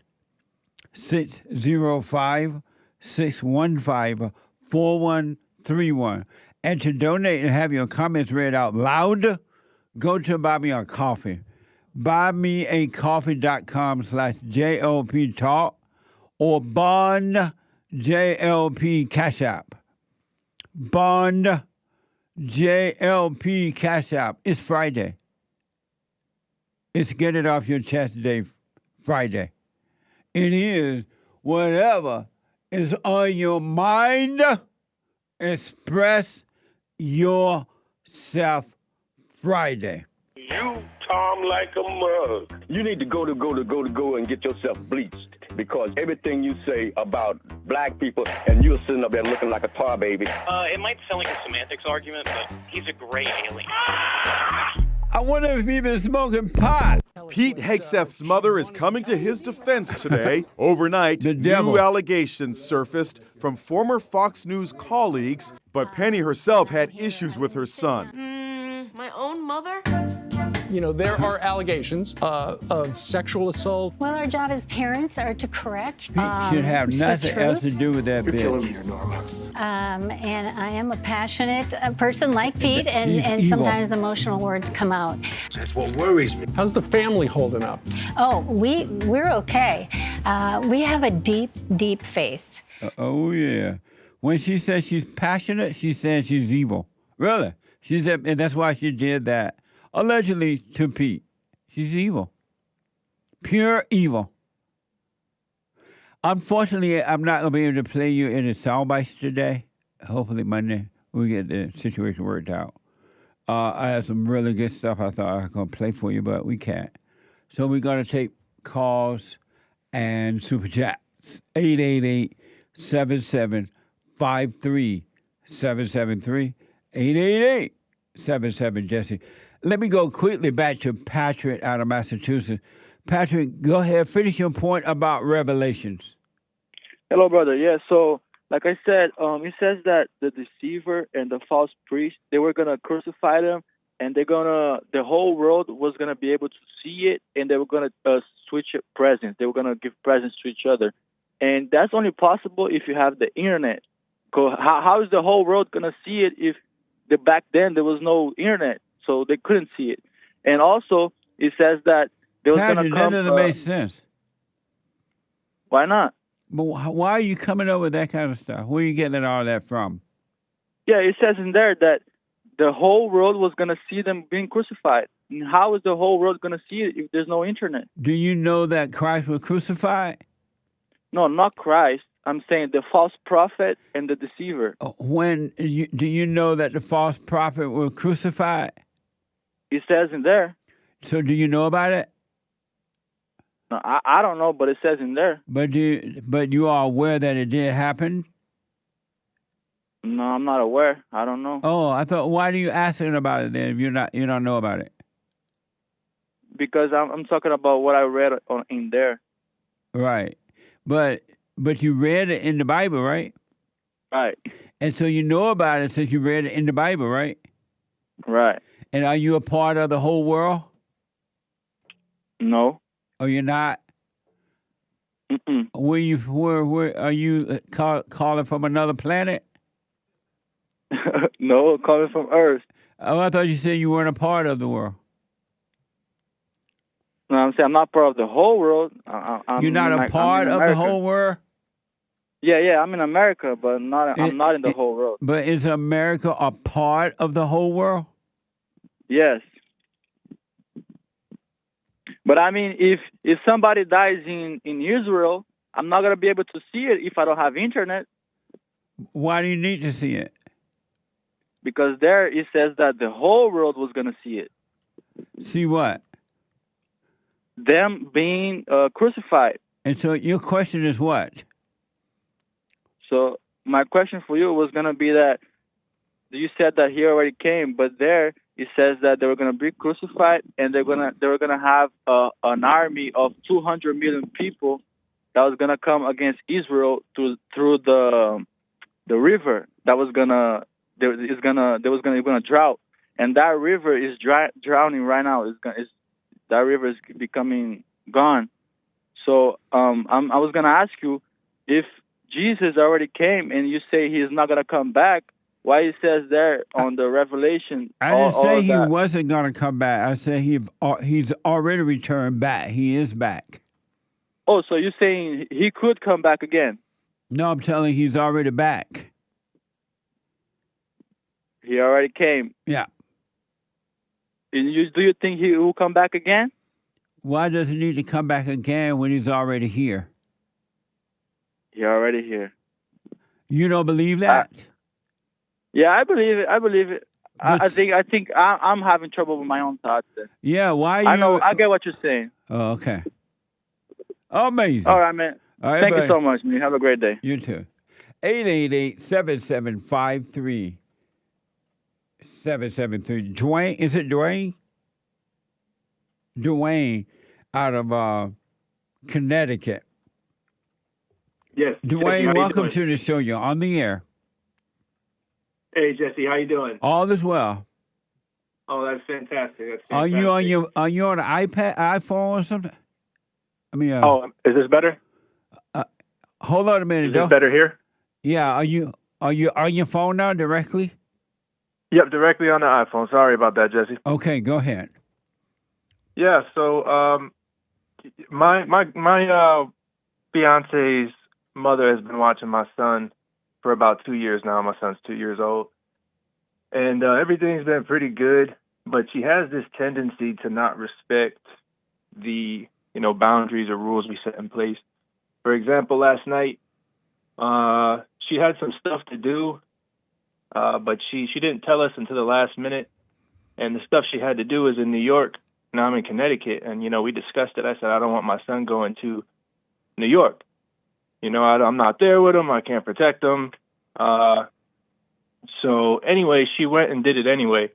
605-615-4131. And to donate and have your comments read out loud, go to Buy Me a Coffee. BuyMeACoffee.com/JLP Talk or bondjlp CashApp. bondjlp CashApp. It's Friday. It's Get It Off Your Chest Day Friday. It is whatever is on your mind. Express yourself Friday. You, Tom, like a mug. You need to go and get yourself bleached, because everything you say about black people, and you're sitting up there looking like a tar baby. It might sound like a semantics argument, but he's a gray alien. I wonder if he's been smoking pot. Pete Hegseth's mother is coming to his defense today. Overnight, new allegations surfaced from former Fox News colleagues, but Penny herself had issues with her son. My own mother? You know, there are allegations of sexual assault. Well, our job as parents are to correct. Pete should have nothing else to do with that bitch. You're killing me here, Norma. And I am a passionate person like Pete, and sometimes emotional words come out. That's what worries me. How's the family holding up? Oh, we're okay. We have a deep, deep faith. Oh, yeah. When she says she's passionate, she says she's evil. Really? She said, and that's why she did that. Allegedly to Pete. She's evil. Pure evil. Unfortunately, I'm not going to be able to play you any sound bites today. Hopefully Monday we'll get the situation worked out. I have some really good stuff I thought I was going to play for you, but we can't. So we're going to take calls and super chats. 888-7753-773. 888-77-JESSE. Let me go quickly back to Patrick out of Massachusetts. Patrick, go ahead. Finish your point about Revelations. Hello, brother. Yeah, so like I said, it says that the deceiver and the false priest, they were going to crucify them, and the whole world was going to be able to see it, and they were going to switch presents. They were going to give presents to each other. And that's only possible if you have the internet. How is the whole world going to see it if back then there was no internet? So they couldn't see it. And also, it says that there was going to come... That doesn't make sense. Why not? But why are you coming up with that kind of stuff? Where are you getting all that from? Yeah, it says in there that the whole world was going to see them being crucified. And how is the whole world going to see it if there's no internet? Do you know that Christ was crucified? No, not Christ. I'm saying the false prophet and the deceiver. Do you know that the false prophet was crucified? It says in there. So do you know about it? No, I don't know, but it says in there. But you are aware that it did happen? No, I'm not aware. I don't know. Oh, I thought. Why are you asking about it then? If you don't know about it? Because I'm talking about what I read in there. Right, but you read it in the Bible, right? Right. And so you know about it since you read it in the Bible, right? Right. And are you a part of the whole world? No. Oh, you're not? Mm-mm. Where are you calling from another planet? No, calling from Earth. Oh, I thought you said you weren't a part of the world. No, I'm saying I'm not part of the whole world. You're not a part of the whole world? Yeah, I'm in America, but I'm not in the whole world. But is America a part of the whole world? Yes. But I mean, if somebody dies in Israel, I'm not going to be able to see it if I don't have internet. Why do you need to see it? Because there it says that the whole world was going to see it. See what? Them being crucified. And so your question is what? So my question for you was going to be that you said that he already came, but there it says that they were going to be crucified and they were going to have an army of 200 million people that was going to come against Israel through the river that was going to drought, and that river is drowning right now. That river is becoming gone. So I was going to ask you, if Jesus already came and you say he is not going to come back, why it says there on the Revelation? I didn't say he wasn't going to come back. I said he's already returned back. He is back. Oh, so you're saying he could come back again? No, I'm telling you he's already back. He already came. Yeah. And do you think he will come back again? Why does he need to come back again when he's already here? He's already here. You don't believe that? Yeah, I believe it. I think I'm having trouble with my own thoughts. Then. Yeah, why? I know. I get what you're saying. Oh, okay. Amazing. All right, man. All right, Thank you so much, man. Have a great day. You too. 888-7753-773. DeWayne, is it DeWayne? DeWayne out of Connecticut. Yes. DeWayne, Jesse, welcome to the show. You're on the air. Hey, Jesse, how you doing? All is well. Oh, that's fantastic. Are you on an iPad, iPhone, or something? I mean, is this better? Hold on a minute. Is this better here? Yeah. Are you on your phone now directly? Yep, directly on the iPhone. Sorry about that, Jesse. Okay, go ahead. Yeah. So, my fiance's mother has been watching my son for about 2 years now. My son's 2 years old, and everything's been pretty good. But she has this tendency to not respect the boundaries or rules we set in place. For example, last night she had some stuff to do, but she didn't tell us until the last minute. And the stuff she had to do is in New York. Now I'm in Connecticut, and we discussed it. I said I don't want my son going to New York. I'm not there with him. I can't protect him. So anyway, she went and did it anyway.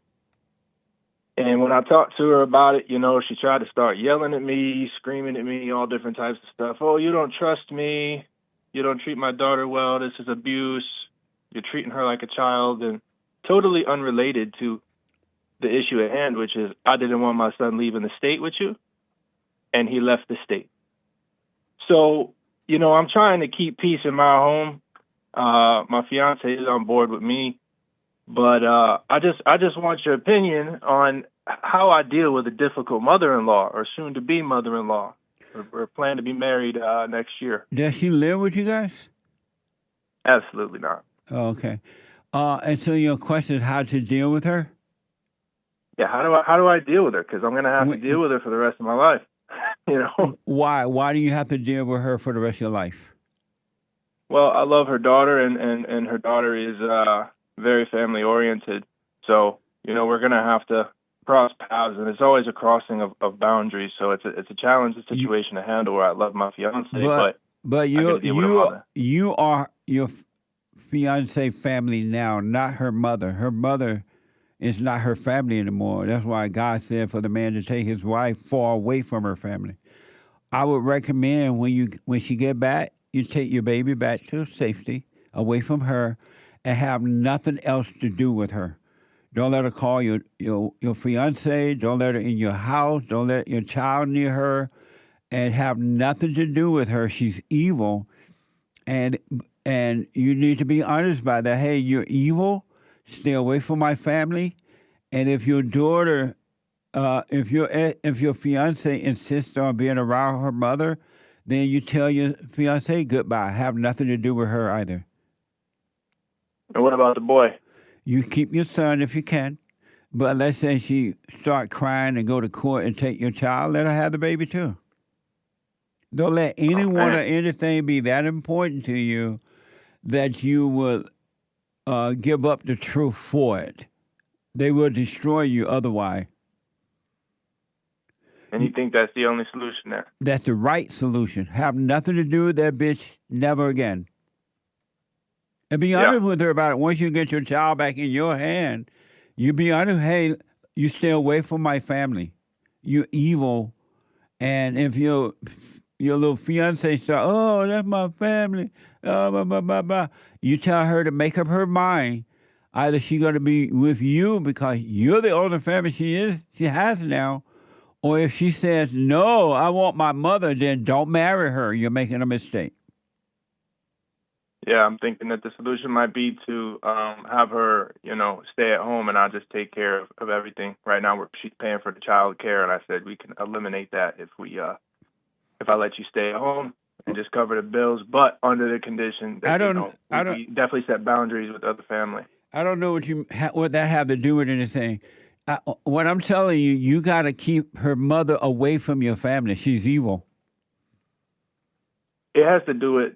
And when I talked to her about it, she tried to start yelling at me, screaming at me, all different types of stuff. Oh, you don't trust me. You don't treat my daughter well. This is abuse. You're treating her like a child. And totally unrelated to the issue at hand, which is I didn't want my son leaving the state with you, and he left the state. So, I'm trying to keep peace in my home. My fiance is on board with me. But I just want your opinion on how I deal with a difficult mother-in-law or soon-to-be mother-in-law. We're planning to be married next year. Does she live with you guys? Absolutely not. Oh, okay. And so your question is how to deal with her? Yeah, how do I deal with her? Because I'm gonna have to deal with her for the rest of my life. You know. Why? Why do you have to deal with her for the rest of your life? Well, I love her daughter, and her daughter is very family oriented. So we're gonna have to cross paths, and it's always a crossing of boundaries. So it's a challenging situation to handle. Where I love my fiance, but you are your fiance family now, not her mother. Her mother is not her family anymore. That's why God said for the man to take his wife far away from her family. I would recommend when she get back, you take your baby back to safety, away from her, and have nothing else to do with her. Don't let her call your fiance. Don't let her in your house. Don't let your child near her, and have nothing to do with her. She's evil, and you need to be honest about that. Hey, you're evil. Stay away from my family. And if your daughter, if your fiance insists on being around her mother, then you tell your fiance goodbye. Have nothing to do with her either. And what about the boy? You keep your son if you can, but let's say she start crying and go to court and take your child, let her have the baby too. Don't let anyone or anything be that important to you that you will give up the truth for it. They will destroy you otherwise. And you think that's the only solution there? That's the right solution. Have nothing to do with that bitch, never again. And be honest with her about it. Once you get your child back in your hand, you be honest, hey, you stay away from my family. You're evil. And if your little fiance start, oh, that's my family, blah, blah, blah, blah. You tell her to make up her mind. Either she's going to be with you because you're the older family she has now, or if she says, no, I want my mother, then don't marry her. You're making a mistake. Yeah, I'm thinking that the solution might be to have her, stay at home, and I'll just take care of everything. Right now, she's paying for the child care, and I said we can eliminate that if I let you stay at home and just cover the bills, but under the condition that we definitely set boundaries with the other family. I don't know what that have to do with anything. What I'm telling you, you got to keep her mother away from your family. She's evil. It has to do with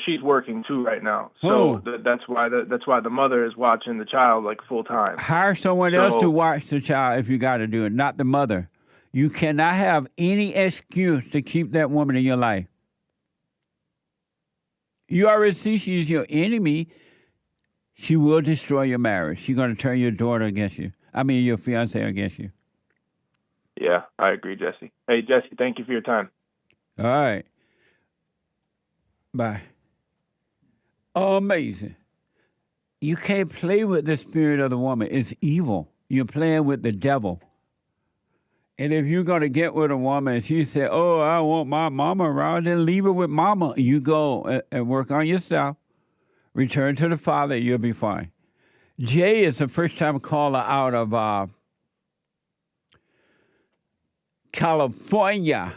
she's working too right now, so that's why the mother is watching the child like full time. Hire someone else to watch the child if you got to do it, not the mother. You cannot have any excuse to keep that woman in your life. You already see she's your enemy. She will destroy your marriage. She's going to turn your daughter against you. I mean, your fiance against you. Yeah, I agree, Jesse. Hey, Jesse, thank you for your time. All right. Bye. Amazing. You can't play with the spirit of the woman. It's evil. You're playing with the devil. And if you're going to get with a woman and she said, oh, I want my mama around, then leave her with mama. You go and work on yourself. Return to the Father, you'll be fine. Jay is a first-time caller out of California.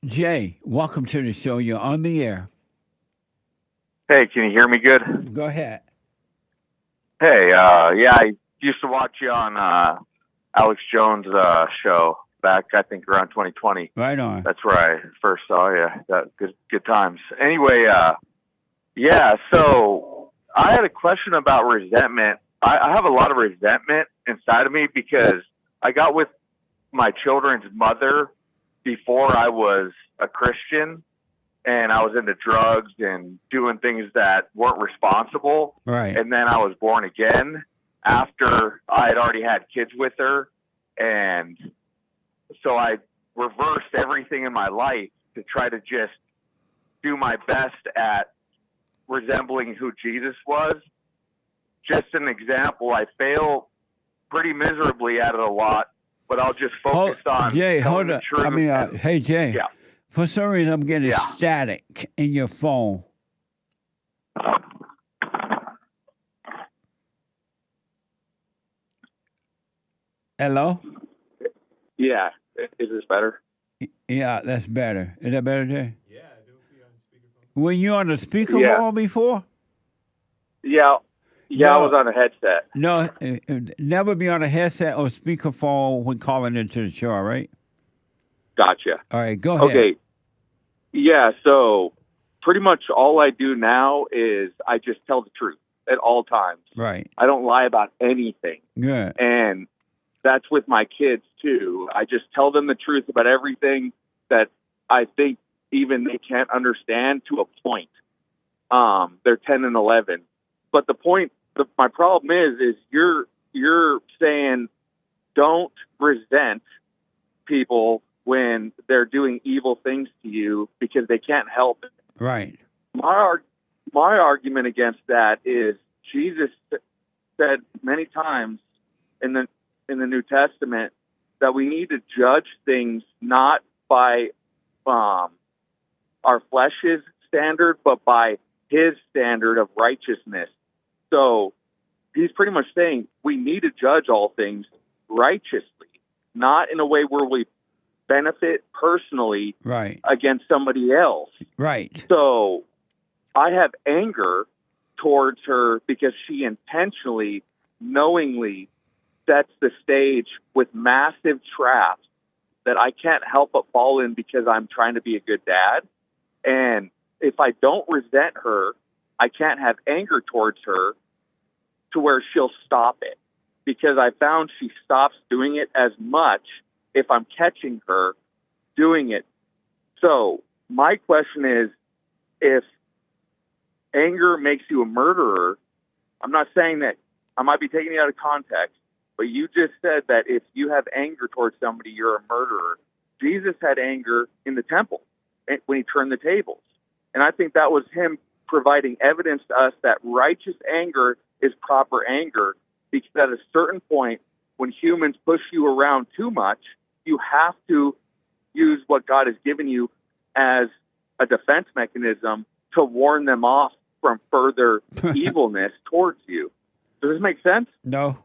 Jay, welcome to the show. You're on the air. Hey, can you hear me good? Go ahead. Hey, I used to watch you on Alex Jones' show back, I think, around 2020. Right on. That's where I first saw you. Good times. Anyway, so I had a question about resentment. I have a lot of resentment inside of me because I got with my children's mother before I was a Christian, and I was into drugs and doing things that weren't responsible. Right. And then I was born again after I had already had kids with her. And so I reversed everything in my life to try to just do my best at resembling who Jesus was. Just an example, I fail pretty miserably at it a lot, but I'll just focus on Jay, hold the up. truth. I mean, hey, Jay. Yeah. For some reason, I'm getting static in your phone. Hello? Yeah. Is this better? Yeah, that's better. Is that better, Jay? Yeah, do it be on speakerphone. Were you on the speakerphone Yeah. before? Yeah, No. I was on a headset. No, never be on a headset or speakerphone when calling into the show, all right? Gotcha. All right, go ahead. Okay. Yeah, so pretty much all I do now is I just tell the truth at all times. Right. I don't lie about anything. Good. And that's with my kids, too. I just tell them the truth about everything that I think even they can't understand to a point. They're 10 and 11. But the point, my problem is you're saying don't resent people when they're doing evil things to you because they can't help it. Right. My argument against that is Jesus said many times in the New Testament that we need to judge things not by our flesh's standard, but by his standard of righteousness. So he's pretty much saying we need to judge all things righteously, not in a way where we benefit personally right. against somebody else. Right. So I have anger towards her because she intentionally, knowingly sets the stage with massive traps that I can't help but fall in because I'm trying to be a good dad. And if I don't resent her, I can't have anger towards her to where she'll stop it, because I found she stops doing it as much if I'm catching her doing it. So my question is, if anger makes you a murderer, I'm not saying that, I might be taking it out of context, but you just said that if you have anger towards somebody, you're a murderer. Jesus had anger in the temple when he turned the tables. And I think that was him providing evidence to us that righteous anger is proper anger, because at a certain point, when humans push you around too much, you have to use what God has given you as a defense mechanism to warn them off from further evilness towards you. Does this make sense? No.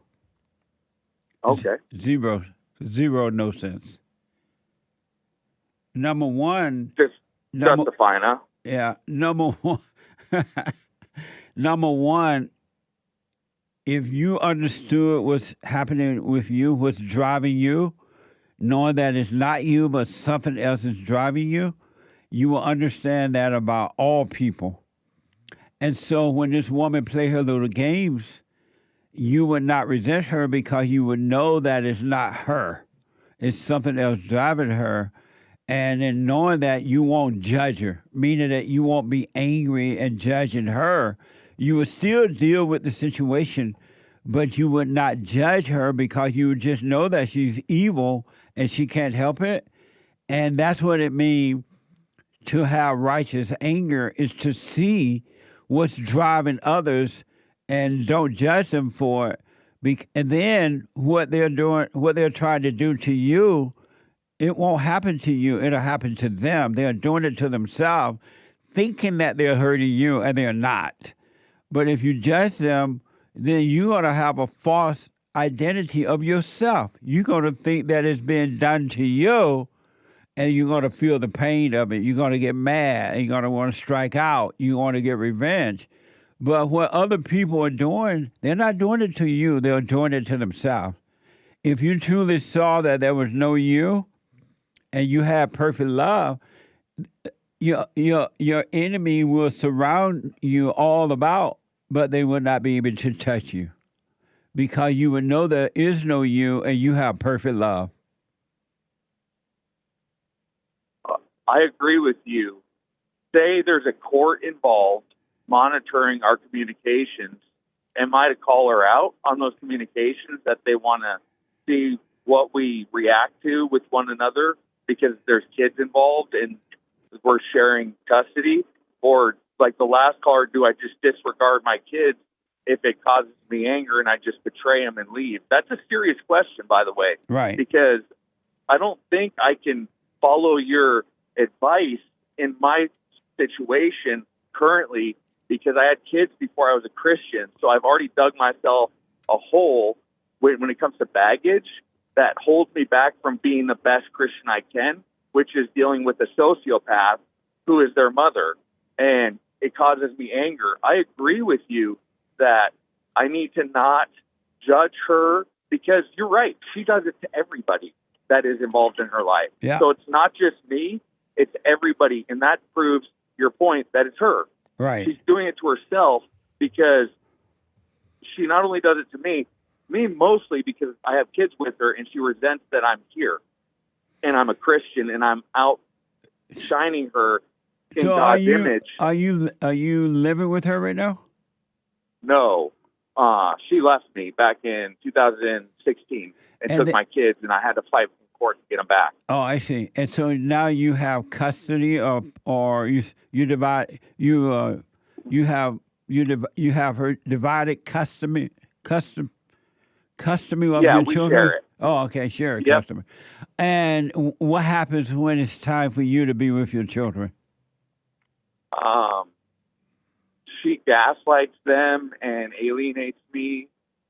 Okay. Zero, no sense. Number one. Just justifying, huh? Yeah. Number one. Number one, if you understood what's happening with you, what's driving you, knowing that it's not you, but something else is driving you, you will understand that about all people. And so when this woman play her little games, you would not resent her because you would know that it's not her. It's something else driving her. And in knowing that, you won't judge her, meaning that you won't be angry and judging her. You will still deal with the situation, but you would not judge her because you would just know that she's evil and she can't help it. And that's what it means to have righteous anger, is to see what's driving others and don't judge them for it. And then what they're doing, what they're trying to do to you, it won't happen to you. It'll happen to them. They're doing it to themselves, thinking that they're hurting you, and they're not. But if you judge them, then you're going to have a false identity of yourself. You're going to think that it's being done to you, and you're going to feel the pain of it. You're going to get mad. You're going to want to strike out. You want to get revenge. But what other people are doing, they're not doing it to you. They're doing it to themselves. If you truly saw that there was no you and you had perfect love, your enemy will surround you all about, but they will not be able to touch you because you would know there is no you and you have perfect love. I agree with you. Say there's a court involved monitoring our communications. Am I to call her out on those communications that they want to see what we react to with one another because there's kids involved and we're sharing custody? Or like the last caller, do I just disregard my kids if it causes me anger and I just betray them and leave? That's a serious question, by the way. Right. Because I don't think I can follow your advice in my situation currently, because I had kids before I was a Christian. So I've already dug myself a hole when it comes to baggage that holds me back from being the best Christian I can. which is dealing with a sociopath who is their mother. And it causes me anger. I agree with you that I need to not judge her because you're right. She does it to everybody that is involved in her life. Yeah. So it's not just me, it's everybody. And that proves your point that it's her. Right. She's doing it to herself because she not only does it to me mostly because I have kids with her and she resents that I'm here and I'm a Christian and I'm out shining her in God's image. Are you living with her right now? No. She left me back in 2016 and took my kids, and I had to fight in court to get them back. Oh, I see. And so now you have custody or you have her divided custody of your children? Share it. Oh, okay, share it, Yep. custody. And what happens when it's time for you to be with your children? She gaslights them and alienates me,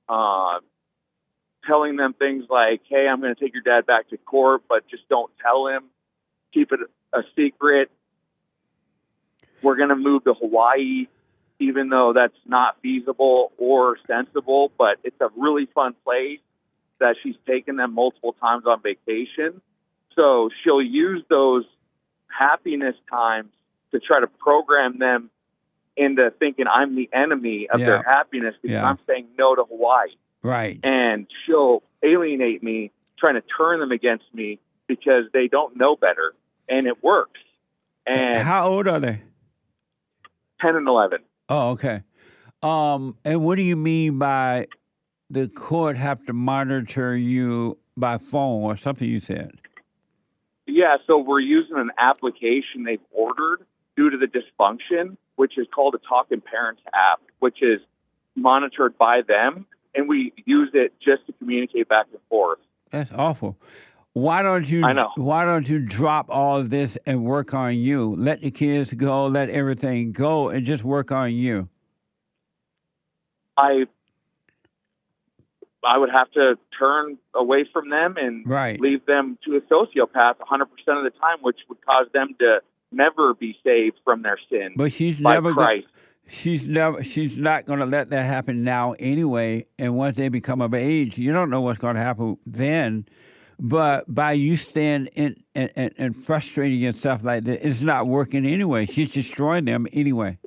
telling them things like, hey, I'm going to take your dad back to court, but just don't tell him. Keep it a secret. We're going to move to Hawaii, even though that's not feasible or sensible, but it's a really fun place that she's taken them multiple times on vacation. So she'll use those happiness times to try to program them into thinking I'm the enemy of their happiness because I'm saying no to Hawaii. Right. And she'll alienate me, trying to turn them against me because they don't know better. And it works. And how old are they? 10 and 11. Oh, okay. And what do you mean by the court have to monitor you by phone or something you said? Yeah, so we're using an application they've ordered due to the dysfunction, which is called a Talking Parents app, which is monitored by them, and we use it just to communicate back and forth. That's awful. Why don't you drop all of this and work on you? Let the kids go, let everything go, and just work on you. I would have to turn away from them and leave them to a sociopath 100% of the time, which would cause them to never be saved from their sin. But she's by never Christ. She's not going to let that happen now anyway. And once they become of age, you don't know what's going to happen then. But by you staying and frustrating yourself like that, it's not working anyway. She's destroying them anyway.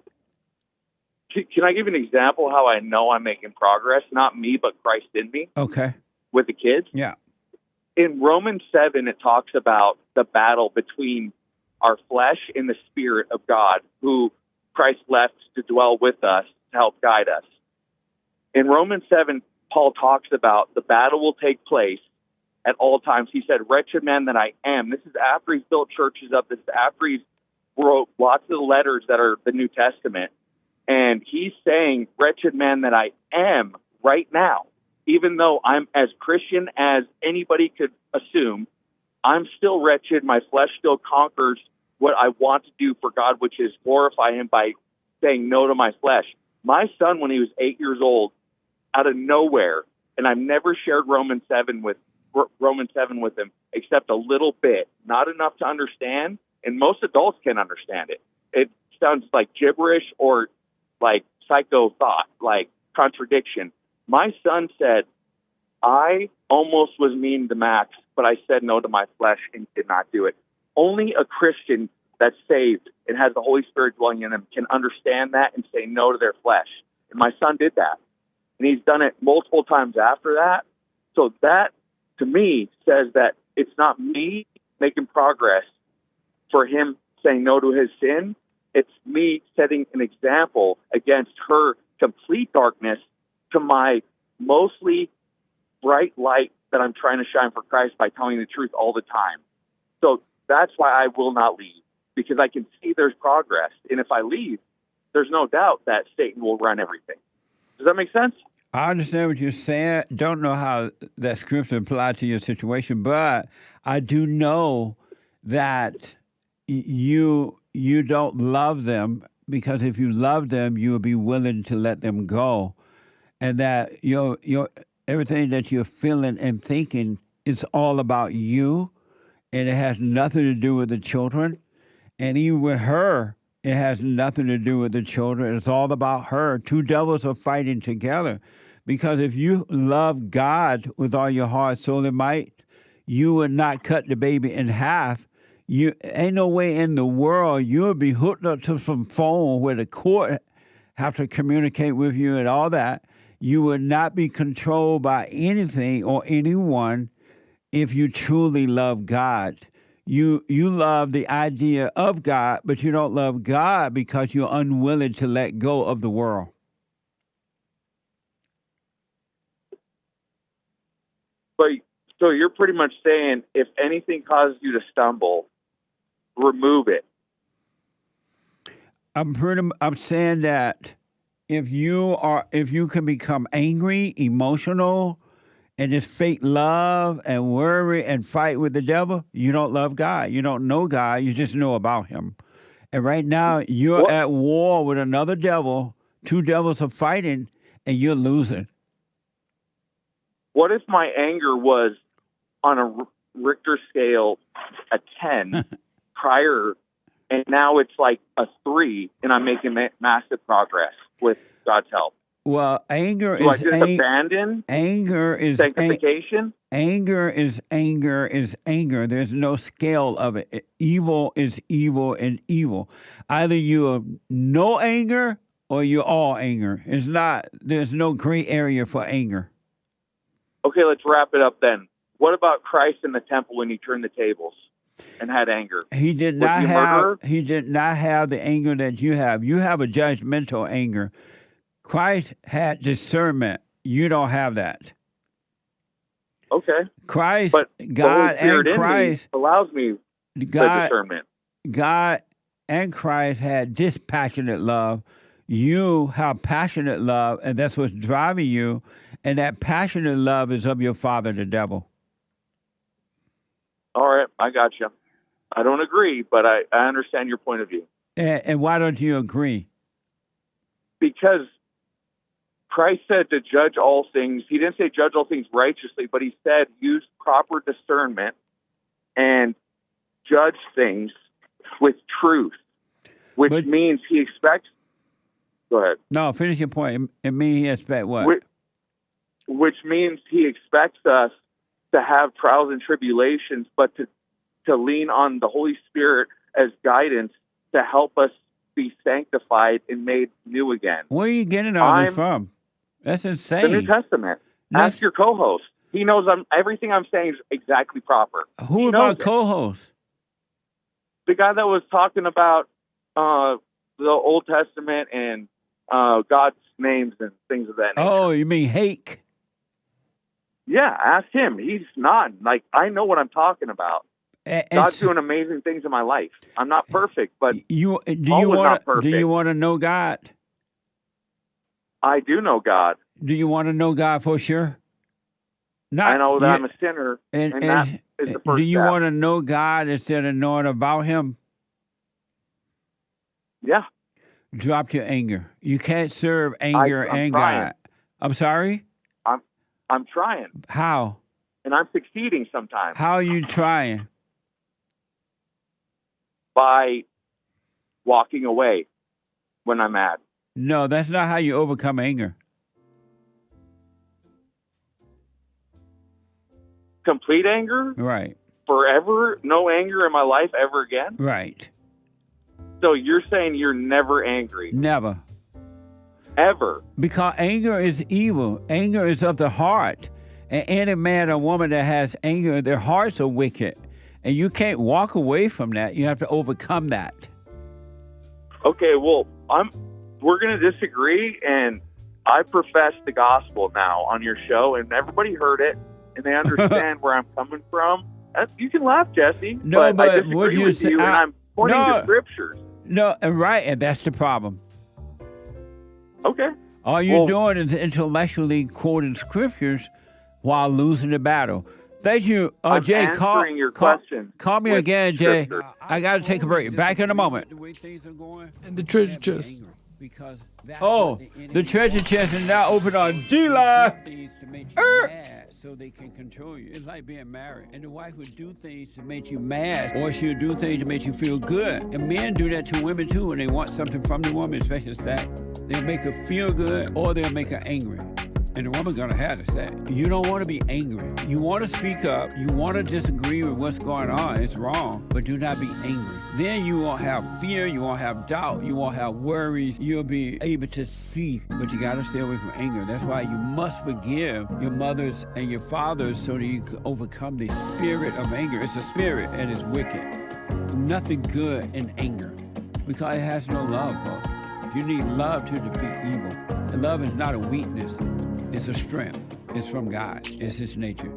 Can I give you an example how I know I'm making progress? Not me, but Christ in me. Okay. With the kids? Yeah. In Romans 7, it talks about the battle between our flesh and the Spirit of God, who Christ left to dwell with us to help guide us. In Romans 7, Paul talks about the battle will take place at all times. He said, wretched man that I am. This is after he's built churches up. This is after he's wrote lots of the letters that are the New Testament. And he's saying, wretched man that I am right now, even though I'm as Christian as anybody could assume, I'm still wretched. My flesh still conquers what I want to do for God, which is glorify him by saying no to my flesh. My son, when he was 8 years old, out of nowhere, and I've never shared Romans 7 with him except a little bit, not enough to understand, and most adults can understand it. It sounds like gibberish or like psycho thought, like contradiction. My son said, I almost was mean to Max, but I said no to my flesh and did not do it. Only a Christian that's saved and has the Holy Spirit dwelling in them can understand that and say no to their flesh. And my son did that. And he's done it multiple times after that. So that, to me, says that it's not me making progress for him saying no to his sin. It's me setting an example against her complete darkness to my mostly bright light that I'm trying to shine for Christ by telling the truth all the time. So that's why I will not leave, because I can see there's progress. And if I leave, there's no doubt that Satan will run everything. Does that make sense? I understand what you're saying. Don't know how that scripture applies to your situation, but I do know that you don't love them, because if you love them, you will be willing to let them go, and that your everything that you're feeling and thinking is all about you, and it has nothing to do with the children. And even with her, it has nothing to do with the children. It's all about her. Two devils are fighting together. Because if you love God with all your heart, soul, and might, you would not cut the baby in half. You ain't no way in the world you would be hooked up to some phone where the court have to communicate with you and all that. You would not be controlled by anything or anyone if you truly love God. You love the idea of God, but you don't love God because you're unwilling to let go of the world. But so you're pretty much saying if anything causes you to stumble, remove it. I'm saying that if you can become angry, emotional, and just fake love and worry and fight with the devil, you don't love God. You don't know God. You just know about him. And right now, you're at war with another devil. Two devils are fighting, and you're losing. What if my anger was on a Richter scale a 10 prior, and now it's like a 3, and I'm making massive progress with God's help? Well, anger Do I is just abandon? Anger is sanctification. Anger is anger. There's no scale of it. Evil is evil and evil. Either you are no anger or you're all anger. It's not. There's no gray area for anger. Okay, let's wrap it up then. What about Christ in the temple when he turned the tables and had anger? He did not have. He did not have the anger that you have. You have a judgmental anger. Christ had discernment. You don't have that. Okay. Christ, but God and Christ allows me the discernment. God and Christ had dispassionate love. You have passionate love, and that's what's driving you. And that passionate love is of your father, the devil. All right, I got you. I don't agree, but I understand your point of view. And why don't you agree? Because Christ said to judge all things. He didn't say judge all things righteously, but he said use proper discernment and judge things with truth, which means he expects... Go ahead. No, finish your point. It means he expects what? Which means he expects us to have trials and tribulations, but to lean on the Holy Spirit as guidance to help us be sanctified and made new again. Where are you getting all this from? That's insane. The New Testament. Ask your co-host. He knows everything I'm saying is exactly proper. Who about co-host? The guy that was talking about the Old Testament and God's names and things of that nature. Oh, you mean Hake? Yeah, ask him. He's not I know what I'm talking about. God's doing amazing things in my life. I'm not perfect, but do you want to know God? I do know God. Do you want to know God for sure? I know that I'm a sinner, and that is the first Do you step. want to know God instead of knowing about him? Yeah. Drop your anger. You can't serve anger and God. I'm sorry? I'm trying. How? And I'm succeeding sometimes. How are you trying? By walking away when I'm mad. No, that's not how you overcome anger. Complete anger? Right. Forever? No anger in my life ever again? Right. So you're saying you're never angry? Never. Ever? Because anger is evil. Anger is of the heart. And any man or woman that has anger, their hearts are wicked. And you can't walk away from that. You have to overcome that. Okay, well, we're going to disagree, and I profess the gospel now on your show, and everybody heard it, and they understand where I'm coming from. You can laugh, Jesse, no, but I disagree with you, and I'm pointing to scriptures. No, right, and that's the problem. Okay. All you're doing is intellectually quoting scriptures while losing the battle. Thank you, Jay. Answering your question. Call me again, Jay. scripture. I got to take a break. Back in a moment. And the treasure chest. Oh, the treasure chest is now open on D-Live. so they can control you. It's like being married. And the wife would do things to make you mad, or she'll do things to make you feel good. And men do that to women too when they want something from the woman, especially sex. They'll make her feel good, or they'll make her angry. And the woman's gonna have to say, you don't want to be angry. You want to speak up. You want to disagree with what's going on. It's wrong, but do not be angry. Then you won't have fear. You won't have doubt. You won't have worries. You'll be able to see, but you got to stay away from anger. That's why you must forgive your mothers and your fathers so that you can overcome the spirit of anger. It's a spirit and it's wicked. Nothing good in anger because it has no love, folks. You need love to defeat evil. And love is not a weakness. It's a strength. It's from God. It's His nature.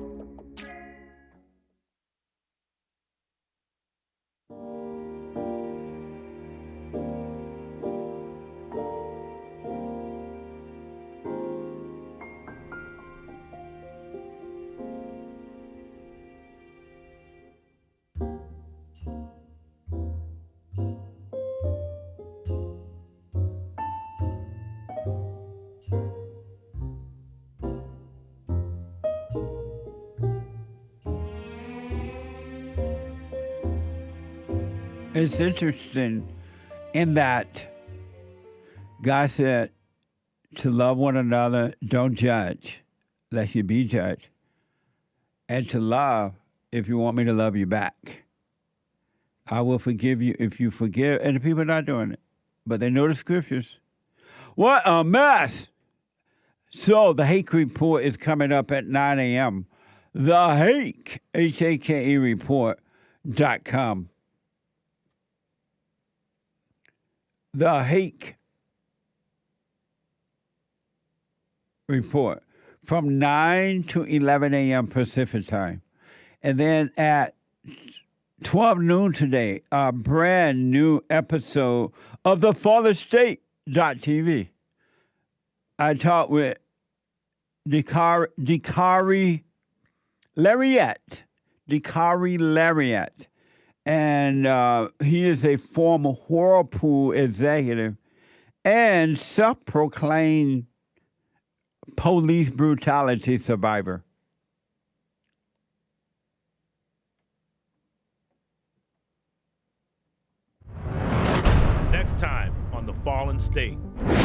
It's interesting in that God said to love one another, don't judge, lest you be judged. And to love if you want me to love you back. I will forgive you if you forgive. And the people are not doing it, but they know the scriptures. What a mess! So the Hake Report is coming up at 9 a.m. The Hake, H-A-K-E report.com. The Hake Report from 9 to 11 a.m. Pacific time. And then at 12 noon today, a brand new episode of the FallenState.tv. I talked with Dakari Lariat. And he is a former Whirlpool executive and self-proclaimed police brutality survivor. Next time on The Fallen State.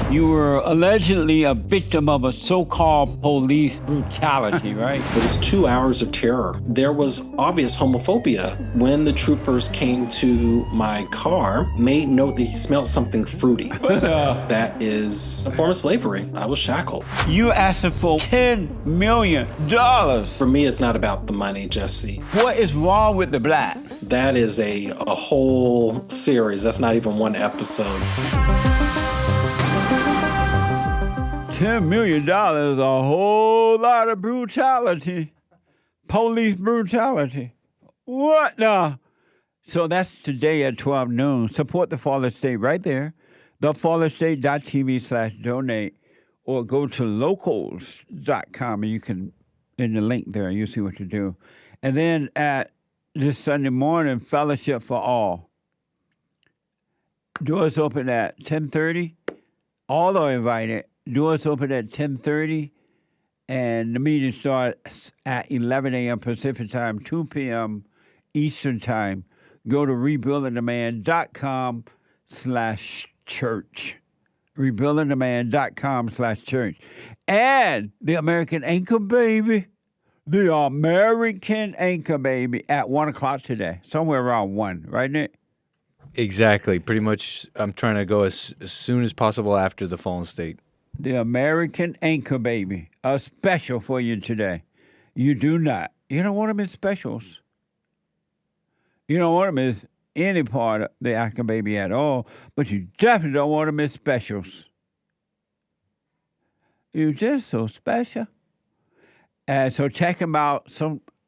You were allegedly a victim of a so-called police brutality, right? It was 2 hours of terror. There was obvious homophobia. When the troopers came to my car, made note that he smelled something fruity. That is a form of slavery. I was shackled. You asked for $10 million. For me, it's not about the money, Jesse. What is wrong with the blacks? That is a whole series. That's not even one episode. $10 million, a whole lot of brutality. Police brutality. What now? So that's today at 12 noon. Support the Fallen State right there. TheFallenState.tv/donate or go to locals.com and you can, in the link there, you see what to do. And then at this Sunday morning, Fellowship for All. Doors open at 10:30. All are invited. Doors open at 10:30, and the meeting starts at 11 a.m. Pacific time, 2 p.m. Eastern time. Go to rebuildingthemand.com/church. Rebuildingthemand.com/church. And the American Anchor Baby. The American Anchor Baby at 1 o'clock today. Somewhere around 1, right, Nick? Exactly. Pretty much I'm trying to go as soon as possible after the Fallen State. The American Anchor Baby. A special for you today. You do not. You don't want them in specials. You don't want them as any part of the Anchor Baby at all, but you definitely don't want them as specials. You're just so special. And so check them out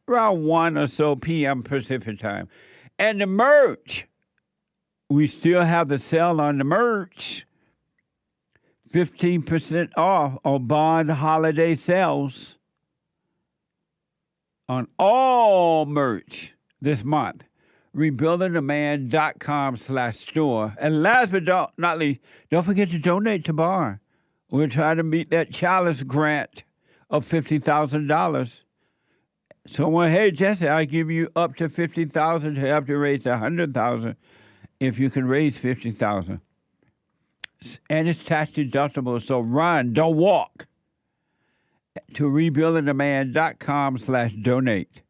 around 1 or so p.m. Pacific time. And the merch. We still have the sale on the merch. 15% off on Bond holiday sales on all merch this month. RebuildingTheMan.com/store. And last but not least, don't forget to donate to Bar. We're trying to meet that chalice grant of $50,000 Someone, hey, Jesse, I give you up to $50,000 to help you raise $100,000 if you can raise $50,000. And it's tax deductible, so run, don't walk. To rebuildingtheman.com/donate.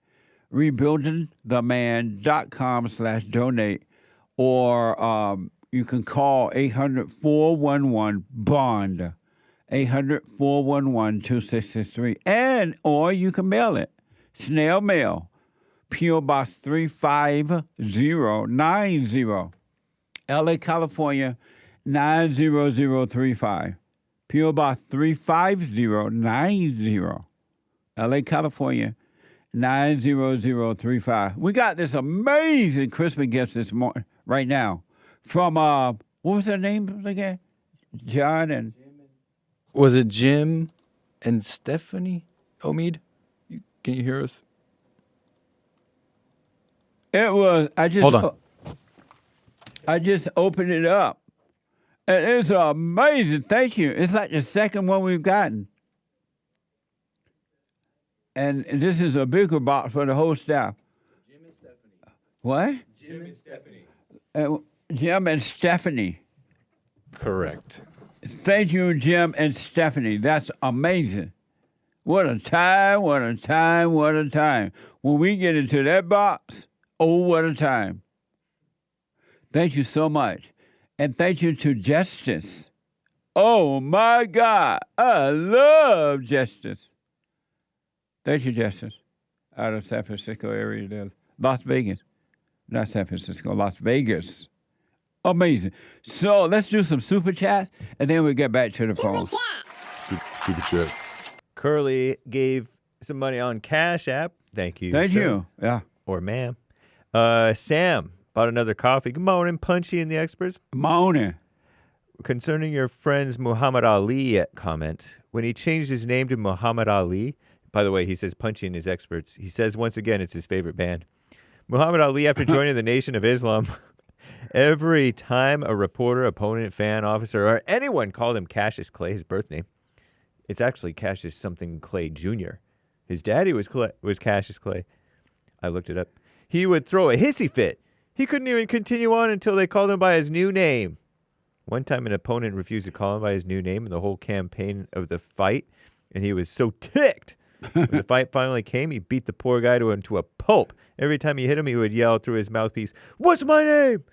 Rebuildingtheman.com/donate. Or you can call 800-411-BOND. 800-411-2663. Or you can mail it. Snail mail. P.O. Box 35090. LA, California, 90035. P.O. Box 35090. LA, California, 90035. We got this amazing Christmas gift this morning, right now, from, what was their names again? John and... Was it Jim and Stephanie Omid? Can you hear us? It was, Hold on. I just opened it up. And it's amazing. Thank you. It's like the second one we've gotten. And this is a bigger box for the whole staff. Jim and Stephanie. What? Jim and Stephanie. Jim and Stephanie. Correct. Thank you, Jim and Stephanie. That's amazing. What a time, what a time, what a time. When we get into that box, oh, what a time. Thank you so much. And thank you to Justice. Oh, my God. I love Justice. Thank you, Justice. Out of San Francisco area there. Las Vegas. Not San Francisco, Las Vegas. Amazing. So let's do some super chats, and then we'll get back to the phone. Super chats. Curly gave some money on Cash App. Thank you. Thank sir. you. Yeah. Or ma'am. Sam bought another coffee. Good morning, Punchy and the experts. Morning. Concerning your friend's Muhammad Ali comment, when he changed his name to Muhammad Ali, by the way, he says Punchy and his experts. He says once again it's his favorite band. Muhammad Ali, after joining the Nation of Islam, every time a reporter, opponent, fan, officer, or anyone called him Cassius Clay, his birth name, it's actually Cassius something Clay Jr. His daddy was Cassius Clay. I looked it up. He would throw a hissy fit. He couldn't even continue on until they called him by his new name. One time an opponent refused to call him by his new name in the whole campaign of the fight, and he was so ticked. When the fight finally came, he beat the poor guy into a pulp. Every time he hit him, he would yell through his mouthpiece, "What's my name?"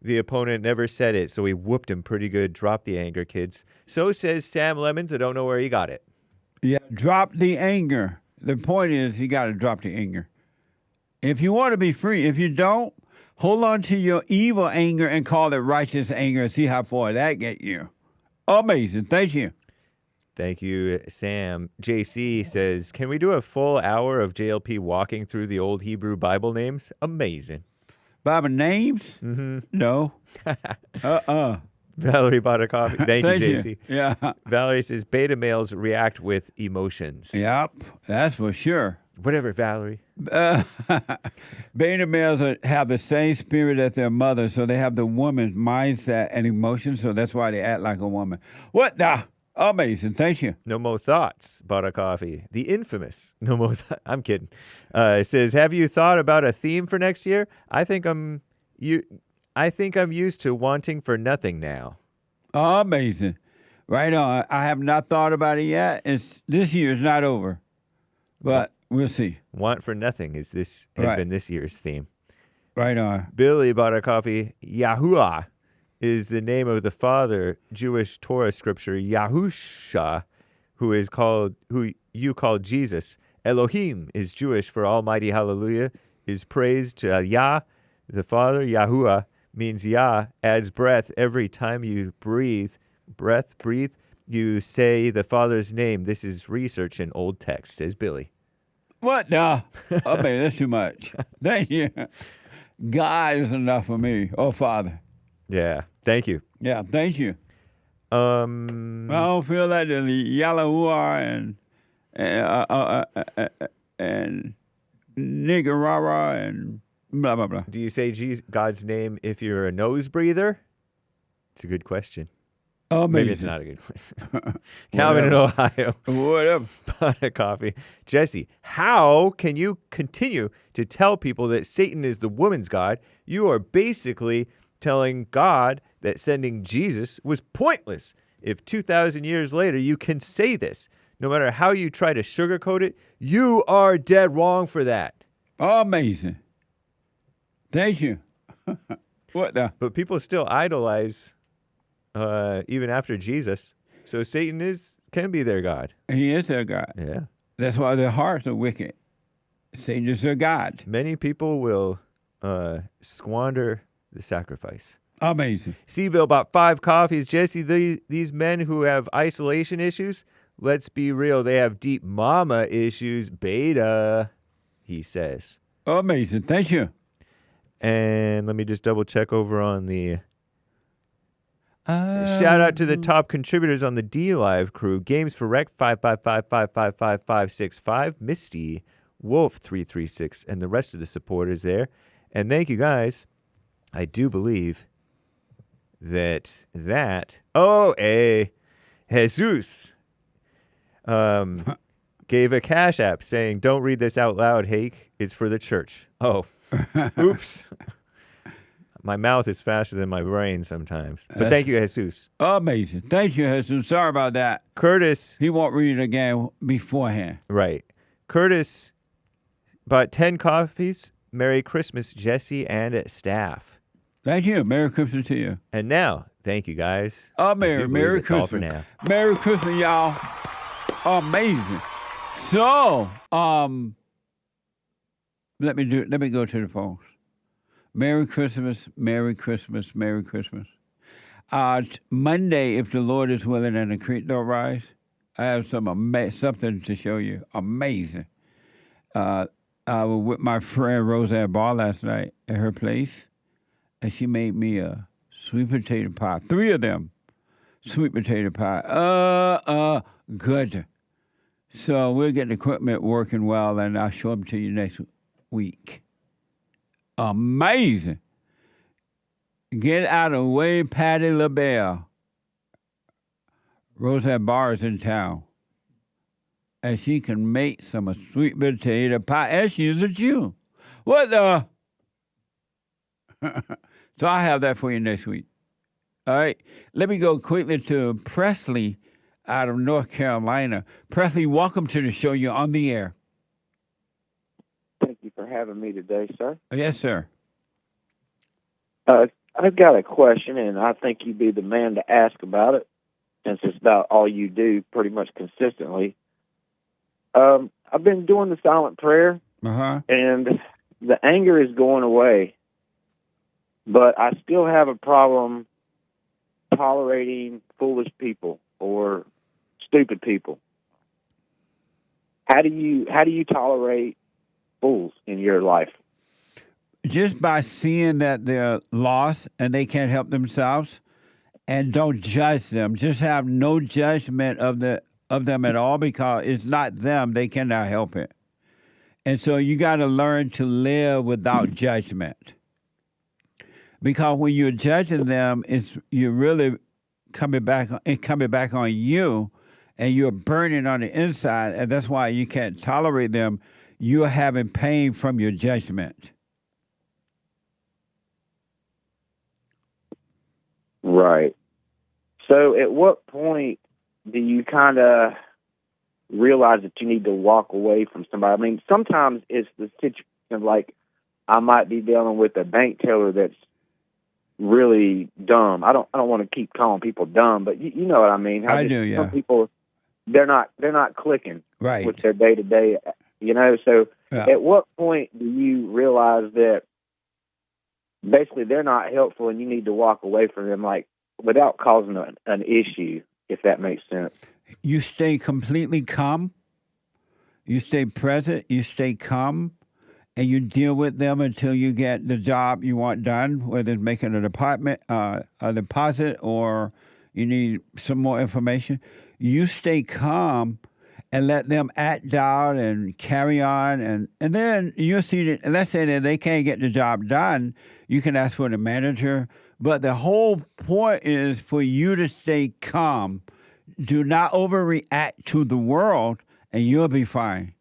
The opponent never said it, so he whooped him pretty good. Drop the anger, kids. So says Sam Lemons. I don't know where he got it. Yeah, drop the anger. The point is, you got to drop the anger. If you want to be free, if you don't, hold on to your evil anger and call it righteous anger and see how far that get you. Amazing. Thank you. Thank you, Sam. JC says, can we do a full hour of JLP walking through the old Hebrew Bible names? Amazing. Bible names? Mm-hmm. No. Valerie bought a coffee. Thank you, JC. Yeah. Valerie says, beta males react with emotions. Yep, that's for sure. Whatever, Valerie. Beta males have the same spirit as their mother, so they have the woman's mindset and emotions, so that's why they act like a woman. What the? Amazing. Thank you. No More Thoughts bought a coffee. The infamous No More Thoughts. I'm kidding. It says, have you thought about a theme for next year? I think I'm used to wanting for nothing now. Amazing. Right on. I have not thought about it yet. This year's not over, but we'll see. Want for nothing has been this year's theme. Right on. Billy bought a coffee. Yahuwah is the name of the father, Jewish Torah scripture, Yahusha, who you call Jesus. Elohim is Jewish for Almighty Hallelujah, is praised to Yah, the Father. Yahuwah means Yah adds breath every time you breathe, you say the Father's name. This is research in old text, says Billy. What? No. Oh, man, that's too much. Thank you. God is enough for me. Oh, Father. Yeah. Thank you. Yeah, thank you. I don't feel like the Yahweh and Nicaragua and blah, blah, blah. Do you say God's name if you're a nose breather? It's a good question. Oh, maybe it's not a good question. Calvin in Ohio. Whatever. Pot of coffee. Jesse, how can you continue to tell people that Satan is the woman's god? You are basically telling God that sending Jesus was pointless. If 2,000 years later you can say this, no matter how you try to sugarcoat it, you are dead wrong for that. Amazing. Thank you. What the? But people still idolize even after Jesus. So Satan can be their god. He is their God. Yeah. That's why their hearts are wicked. Satan is their God. Many people will squander the sacrifice. Amazing. Bill bought 5 coffees. Jesse, these men who have isolation issues, let's be real, they have deep mama issues. Beta, he says. Amazing. Thank you. And let me just double check over on the... shout out to the top contributors on the D-Live crew. Games for Rec 555-555-565. Misty, Wolf 336, and the rest of the supporters there. And thank you guys. I do believe that Jesus gave a cash app saying, "Don't read this out loud, Hake. It's for the church." Oh, oops. My mouth is faster than my brain sometimes. But thank you, Jesus. Amazing. Thank you, Jesus. Sorry about that. Curtis. He won't read it again beforehand. Right. Curtis bought 10 coffees. Merry Christmas, Jesse and staff. Thank you. Merry Christmas to you. And now, thank you, guys. Merry That's all for Christmas. now. Merry Christmas, y'all. Amazing. So, let me go to the phones. Merry Christmas, Merry Christmas, Merry Christmas. Monday, if the Lord is willing and the creek don't rise, I have something to show you. Amazing. I was with my friend Roseanne last night at her place, and she made me a sweet potato pie. 3 of them, sweet potato pie. Good. So we'll get the equipment working well, and I'll show them to you next week. Amazing. Get out of the way, Patty LaBelle. Roseanne Barr is in town. And she can make some sweet potato pie. And she's a Jew. What the? So I'll have that for you next week. All right. Let me go quickly to Presley out of North Carolina. Presley, welcome to the show. You're on the air. Thank you for having me today, sir. Yes, sir. I've got a question, and I think you'd be the man to ask about it, since it's about all you do pretty much consistently. I've been doing the silent prayer, and the anger is going away, but I still have a problem tolerating foolish people or stupid people. How do you tolerate fools in your life? Just by seeing that they're lost and they can't help themselves, and don't judge them. Just have no judgment of them at all, because it's not them. They cannot help it. And so you got to learn to live without judgment. Because when you're judging them, you're really coming back on you, and you're burning on the inside, and that's why you can't tolerate them. You're having pain from your judgment. Right. So at what point do you kind of realize that you need to walk away from somebody? I mean, sometimes it's the situation of, like, I might be dealing with a bank teller that's really dumb. I don't want to keep calling people dumb, but you know what I mean. I do, yeah. Some people, they're not clicking right with their day-to-day, you know. So at what point do you realize that basically they're not helpful and you need to walk away from them, like, without causing an issue, if that makes sense? You stay completely calm. You stay present. You stay calm. And you deal with them until you get the job you want done, whether it's making a deposit or you need some more information. You stay calm and let them act out and carry on. And then you'll see that, let's say that they can't get the job done, you can ask for the manager. But the whole point is for you to stay calm. Do not overreact to the world, and you'll be fine.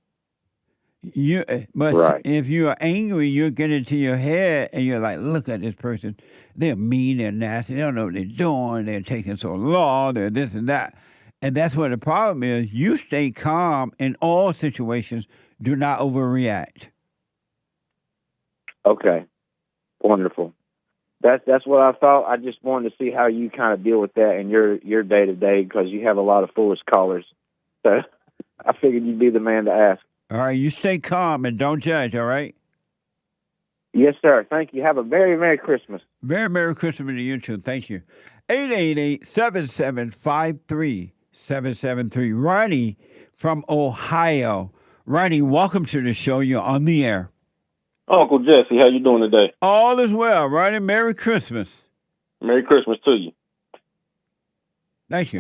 But Right. if you are angry, you'll get into your head, and you're like, look at this person. They're mean, they're nasty, they don't know what they're doing, they're taking so long, they're this and that. And that's what the problem is. You stay calm in all situations. Do not overreact. Okay. Wonderful. That's what I thought. I just wanted to see how you kind of deal with that in your day to day, because you have a lot of foolish callers. So I figured you'd be the man to ask. All right, you stay calm and don't judge, all right? Yes, sir. Thank you. Have a very Merry Christmas. Very Merry Christmas to you too. Thank you. 888-7753-773. Ronnie from Ohio. Ronnie, welcome to the show. You're on the air. Uncle Jesse, how you doing today? All is well, Ronnie. Merry Christmas. Merry Christmas to you. Thank you.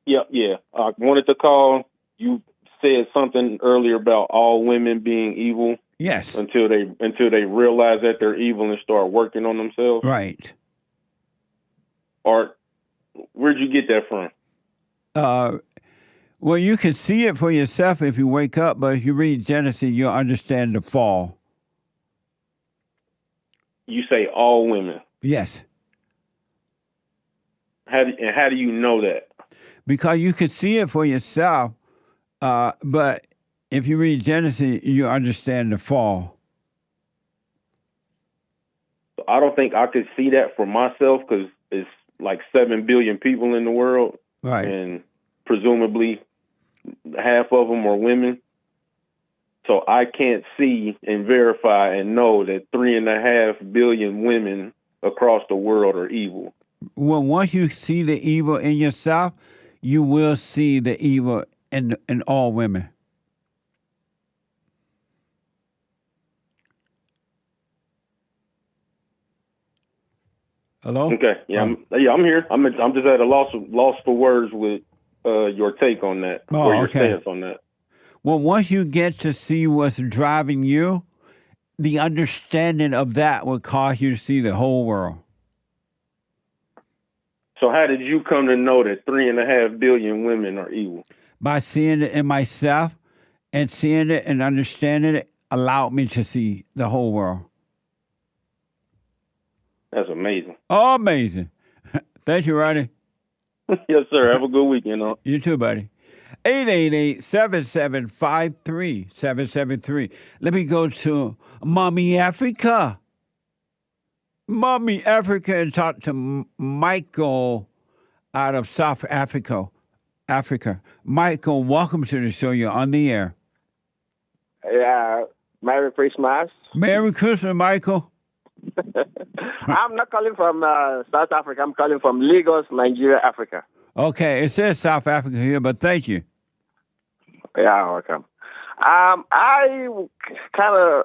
Yeah. I wanted to call. You said something earlier about all women being evil. Yes. Until they realize that they're evil and start working on themselves. Right. Or where'd you get that from? Well, you can see it for yourself if you wake up, but if you read Genesis, you'll understand the fall. You say all women. Yes. How do you know that? Because you can see it for yourself, but if you read Genesis, you understand the fall. I don't think I could see that for myself, because it's like 7 billion people in the world. Right. And presumably half of them are women. So I can't see and verify and know that 3.5 billion women across the world are evil. Well, once you see the evil in yourself, you will see the evil in all women. Hello? Okay. Yeah, I'm here. I'm just at a loss for words with your take on that, or your stance on that. Well, once you get to see what's driving you, the understanding of that will cause you to see the whole world. So how did you come to know that 3.5 billion women are evil? By seeing it in myself, and seeing it and understanding it allowed me to see the whole world. That's amazing. Oh, amazing. Thank you, Ronnie. Yes, sir. Have a good weekend. You too, buddy. 888-7753-773. Let me go to Mommy Africa. Mommy Africa, and talk to Michael out of South Africa. Michael, welcome to the show. You're on the air. Yeah, Merry Christmas. Merry Christmas, Michael. I'm not calling from South Africa. I'm calling from Lagos, Nigeria, Africa. Okay, it says South Africa here, but thank you. Yeah, welcome. I kind of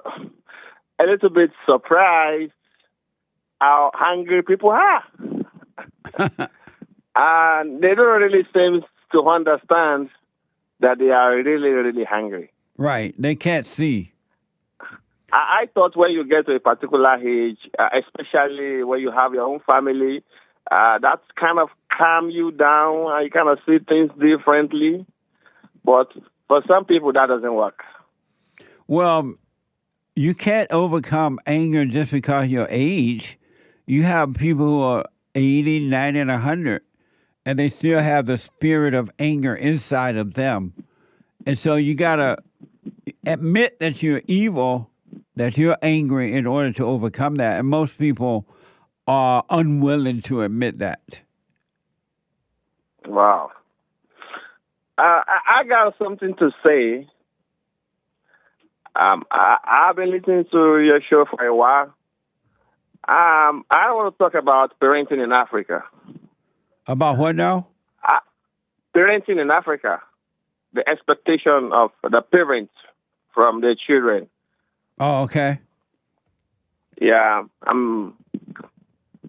a little bit surprised how hungry people are. And they don't really seem to understand that they are really, really hungry. Right, they can't see. I thought when you get to a particular age, especially when you have your own family, that's kind of calm you down and you kind of see things differently. But for some people, that doesn't work. Well, you can't overcome anger just because of your age. You have people who are 80, 90, and 100, and they still have the spirit of anger inside of them. And so you got to admit that you're evil, that you're angry in order to overcome that. And most people are unwilling to admit that. Wow. I got something to say. I've been listening to your show for a while. I want to talk about parenting in Africa. About what now? Parenting in Africa. The expectation of the parents from their children. Oh, okay. Yeah, I'm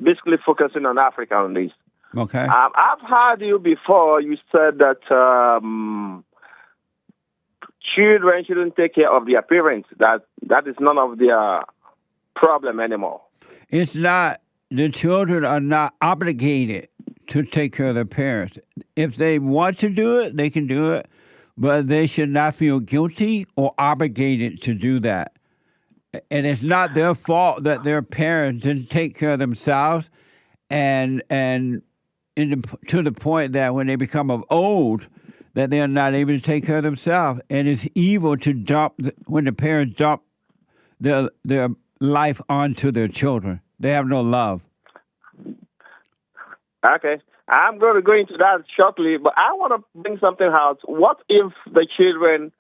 basically focusing on Africa on this. Okay. I've heard you before. You said that children shouldn't take care of their parents. That is none of their problem anymore. It's not the children are not obligated to take care of their parents. If they want to do it, they can do it, but they should not feel guilty or obligated to do that. And it's not their fault that their parents didn't take care of themselves, and to the point that when they become of old, that they're not able to take care of themselves. And it's evil to when the parents dump their life onto their children. They have no love. Okay. I'm going to go into that shortly, but I want to bring something out. What if the children,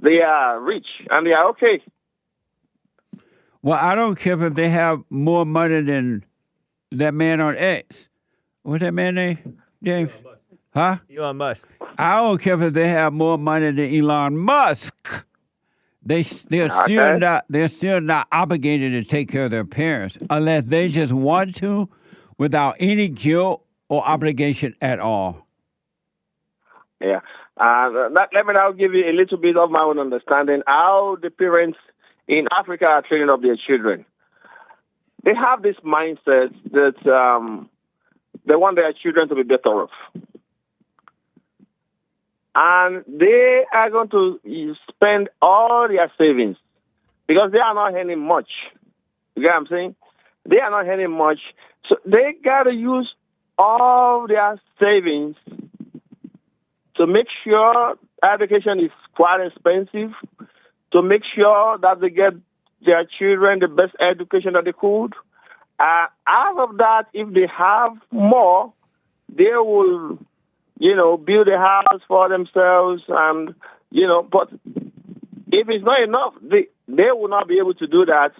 they are rich and they are okay? Well, I don't care if they have more money than that man on X. What's that man name, James? Huh? Elon Musk. I don't care if they have more money than Elon Musk. They're still not obligated to take care of their parents unless they just want to, without any guilt or obligation at all. Yeah. Let me now give you a little bit of my own understanding how the parents in Africa are training up their children. They have this mindset that they want their children to be better off. And they are going to spend all their savings because they are not earning much. You get what I'm saying? They are not earning much. So they got to use all their savings to make sure education is quite expensive, to make sure that they get their children the best education that they could. Out of that, if they have more, they will, build a house for themselves and, but if it's not enough, they will not be able to do that.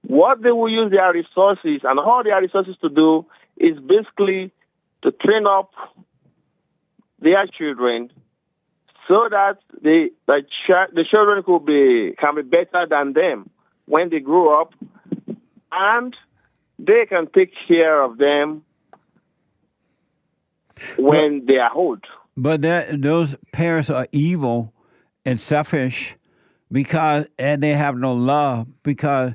What they will use their resources and all their resources to do is basically to train up their children so that the children can be better than them when they grow up, and they can take care of them when they are old. But those parents are evil and selfish and they have no love because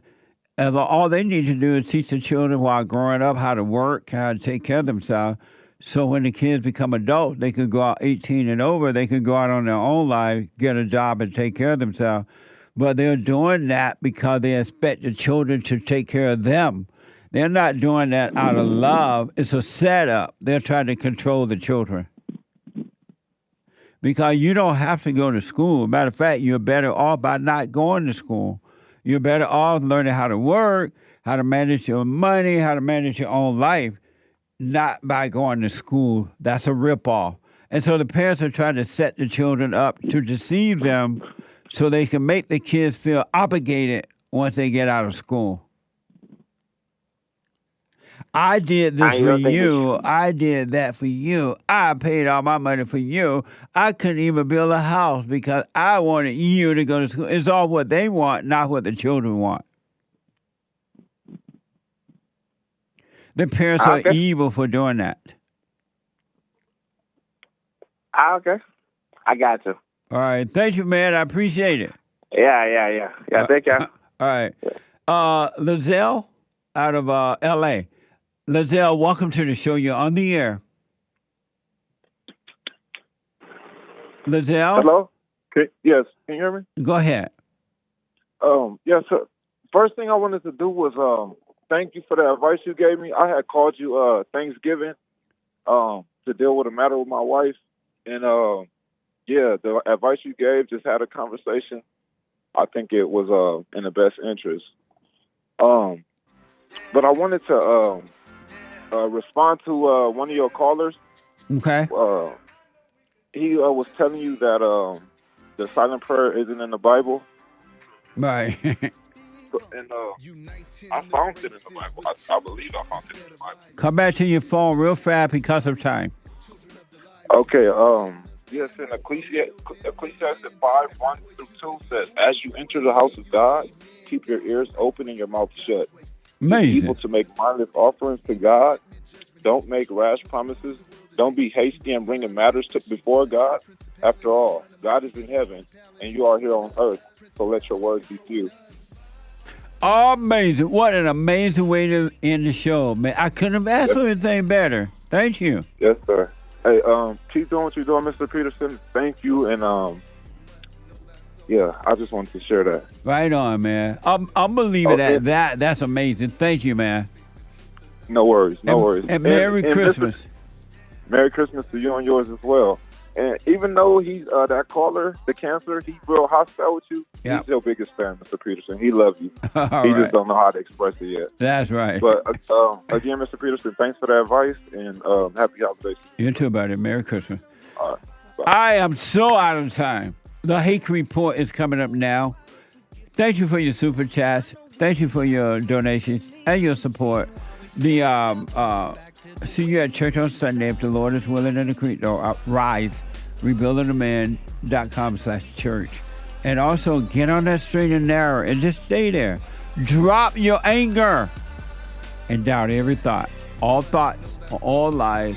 all they need to do is teach the children while growing up how to work, how to take care of themselves. So when the kids become adults, they could go out 18 and over, they could go out on their own life, get a job and take care of themselves. But they're doing that because they expect the children to take care of them. They're not doing that out of love. It's a setup. They're trying to control the children. Because you don't have to go to school. Matter of fact, you're better off by not going to school. You're better off learning how to work, how to manage your money, how to manage your own life, not by going to school. That's a ripoff. And so the parents are trying to set the children up to deceive them so they can make the kids feel obligated once they get out of school. I did this for you. I did that for you. I paid all my money for you. I couldn't even build a house because I wanted you to go to school. It's all what they want, not what the children want. The parents are evil for doing that. Okay. I got you. All right. Thank you, man. I appreciate it. Yeah. Take care. All right. LAZELL out of L.A. LAZELL, welcome to the show. You're on the air. LAZELL? Hello? Yes. Can you hear me? Go ahead. Yes, sir. First thing I wanted to do was thank you for the advice you gave me. I had called you Thanksgiving to deal with a matter with my wife. And, the advice you gave, just had a conversation. I think it was in the best interest. But I wanted to respond to one of your callers. Okay. He was telling you that the silent prayer isn't in the Bible. Right. And I found it in the Bible. I believe I found it in the Bible. Come back to your phone real fast because of time. Okay. Yes, in Ecclesiastes 5:1-2 says, "As you enter the house of God, keep your ears open and your mouth shut." Amazing. Be able to make mindless offerings to God. Don't make rash promises. Don't be hasty in bringing matters before God. After all, God is in heaven, and you are here on earth. So let your words be few. Amazing. What an amazing way to end the show, man. I couldn't have asked for anything better. Thank you. Yes, sir. Hey, keep doing what you're doing, Mr. Peterson. Thank you, and yeah, I just wanted to share that. Right on, man. I'm believing that's amazing. Thank you, man. No worries, no worries. And Merry Christmas. Merry Christmas to you and yours as well. And even though he's that caller, the cancer, he's real hostile with you. Yep. He's your biggest fan, Mr. Peterson. He loves you. He just don't know how to express it yet. That's right. But again, Mr. Peterson, thanks for the advice, and happy holidays. You too, buddy. Merry Christmas. All right. Bye. I am so out of time. The Hake Report is coming up now. Thank you for your super chats. Thank you for your donations and your support. The see you at church on Sunday if the Lord is willing and the creek door. Rise, rebuildingtheman.com/church. And also get on that straight and narrow and just stay there. Drop your anger and doubt every thought. All thoughts are all lies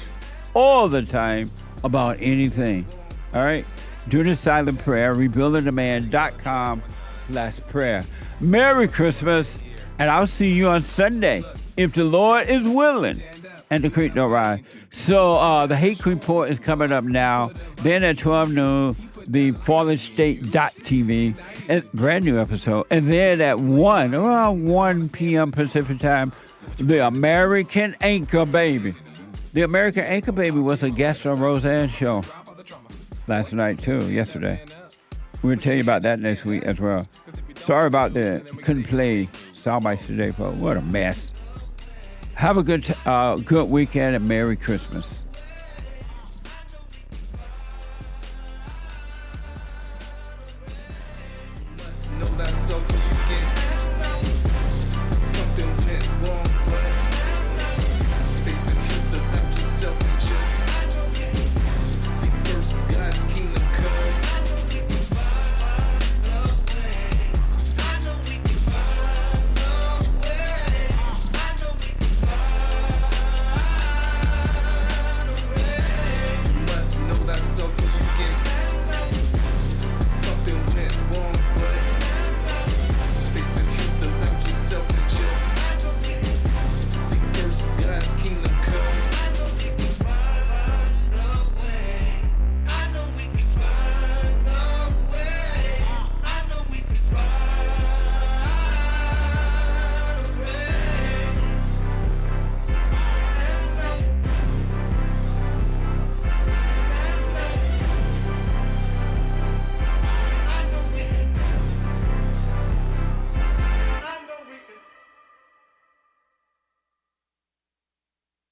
all the time about anything. All right? Do the silent prayer, rebuildingtheman.com/prayer. Merry Christmas, and I'll see you on Sunday if the Lord is willing and the creek don't rise. So the Hake Report is coming up now. Then at 12 noon, the FallenState.tv, a brand new episode. And then at around 1 p.m. Pacific time, the American Anchor Baby. The American Anchor Baby was a guest on Roseanne show last night too, yesterday. We'll tell you about that next week as well. Sorry about that. Couldn't play soundbites today, but what a mess. Have a good weekend and Merry Christmas.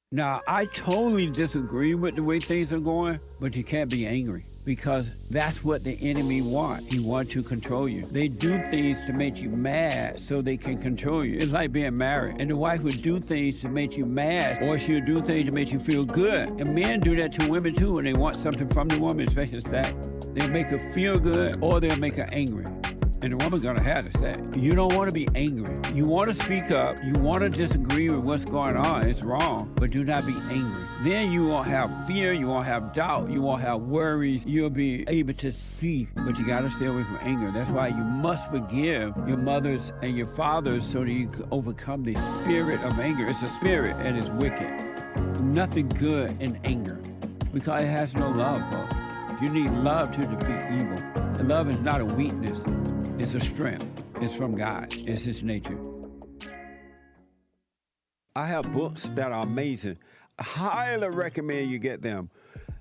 Now, I totally disagree with the way things are going, but you can't be angry because that's what the enemy wants. He wants to control you. They do things to make you mad so they can control you. It's like being married, and the wife would do things to make you mad, or she'll do things to make you feel good. And men do that to women too when they want something from the woman, especially sex. They'll make her feel good, or they'll make her angry. And the woman's gonna have to say, you don't want to be angry. You want to speak up. You want to disagree with what's going on. It's wrong, but do not be angry. Then you won't have fear. You won't have doubt. You won't have worries. You'll be able to see, but you got to stay away from anger. That's why you must forgive your mothers and your fathers so that you can overcome the spirit of anger. It's a spirit and it's wicked. Nothing good in anger because it has no love, folks. You need love to defeat evil. And love is not a weakness. It's a strength. It's from God. It's His nature. I have books that are amazing. I highly recommend you get them.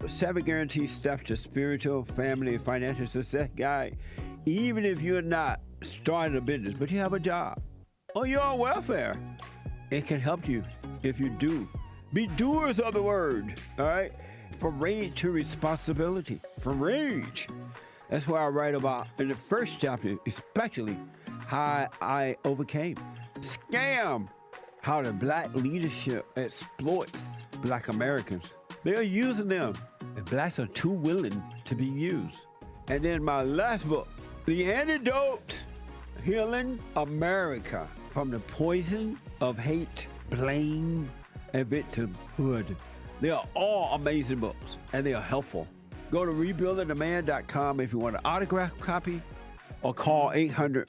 7 Guaranteed Steps to Spiritual, Family, and Financial Success Guide. Even if you're not starting a business, but you have a job, or you're on welfare, it can help you if you do. Be doers of the word, all right? From rage to responsibility. From rage. That's what I write about in the first chapter, especially how I overcame. Scam, how the black leadership exploits black Americans. They are using them, and blacks are too willing to be used. And then my last book, The Antidote, Healing America from the Poison of Hate, Blame, and Victimhood. They are all amazing books, and they are helpful. Go to rebuildingtheman.com if you want an autographed copy, or call